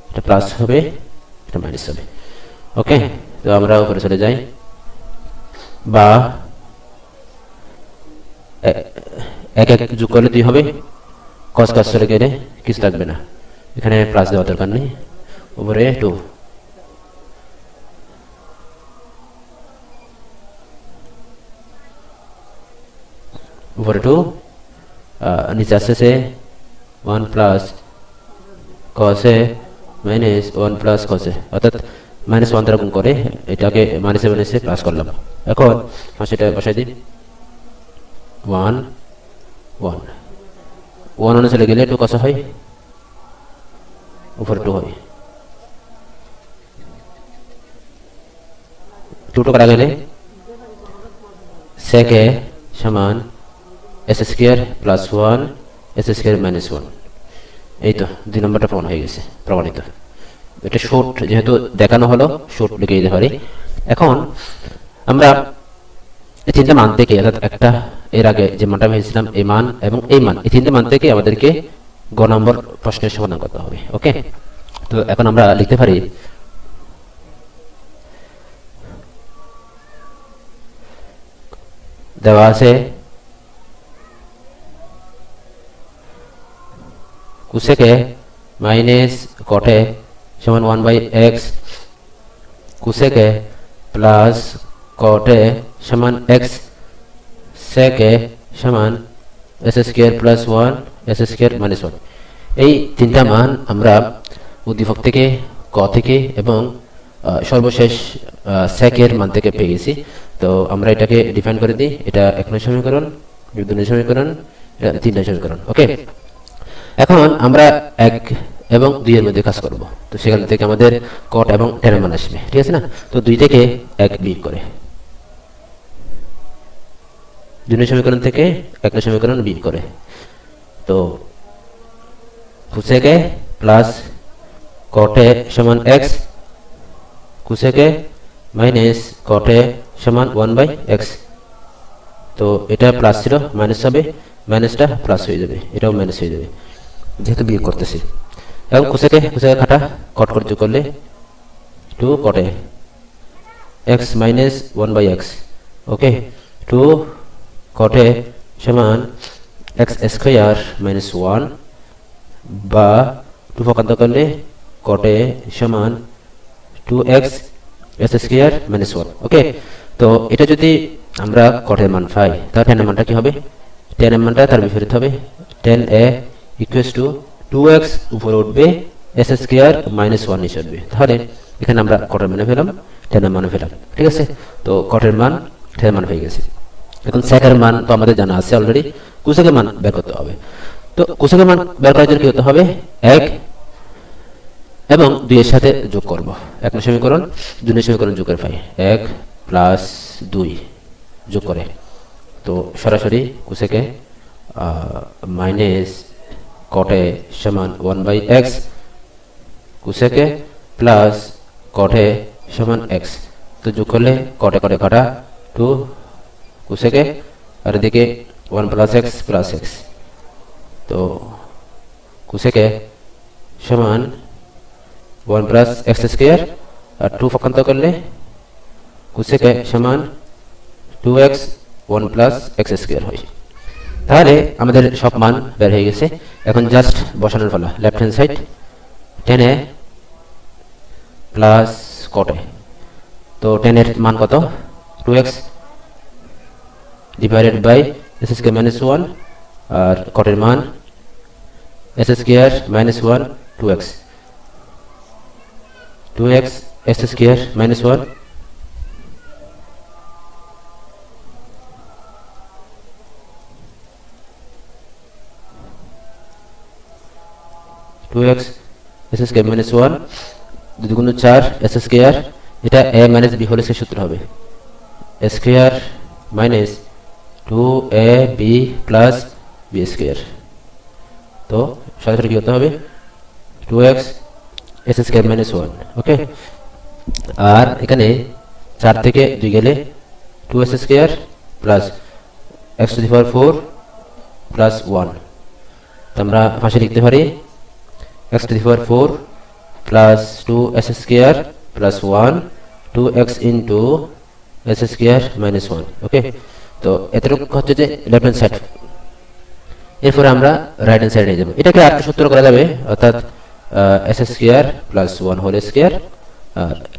S2: এটা প্লাস হবে এটা মাইনাস হবে ওকে তো আমরা উপরে চলে যাই বা এক এক যোগ করলে 2 হবে cos cos চলে গেলে কিছু থাকবে না এখানে প্লাস দেওয়ার দরকার নেই উপরে 2 উপরে 2 নিচে আসছে 1 plus cos a minus 1 plus cos a অর্থাৎ মাইনাস 1 দ্বারা গুণ করে এটাকে মাইনাসে মাইনাসে প্লাস করলাম এখন সেটা বসাই দিই 1 1 1 চলে গেলে 2 cos হয় উপরে 2 হয় 2 কাটা গেলে sec a সমান s square plus 1 s square minus 1 এই তো 2 নম্বরটা প্রমাণ হয়ে গেছে প্রমাণিত এটা শর্ট যেহেতু দেখানো হলো শর্ট লিখে দিতে পারি এখন আমরা এই তিনটা মান থেকে অর্থাৎ একটা এর আগে যে মানটা পেয়েছিলাম এই মান এবং এই মান এই তিনটা মান থেকে আমাদেরকে গ নম্বর প্রশ্নের সমাধান করতে হবে ওকে তো এখন আমরা লিখতে পারি দেওয়া আছে cosec a minus cot a সমান 1/x cosec a plus cot a সমান x sec a সমান s square plus 1 s square minus 1 এই তিনটা মান আমরা উদ্দীপক থেকে ক থেকে এবং সর্বশেষ sec এর মান থেকে পেয়ে গেছি তো আমরা এটাকে ডিফাইন করে দিই এটা 1 নং সমীকরণ 2 নং সমীকরণ এটা 3 নং সমীকরণ ওকে এখন আমরা 1 এবং 2 এর মধ্যে কাজ করব তো সেখান থেকে আমাদের cot এবং tan এর মান আসবে ঠিক আছে না তো 2 থেকে 1 বিয়োগ করে 2 নং সমীকরণ থেকে 1 নং সমীকরণ বিয়োগ করে তো cosec a plus cot a সমান x cosec a minus cot a সমান 1/x তো এটা প্লাস ছিল মাইনাস হবে মাইনাসটা প্লাস হয়ে যাবে এটাও মাইনাস হয়ে যাবে যেহেতু বিয়োগ করতেছি এবং cosec a কাটা কট করে যোগ করলে 2 cot a x minus 1/x okay 2 cot a সমান x স্কয়ার মাইনাস 1 বা 2 পক্ষান্তর করলে cot a সমান 2x s স্কয়ার মাইনাস 1 ওকে তো এটা যদি আমরা cot এর মান পাই তাহলে tan এর মানটা কি হবে tan এর মানটা তার বিপরীত হবে tan a equals to 2x উপরে উঠবে s স্কয়ার মাইনাস 1 নিচে আসবে তাহলে এখানে আমরা cot এর মান পেলাম tan এর মান পেলাম ঠিক আছে তো cot এর মান tan এর মান হয়ে গেছে এখন sec এর মান তো আমাদের জানা আছে অলরেডি cosec এর মান বের করতে হবে তো cosec এর মান বের করার জন্য কি করতে হবে 1 এবং 2 এর সাথে যোগ করব 1 নং সমীকরণ 2 নং সমীকরণ যোগ করে পাই 1 প্লাস 2 যোগ করে তো সরাসরি cosec a minus cot a সমান 1/x cosec a plus cot a সমান x তো যোগ করলে cot a কাটা 2 cosec a আর এদিকে 1 প্লাস x প্লাস x তো cosec a সমান 1 প্লাস x স্কয়ার আর 2 পক্ষান্তর করলে cosec a সমান 2x 1 প্লাস x স্কয়ার হয় তাহলে আমাদের সব মান বের হয়ে গেছে এখন জাস্ট বসানোর পালা left hand side tan a plus cot a তো tan এর মান কত 2x divided by s square minus 1 আর cot এর মান s square minus 1 2x s square minus 1 2x s square minus 1 2 গুণ 4 s স্কয়ার এটা a minus b whole square সূত্র হবে a square minus 2ab plus b square তো সরাসরি কি হতে হবে 2x s স্কয়ার মাইনাস 1 ওকে আর এখানে 4 থেকে 2 গেলে 2s square plus x two the power 4 plus 1। তো আমরা পাশে লিখতে পারি x two the power 4 plus 2s square plus 1 2x into s square minus 1। ওকে, তো এতটুকু হচ্ছে যে লেফট হ্যান্ড সাইড। এরপরে আমরা রাইট হ্যান্ড সাইডে যাব। এটাকে আরেকটু সূত্র করা যাবে, অর্থাৎ s square plus 1 whole square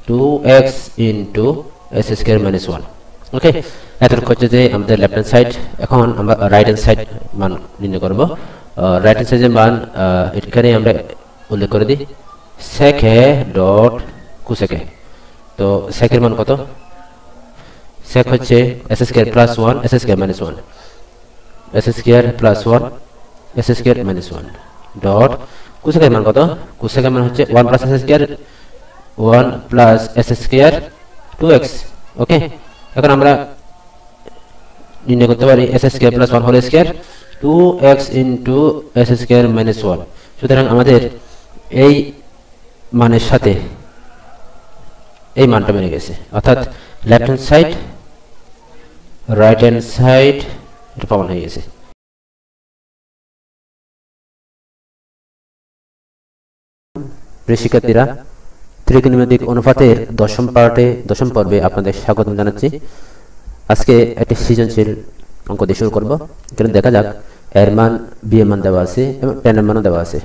S2: 2x into s square minus 1। Okay, এতটুকু হচ্ছে যে আমাদের লেফট হ্যান্ড সাইড। এখন আমরা রাইট হ্যান্ড সাইড মান নির্ণয় করব। রাইট হ্যান্ড সাইডের মান এখানে আমরা উল্লেখ করে দিই sec a dot cosec a। তো sec এর মান কত? sec হচ্ছে s square plus 1 s square minus 1 s square plus 1 s square minus 1 dot cosec এর মান কত? cosec এর মান হচ্ছে 1 plus s square 1 plus s square 2x। Okay, এখন আমরা নির্ণয় করতে পারি s square plus 1 whole square 2x into s square minus 1। সুতরাং আমাদের এই মানের সাথে এই মানটা মিলে গেছে, অর্থাৎ left hand side right hand side এটা প্রমাণ হয়ে গেছে। প্রিয় শিক্ষার্থীরা, ত্রিকোণমিতিক অনুপাতের দশম পর্বে আপনাদের স্বাগত জানাচ্ছি। আজকে একটি সৃজনশীল অঙ্ক দিয়ে শুরু করব। এখানে দেখা যাক এর মান বি এর মান দেওয়া আছে এবং টেন এর মানও দেওয়া আছে।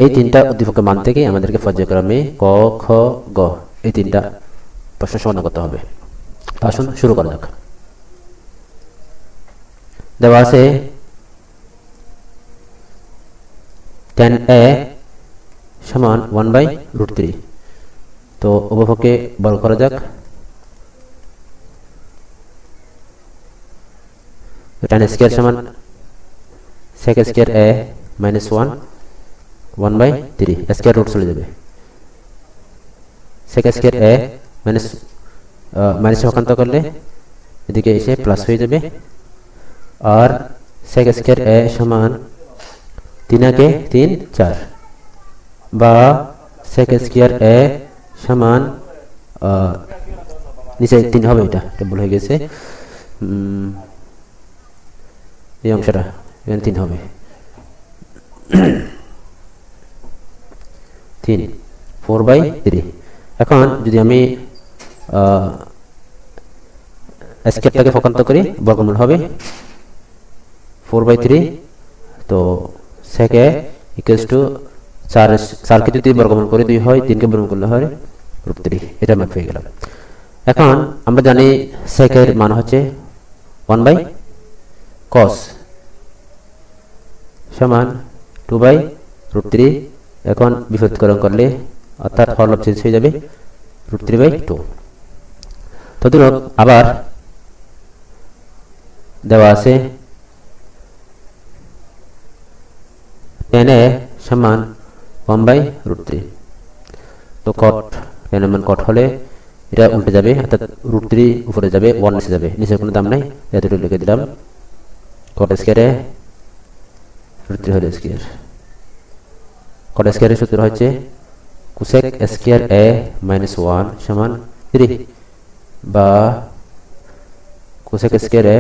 S2: এই তিনটা উদ্দীপকের মান থেকে আমাদেরকে পর্যায়ক্রমে ক, খ, গ এই তিনটা প্রশ্ন সমাধান করতে হবে। আসুন শুরু করা যাক। দেওয়া আছে tan a সমান 1/√3। তো উভয়পক্ষে বর্গ করা যাক। tan স্কয়ার সমান sec square a minus 1/3 square root চলে যাবে। sec স্কয়ার a মাইনাস হকান্ত করলে এদিকে এসে প্লাস হয়ে যাবে। আর sec স্কয়ার a সমান 3 × 3 = 4 বা sec স্কয়ার a সমান নিচে 3 হবে, এটা ভুল হয়ে গেছে। এই অংশটা এখানে 3 হবে, 3 4/3। এখন যদি আমি স্কয়ারটাকে পক্ষান্ত করি বর্গমূল হবে 4/3। তো sec a ইকুয়ালস টু 4 কে যদি বর্গমূল করে 2 হয়, 3 কে বর্গমূল করলে হয় √3। এটা মান পেয়ে গেলাম। এখন আমরা জানি sec এর মান হচ্ছে 1/cos সমান 2/√3। এখন বিপরীতকরণ করলে অর্থাৎ হরলব চেঞ্জ হয়ে যাবে √3/2। তদ্রূপ আবার দেওয়া আছে tan a সমান 1/√3। তো cot tan এর মান cot হলে এটা উল্টে যাবে, অর্থাৎ √3 উপরে যাবে, 1 নিচে যাবে। নিচের কোনো দাম নাই, এতটুকু লিখে দিলাম cot square a √3 whole square. cot স্কয়ারের সূত্র হচ্ছে cosec স্কয়ার a মাইনাস 1 সমান 3 বা cosec স্কয়ার a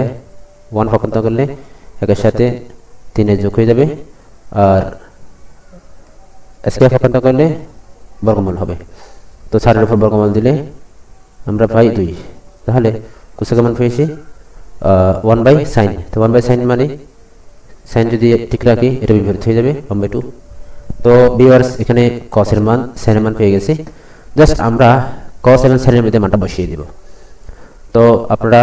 S2: 1 পক্ষান্ত করলে একের সাথে 3 এর যোগ হয়ে যাবে, আর স্কয়ার পক্ষান্ত করলে বর্গমূল হবে। তো 4 এর উপর বর্গমূল দিলে আমরা পাই 2। তাহলে cosec মান পেয়েছি 1/sin। তো 1/sin মানে sin যদি ঠিক রাখি এটা বিপরীত হয়ে যাবে 1/2। তো ভিউয়ার্স, এখানে cos এর মান sin এর মান পেয়ে গেছি। জাস্ট আমরা cos এবং sin এর মধ্যে মানটা বসিয়ে দিব। তো আপনারা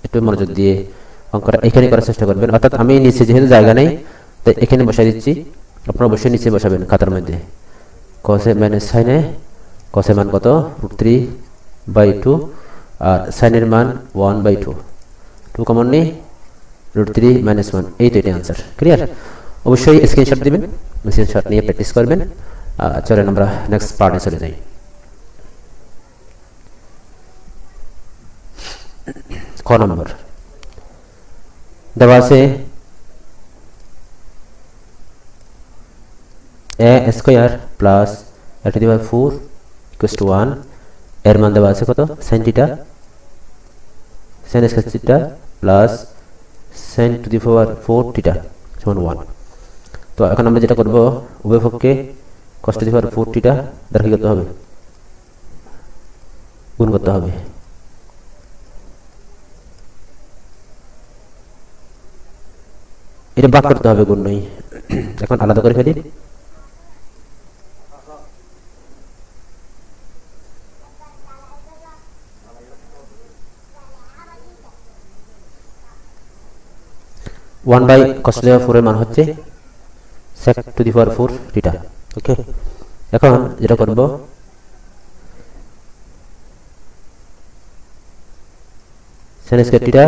S2: একটু মনোযোগ দিয়ে অঙ্কটা এখানে করার চেষ্টা করবেন, অর্থাৎ আমি নিচে যেহেতু জায়গা নেই তাই এখানে বসাই দিচ্ছি। আপনারা অবশ্যই নিচে বসাবেন খাতার মধ্যে। cos a minus sin a, cos এর মান কত? √3/2 আর sin এর মান 1/2। 2 কমন নেই, √3 - 1। এই তো এটা आंसर। ক্লিয়ার? অবশ্যই স্ক্রিনশট দিবেন, স্ক্রিনশট নিয়ে প্র্যাকটিস করবেন। চলেন আমরা নেক্সট পার্টে চলে যাই। ক নম্বর দেওয়া আছে a² + a⁴ = 1 এর মান দেওয়া আছে কত sin θ sin square θ plus sin to the power 4 θ সমান 1। তো এখন আমরা যেটা করব উভয় পক্ষে cos টু দি পাওয়ার 4 θ দ্বারা কি করতে হবে গুণ করতে হবে। এটা ভাগ করতে হবে, গুণ নয়। এখন আলাদা করে ফেলি। One by cos to the power 4 এর মান হচ্ছে sec টু দি পাওয়ার 4 θ। ওকে, এখন যেটা করব sin স্কয়ার θ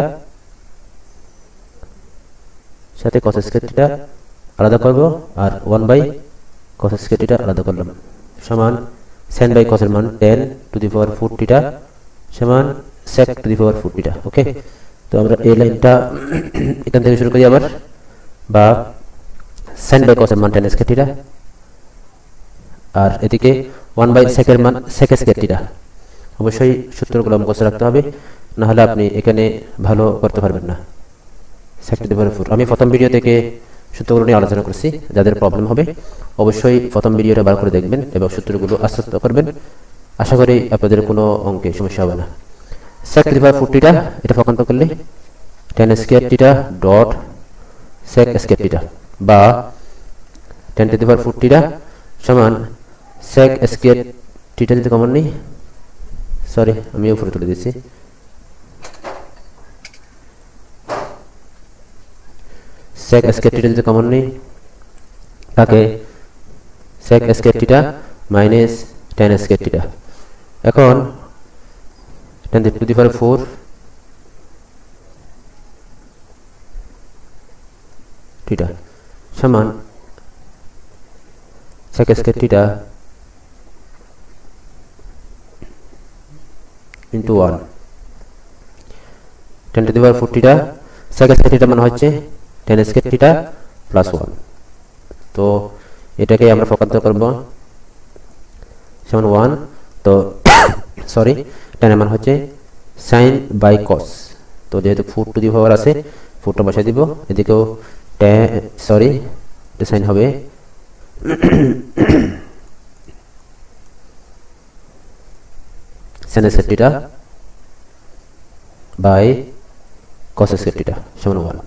S2: সাথে cos স্কয়ার θ আলাদা করব, আর 1 বাই cos স্কয়ার θ আলাদা করলাম, সমান sin বাই cos এর মান tan টু দি পাওয়ার 4 θ সমান sec two the power 4 θ। Okay, তো আমরা এই লাইনটা এখান থেকে শুরু করি আবার, বা sin বাই cos এর মান tan স্কয়ার θ, আর এদিকে 1 বাই sec এর মান sec স্কয়ার θ। অবশ্যই সূত্রগুলো মুখস্থ রাখতে হবে, না হলে আপনি এখানে ভালো করতে পারবেন না। sec টু দি পাওয়ার 4 আমি প্রথম ভিডিও থেকে সূত্রগুলো নিয়ে আলোচনা করছি। যাদের প্রবলেম হবে অবশ্যই প্রথম ভিডিওটা ভালো করে দেখবেন এবং সূত্রগুলো আস্তে করবেন। আশা করি আপনাদের কোনো অঙ্কে সমস্যা হবে না। sec টু দি পাওয়ার 4 θ এটা প্রকান্ত করলে tan square θ dot sec square θ, বা tan টু দি পাওয়ার 4 θ সমান sec স্কয়ার θ যদি কমন নেই, সরি আমি উপরে তুলে দিচ্ছি, sec স্কয়ার θ যদি কমন নেই তাকে sec square θ minus tan square θ। এখন tan টু দি পাওয়ার 4 θ সমান sec square θ into 1 tan to the power 4 θ sec square θ মান হচ্ছে tan স্কয়ার θ প্লাস 1। তো এটাকে আমরা প্রকান্ত করব সমান 1। তো সরি tan এর মান হচ্ছে sin বাই cos। তো যেহেতু 4 টু দি পাওয়ার আছে 4টা বসাই দিব, এদিকেও সরি এটা sin হবে sin square θ by cos square θ সমান 1।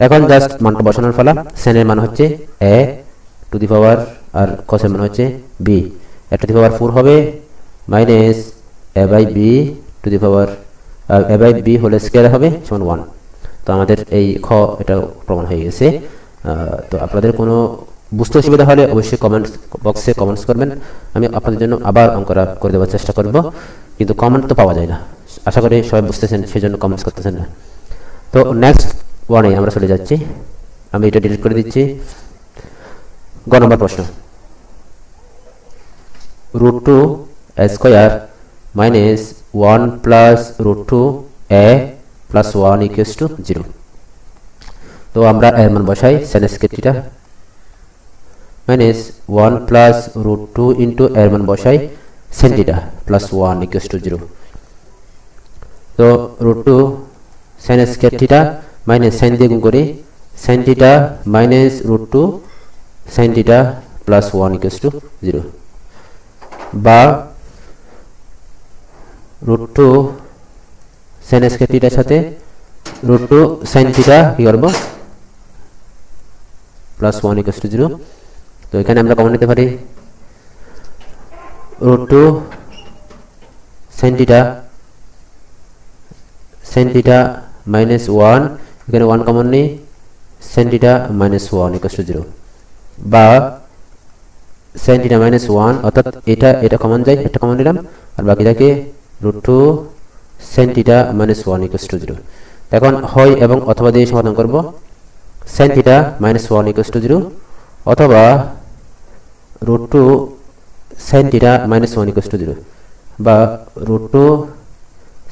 S2: এখন জাস্ট মানটা বসানোর ফলা। sin এর মান হচ্ছে a টু দি পাওয়ার আর cos এর মান হচ্ছে b, a to the power 4 হবে minus a by b to the power a by b whole square হবে সমান 1। তো আমাদের এই খ এটা প্রমাণ হয়ে গেছে। তো আপনাদের কোনো বুঝতে অসুবিধা হলে অবশ্যই কমেন্টস বক্সে কমেন্টস করবেন, আমি আপনাদের জন্য আবার অঙ্কটা করে দেওয়ার চেষ্টা করব, কিন্তু কমেন্ট তো পাওয়া যায় না। আশা করি সবাই বুঝতেছেন, সেজন্য কমেন্টস করতেছেন না। তো নেক্সট ওয়ানে আমরা চলে যাচ্ছি, আমি এটা ডিলিট করে দিচ্ছি। গ নম্বর প্রশ্ন, √2 a square minus 1 plus √2 a plus 1 equals to 0। তো আমরা এর মান বসাই sin square θ minus 1 plus √2 into এর মান বসাই sin θ প্লাস 1 ইকুয়ালস টু 0। তো √2 sin স্কয়ার θ মাইনাস sin দিয়ে গুণ করি sin θ minus √2 sin θ plus 1 equals to 0, বা √2 sin স্কয়ার θ এর সাথে √2 sin θ কি করব প্লাস 1 ইকুয়ালস টু 0। তো এখানে আমরা কমন নিতে পারি √2 sin θ মাইনাস 1, এখানে 1 কমন নেই, sin θ মাইনাস 1 ইকুয়ালস টু 0, বা sin θ মাইনাস 1 অর্থাৎ এটা কমন যায়, এটা কমন নিলাম, আর বাকিটাকে √2 sin θ মাইনাস 1 ইকুয়ালস টু 0। এখন হয় এবং অথবা দিয়ে সমাধান করব, sin θ মাইনাস 1 ইকুয়ালস টু 0 অথবা √2 sin θ মাইনাস 1 ইকুয়ালস টু 0, বা √2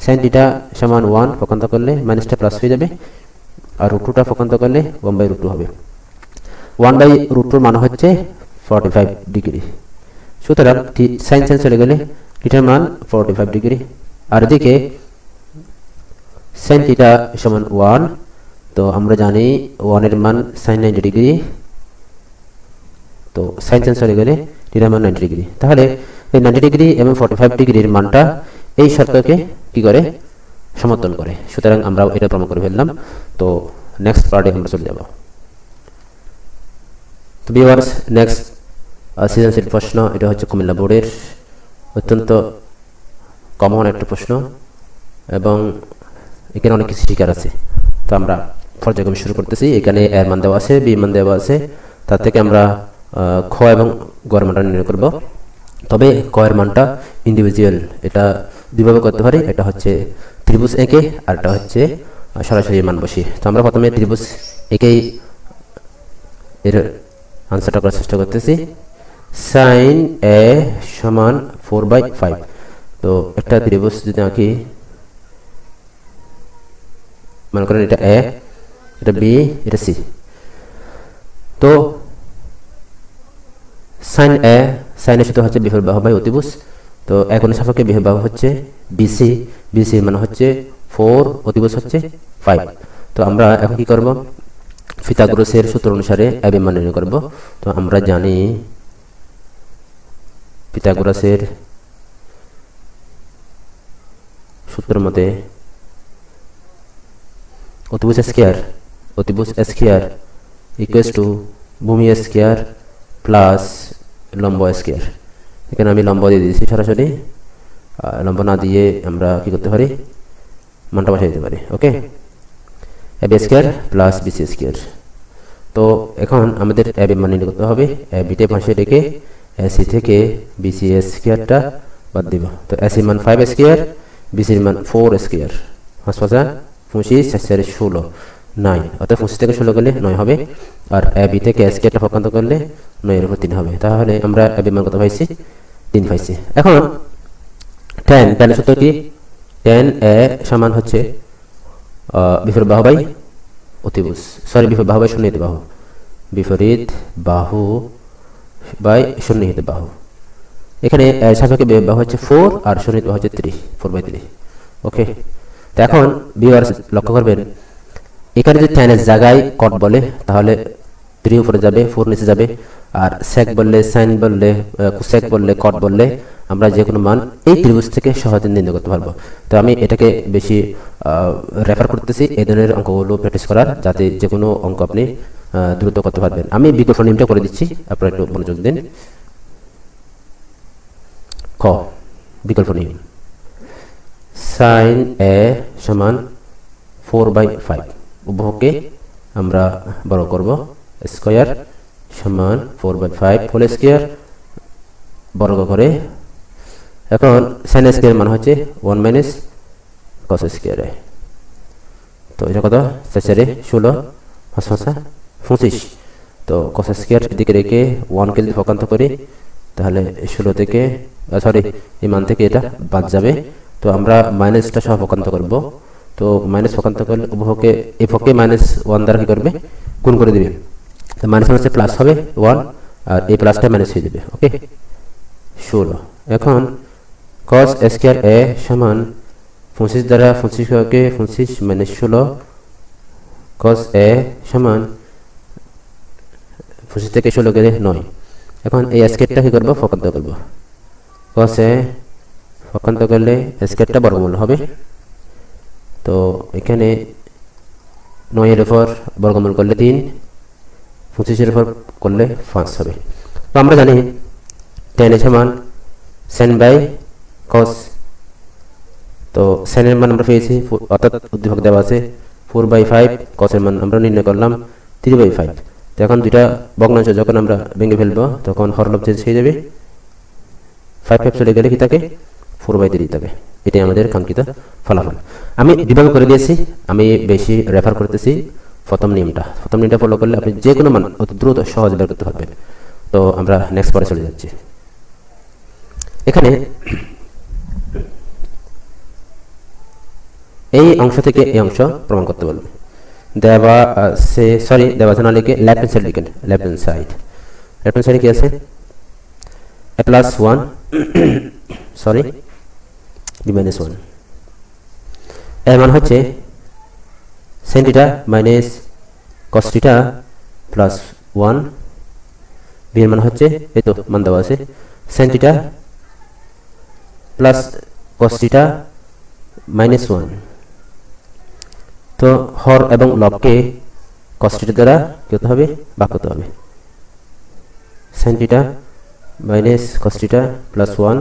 S2: sin θ সমান 1 প্রকান্ত করলে মাইনাসটা প্লাস হয়ে যাবে, আর √2টা প্রকান্ত করলে 1/√2 হবে। 1/√2 মান হচ্ছে 45 ডিগ্রি। সুতরাং sin চলে গেলে থিটার মান 45 ডিগ্রি, আর এদিকে sin থিটা সমান 1, তো আমরা জানি 1 এর মান sin 90 ডিগ্রি, তো sin চেঞ্জ হয়ে গেলে থিটার মান 90 ডিগ্রি। তাহলে এই 90 ডিগ্রি এবং 45 ডিগ্রির মানটা এই শর্তকে কি করে সমর্থন করে, সুতরাং আমরা এটা প্রমাণ করে ফেললাম। তো নেক্সট পার্টে আমরা চলে যাব। তো ভিউয়ার্স, নেক্সট সৃজনশীল প্রশ্ন, এটা হচ্ছে কুমিল্লা বোর্ডের অত্যন্ত কমন একটা প্রশ্ন এবং এখানে অনেক কিছু শিকার আছে। তো আমরা পর্যায়ক্রমে শুরু করতেছি। এখানে এর মান দেওয়া আছে, বি মান দেওয়া আছে, তার থেকে আমরা খ এবং গ এর মানটা নির্ণয় করব। তবে ক এর মানটা ইন্ডিভিজুয়াল, এটা দুইভাবে করতে পারি, এটা হচ্ছে ত্রিভুজ একে আর এটা হচ্ছে সরাসরি মান বসি। তো আমরা প্রথমে ত্রিভুজ একেই এর আনসারটা করার চেষ্টা করতেছি। sin a সমান 4/5। তো একটা ত্রিভুজ যদি আঁকি, মনে করেন এটা a, এটা b, এটা c। তো sin a, sin এর সাথে হচ্ছে বিপরীত বাহু বাই অতিভুজ। তো এখন সাপেক্ষে বিপরীত বাহু হচ্ছে bc, bc মানে হচ্ছে 4, অতিভুজ হচ্ছে 5। তো আমরা এখন কি করব, পিথাগোরাসের সূত্র অনুসারে ab মান নির্ণয় করব। তো আমরা জানি পিথাগোরাসের সূত্রের মতে অতিভুজ স্কয়ার ইকুয়ালস টু ভূমি স্কয়ার প্লাস লম্ব স্কয়ার। এখানে আমি লম্ব দিয়ে দিয়েছি সরাসরি, লম্ব না দিয়ে আমরা কি করতে পারি, মানটা বসাই দিতে পারি। ওকে, ab square plus bc square. তো এখন আমাদের ab মান নির্ণয় করতে হবে। ab তে পাশে রেখে ac থেকে bc স্কয়ারটা বাদ দিব। তো ac মান 5 স্কয়ার, bc মান 4 স্কয়ার, 5 5 25 4 16 9, অর্থাৎ 25 থেকে 16 গেলে 9 হবে, আর ab থেকে স্কয়ারটা পক্ষান্তর করলে 9 এর উপর 3 হবে। তাহলে আমরা ab মান কত পাইছি, 3 পাইছি। এখন tan এর সূত্র কি, tan a সমান হচ্ছে বিপরীত বাহু বাই অতিভুজ, সরি বিপরীত বাহু বাই সন্নিহিত বাহু, বিপরীত বাহু বাই সন্নিহিত বাহু। এখানে সাপেক্ষে বিপরীত বাহু হচ্ছে 4 আর সন্নিহিত বাহু হচ্ছে 3, 4/3। ওকে, তো এখন ভিউয়ার্স লক্ষ্য করবেন, এখানে যদি tan এর জায়গায় cot বলে তাহলে 3 উপরে যাবে, 4 নিচে যাবে, আর sec বললে, sin বললে, cosec বললে, cot বললে আমরা যে কোনো মান এই ত্রিভুজ থেকে সহজে নির্ণয় করতে পারবো। তো আমি এটাকে বেশি রেফার করতেছি এই ধরনের অঙ্কগুলো প্র্যাকটিস করার, যাতে যে কোনো অঙ্ক আপনি দ্রুত করতে পারবেন। আমি বিকল্প নিয়মটা করে দিচ্ছি, আপনারা একটু মনোযোগ দিন। ক, বিকল্প নিয়ম, sin a সমান 4/5, উভয়কে আমরা বড় করব, স্কয়ার সমান 4/5 হোল স্কয়ার বর্গ করে। এখন sin স্কয়ার মান হচ্ছে 1 মাইনাস cos স্কয়ার। তো এটা কত, 4 16 5 5 25। তো cos স্কয়ার এদিকে রেখে 1 কে যদি পক্ষান্তর করি তাহলে 16 থেকে সরি এই মান থেকে এটা বাদ যাবে। তো আমরা মাইনাসটা সহ পক্ষান্তর করব। তো মাইনাস পক্ষান্তর করলে উভয়কে এই পক্ষে -1 দ্বারা কি করবে, গুণ করে দিবে। তো মাইনাস মাইনাসে প্লাস হবে 1, আর এই প্লাসটা মাইনাস হয়ে যাবে। ওকে, 16। এখন cos স্কয়ার a সমান 25 দ্বারা 25 কে 25 মাইনাস 16, cos a সমান 25 থেকে 16 গেলে 9। এখন এই স্কয়ারটা কি করব, পক্ষান্তর করব। cos a পক্ষান্তর করলে স্কয়ারটা বর্গমূল হবে। তো এখানে 9 এর উপর বর্গমূল করলে 3, 25 এর উপর করলে 5 হবে। তো আমরা জানি tan এর সমান sin বাই cos। তো sin এর মান আমরা পেয়েছি, অর্থাৎ উদ্দীপক দেওয়া আছে 4/5, cos এর মান আমরা নির্ণয় করলাম 3/5। তো এখন দুইটা ভগ্নাংশ যখন আমরা ভেঙে ফেলবো তখন হরলব চেঞ্জ হয়ে যাবে, 5 চলে গেলে কি থাকে, 4/3 থাকে। এটাই আমাদের কাঙ্ক্ষিত ফলাফল। আমি বিভাগ করে দিয়েছি, আমি বেশি রেফার করতেছি প্রথম নিয়মটা ফলো করলে আপনি যে কোনো মান অতি দ্রুত সহজ বের করতে পারবেন। তো আমরা নেক্সট পরে চলে যাচ্ছি। এখানে এই অংশ থেকে এই অংশ প্রমাণ করতে বলবে। দেওয়া আছে না, লিখে লেফট হ্যান্ড সাইড লিখেন, লেফট হ্যান্ড সাইডে কি আছে, a+1 সরি বি মাইনাস 1 এর মান হচ্ছে sin theta minus cos theta plus 1 B এর মান হচ্ছে এই তো মান দেওয়া আছে sin theta plus cos theta minus 1 তো হর এবং লবকে cos থিটা দ্বারা কি হতে হবে ভাগ করতে হবে sin theta minus cos theta plus 1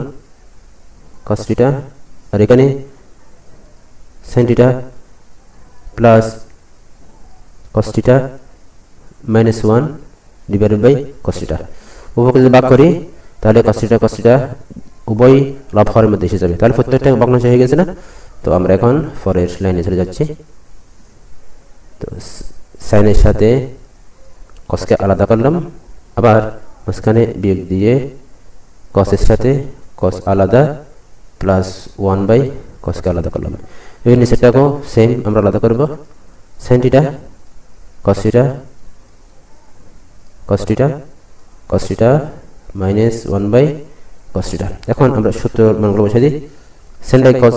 S2: cos theta আর এখানে sin theta plus cos theta minus 1 divided by cos theta উভয়কে যদি ভাগ করি তাহলে cos থিটা উভয় লব হরের মধ্যে এসে যাবে তাহলে প্রত্যেকটা ভগ্নাংশ হয়ে গেছে না তো আমরা এখন পরের লাইনে চলে যাচ্ছি তো sin এর সাথে cos কে আলাদা করলাম আবার মাঝখানে বিয়োগ দিয়ে cos এর সাথে cos আলাদা প্লাস 1 বাই cos কে আলাদা করলাম এই নিচেরটাকেও সেম আমরা আলাদা করব sin theta cos theta minus 1 by cos theta এখন আমরা সূত্র মানগুলো বসাই দিই sin বাই cos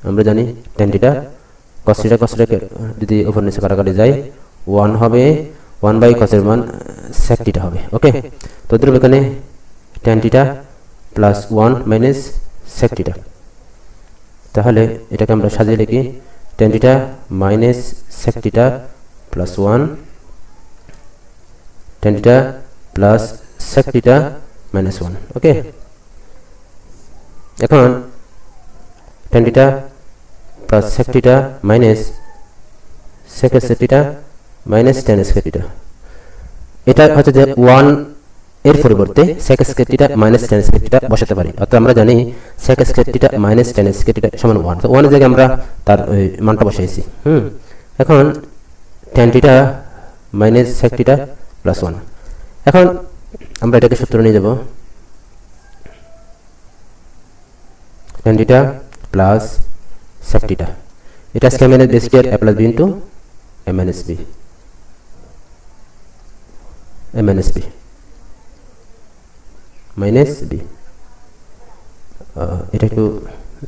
S2: আমরা জানি tan থিটা cos থিটা যদি উপর নিচে কাটাকাটি যায় 1 হবে 1 বাই cos এর মান sec থিটা হবে ওকে তো ধরুন এখানে tan theta plus 1 minus sec theta তাহলে এটাকে আমরা সাজিয়ে লিখি tan theta minus sec theta plus 1 tan theta plus sec theta minus 1 ওকে এখন tan theta plus sec theta minus sec theta minus tan theta এটা হচ্ছে যে 1 এর পরিবর্তে sec theta minus tan theta বসাতে পারি অর্থাৎ আমরা জানি sec theta minus tan theta সমান 1 তো 1 এর জায়গায় আমরা তার মানটা বসাইছি এখন tan theta minus sec theta plus 1 এখন আমরা এটাকে সূত্র নিয়ে যাব tan theta plus sec theta এটা square minus b square a plus b into a minus b minus b এটা একটু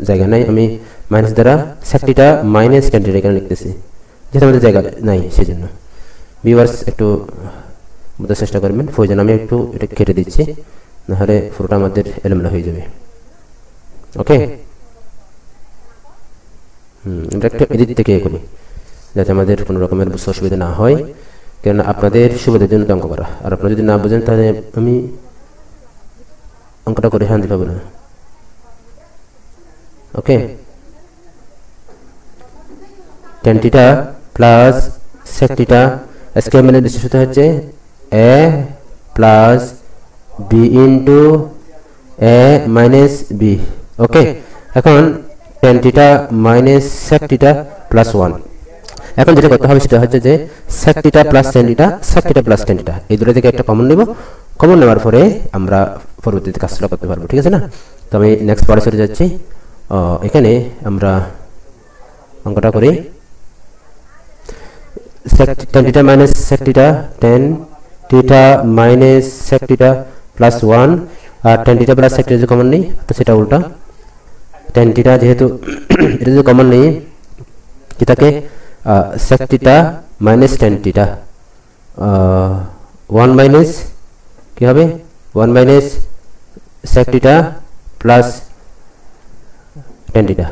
S2: জায়গা নাই আমি মাইনাস দ্বারা sec theta minus tan theta এখানে লিখতেছি যেটা আমাদের জায়গা নাই সেজন্য ভিউয়ার্স একটু বুঝার চেষ্টা করবেন প্রয়োজন আমি একটু এটা কেটে দিচ্ছি না হলে পুরোটা আমাদের এলোমেলো হয়ে যাবে ওকে এটা একটু এদিক থেকে করি যাতে আমাদের কোনো রকমের বুঝতে অসুবিধা না হয় কারণ আপনাদের সুবিধার জন্য অঙ্ক করা আর আপনারা যদি না বুঝেন তাহলে আমি অঙ্কটা করে শান্তি পাবো না ওকে tan theta plus sec theta square minus b সূত্র হচ্ছে a plus b into a minus b ওকে এখন tan theta minus sec theta plus 1 এখন যেটা করতে হবে সেটা হচ্ছে যে sec theta plus tan theta sec theta plus tan theta এই দুটো থেকে একটা কমন নেব কমন নেওয়ার পরে আমরা পরবর্তীতে কাজটা করতে পারবো ঠিক আছে না তো আমি নেক্সট পরে চলে যাচ্ছি এখানে আমরা অঙ্কটা করি tan theta minus sec theta tan theta minus sec theta plus 1 আর tan theta plus sec theta যে কমন নেই তো সেটা উল্টা tan থিটা যেহেতু এটা যে কমন নেই কি থাকে sec theta minus tan theta 1 minus কি হবে 1 minus sec theta plus tan theta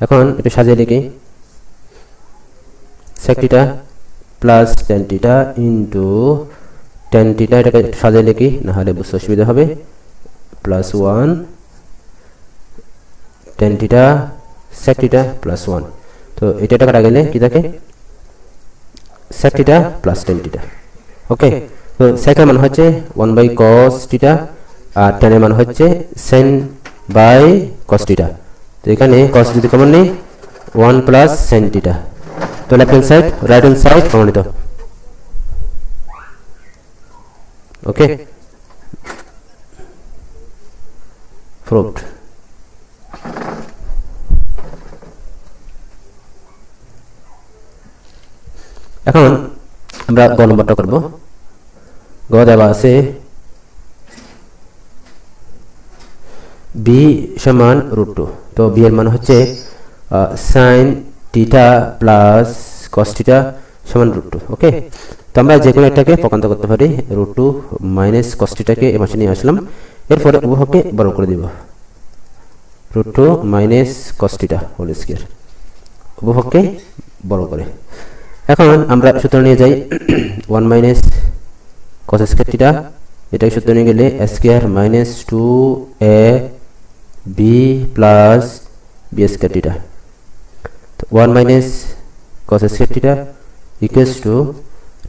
S2: এখন এটা সাজিয়ে লিখি sec theta plus tan theta into tan theta এটাকে সাজিয়ে লিখি না হলে বুঝতে অসুবিধা হবে plus 1 tan theta sec theta plus 1 তো এটা কাটা গেলে কি থাকে sec theta plus tan theta okay তো sec এর মান হচ্ছে 1 বাই cos থিটা আর tan এর মান হচ্ছে sin বাই cos থিটা তো এখানে cos যদি কমন নেই 1 প্লাস sin থিটা তো left hand side right hand side প্রমাণিত ওকে proved এখন আমরা গ নম্বরটা করব গ দেওয়া আছে বি সমান √2। তো বি এর মান হচ্ছে sin theta plus cos theta সমান √2। ওকে, তো আমরা যে কোনো একটাকে পক্ষান্তর করতে পারি। √2 মাইনাস cos থিটাকে এই পাশে নিয়ে আসলাম, এরপরে উভয়কে বর্গ করে দিব। √2 minus cos theta whole square, উভয়কে বর্গ করে। এখন আমরা সূত্র নিয়ে যাই 1 মাইনাস cos স্কয়ার থিটা, এটাকে সূত্র নিয়ে গেলে square minus 2ab plus B square theta. তো 1 minus cos square theta equals to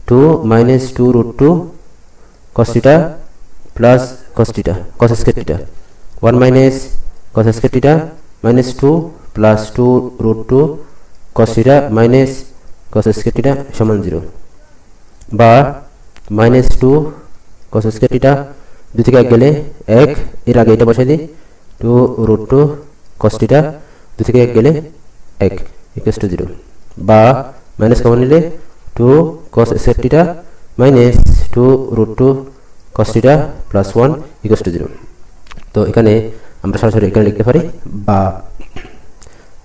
S2: 2 minus 2√2 cos theta plus cos theta cos square theta. 1 minus cos square theta minus 2 plus 2√2 cos theta minus cos square theta সমান 0, বা মাইনাস 2 cos স্কয়ার থিটা 2 থেকে 1 গেলে 1, এর আগে এটা বসাই দিই 2√2 cos থিটা 2 থেকে 1 গেলে 1 ইকুয়ালস টু 0, বা মাইনাস কমন নিলে 2 cos square theta minus 2√2 cos theta plus 1 equals to 0। তো এখানে আমরা সরাসরি এখানে লিখতে পারি, বা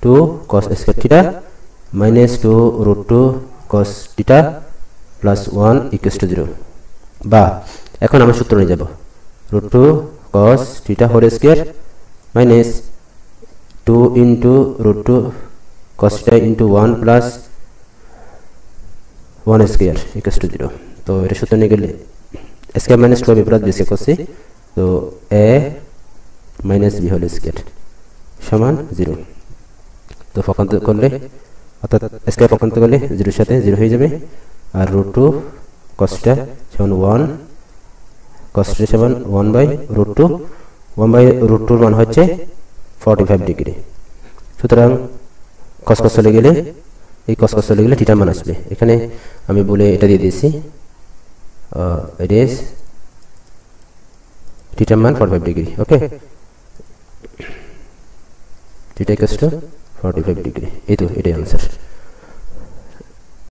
S2: 2 cos square theta minus 2√2 cos theta plus 1 equals to 0। বা এখন আমরা সূত্র নিয়ে যাব, √2 cos theta whole square minus 2 into √2 cos theta into 1 plus 1 square equals to 0। তো এটা সূত্র নিয়ে গেলে square minus 2 plus B square করছি, তো a minus B whole square সমান 0। তো পক্ষান্তর করলে, অর্থাৎ স্কয়ার পক্ষান্তর করলে 0 এর সাথে 0 হয়ে যাবে, আর √2 cos থিটা সমান 1 cos থিটা সমান 1/√2, 1/√2 এর মান হচ্ছে 45 ডিগ্রি। সুতরাং cos চলে গেলে, এই cos চলে গেলে থিটার মান আসবে। এখানে আমি বলে এটা দিয়ে দিয়েছি, it is থিটার মান 45 ডিগ্রি। ওকে, থিটা ইকুয়ালস টু 45 ডিগ্রি। এই তো এটাই आंसर।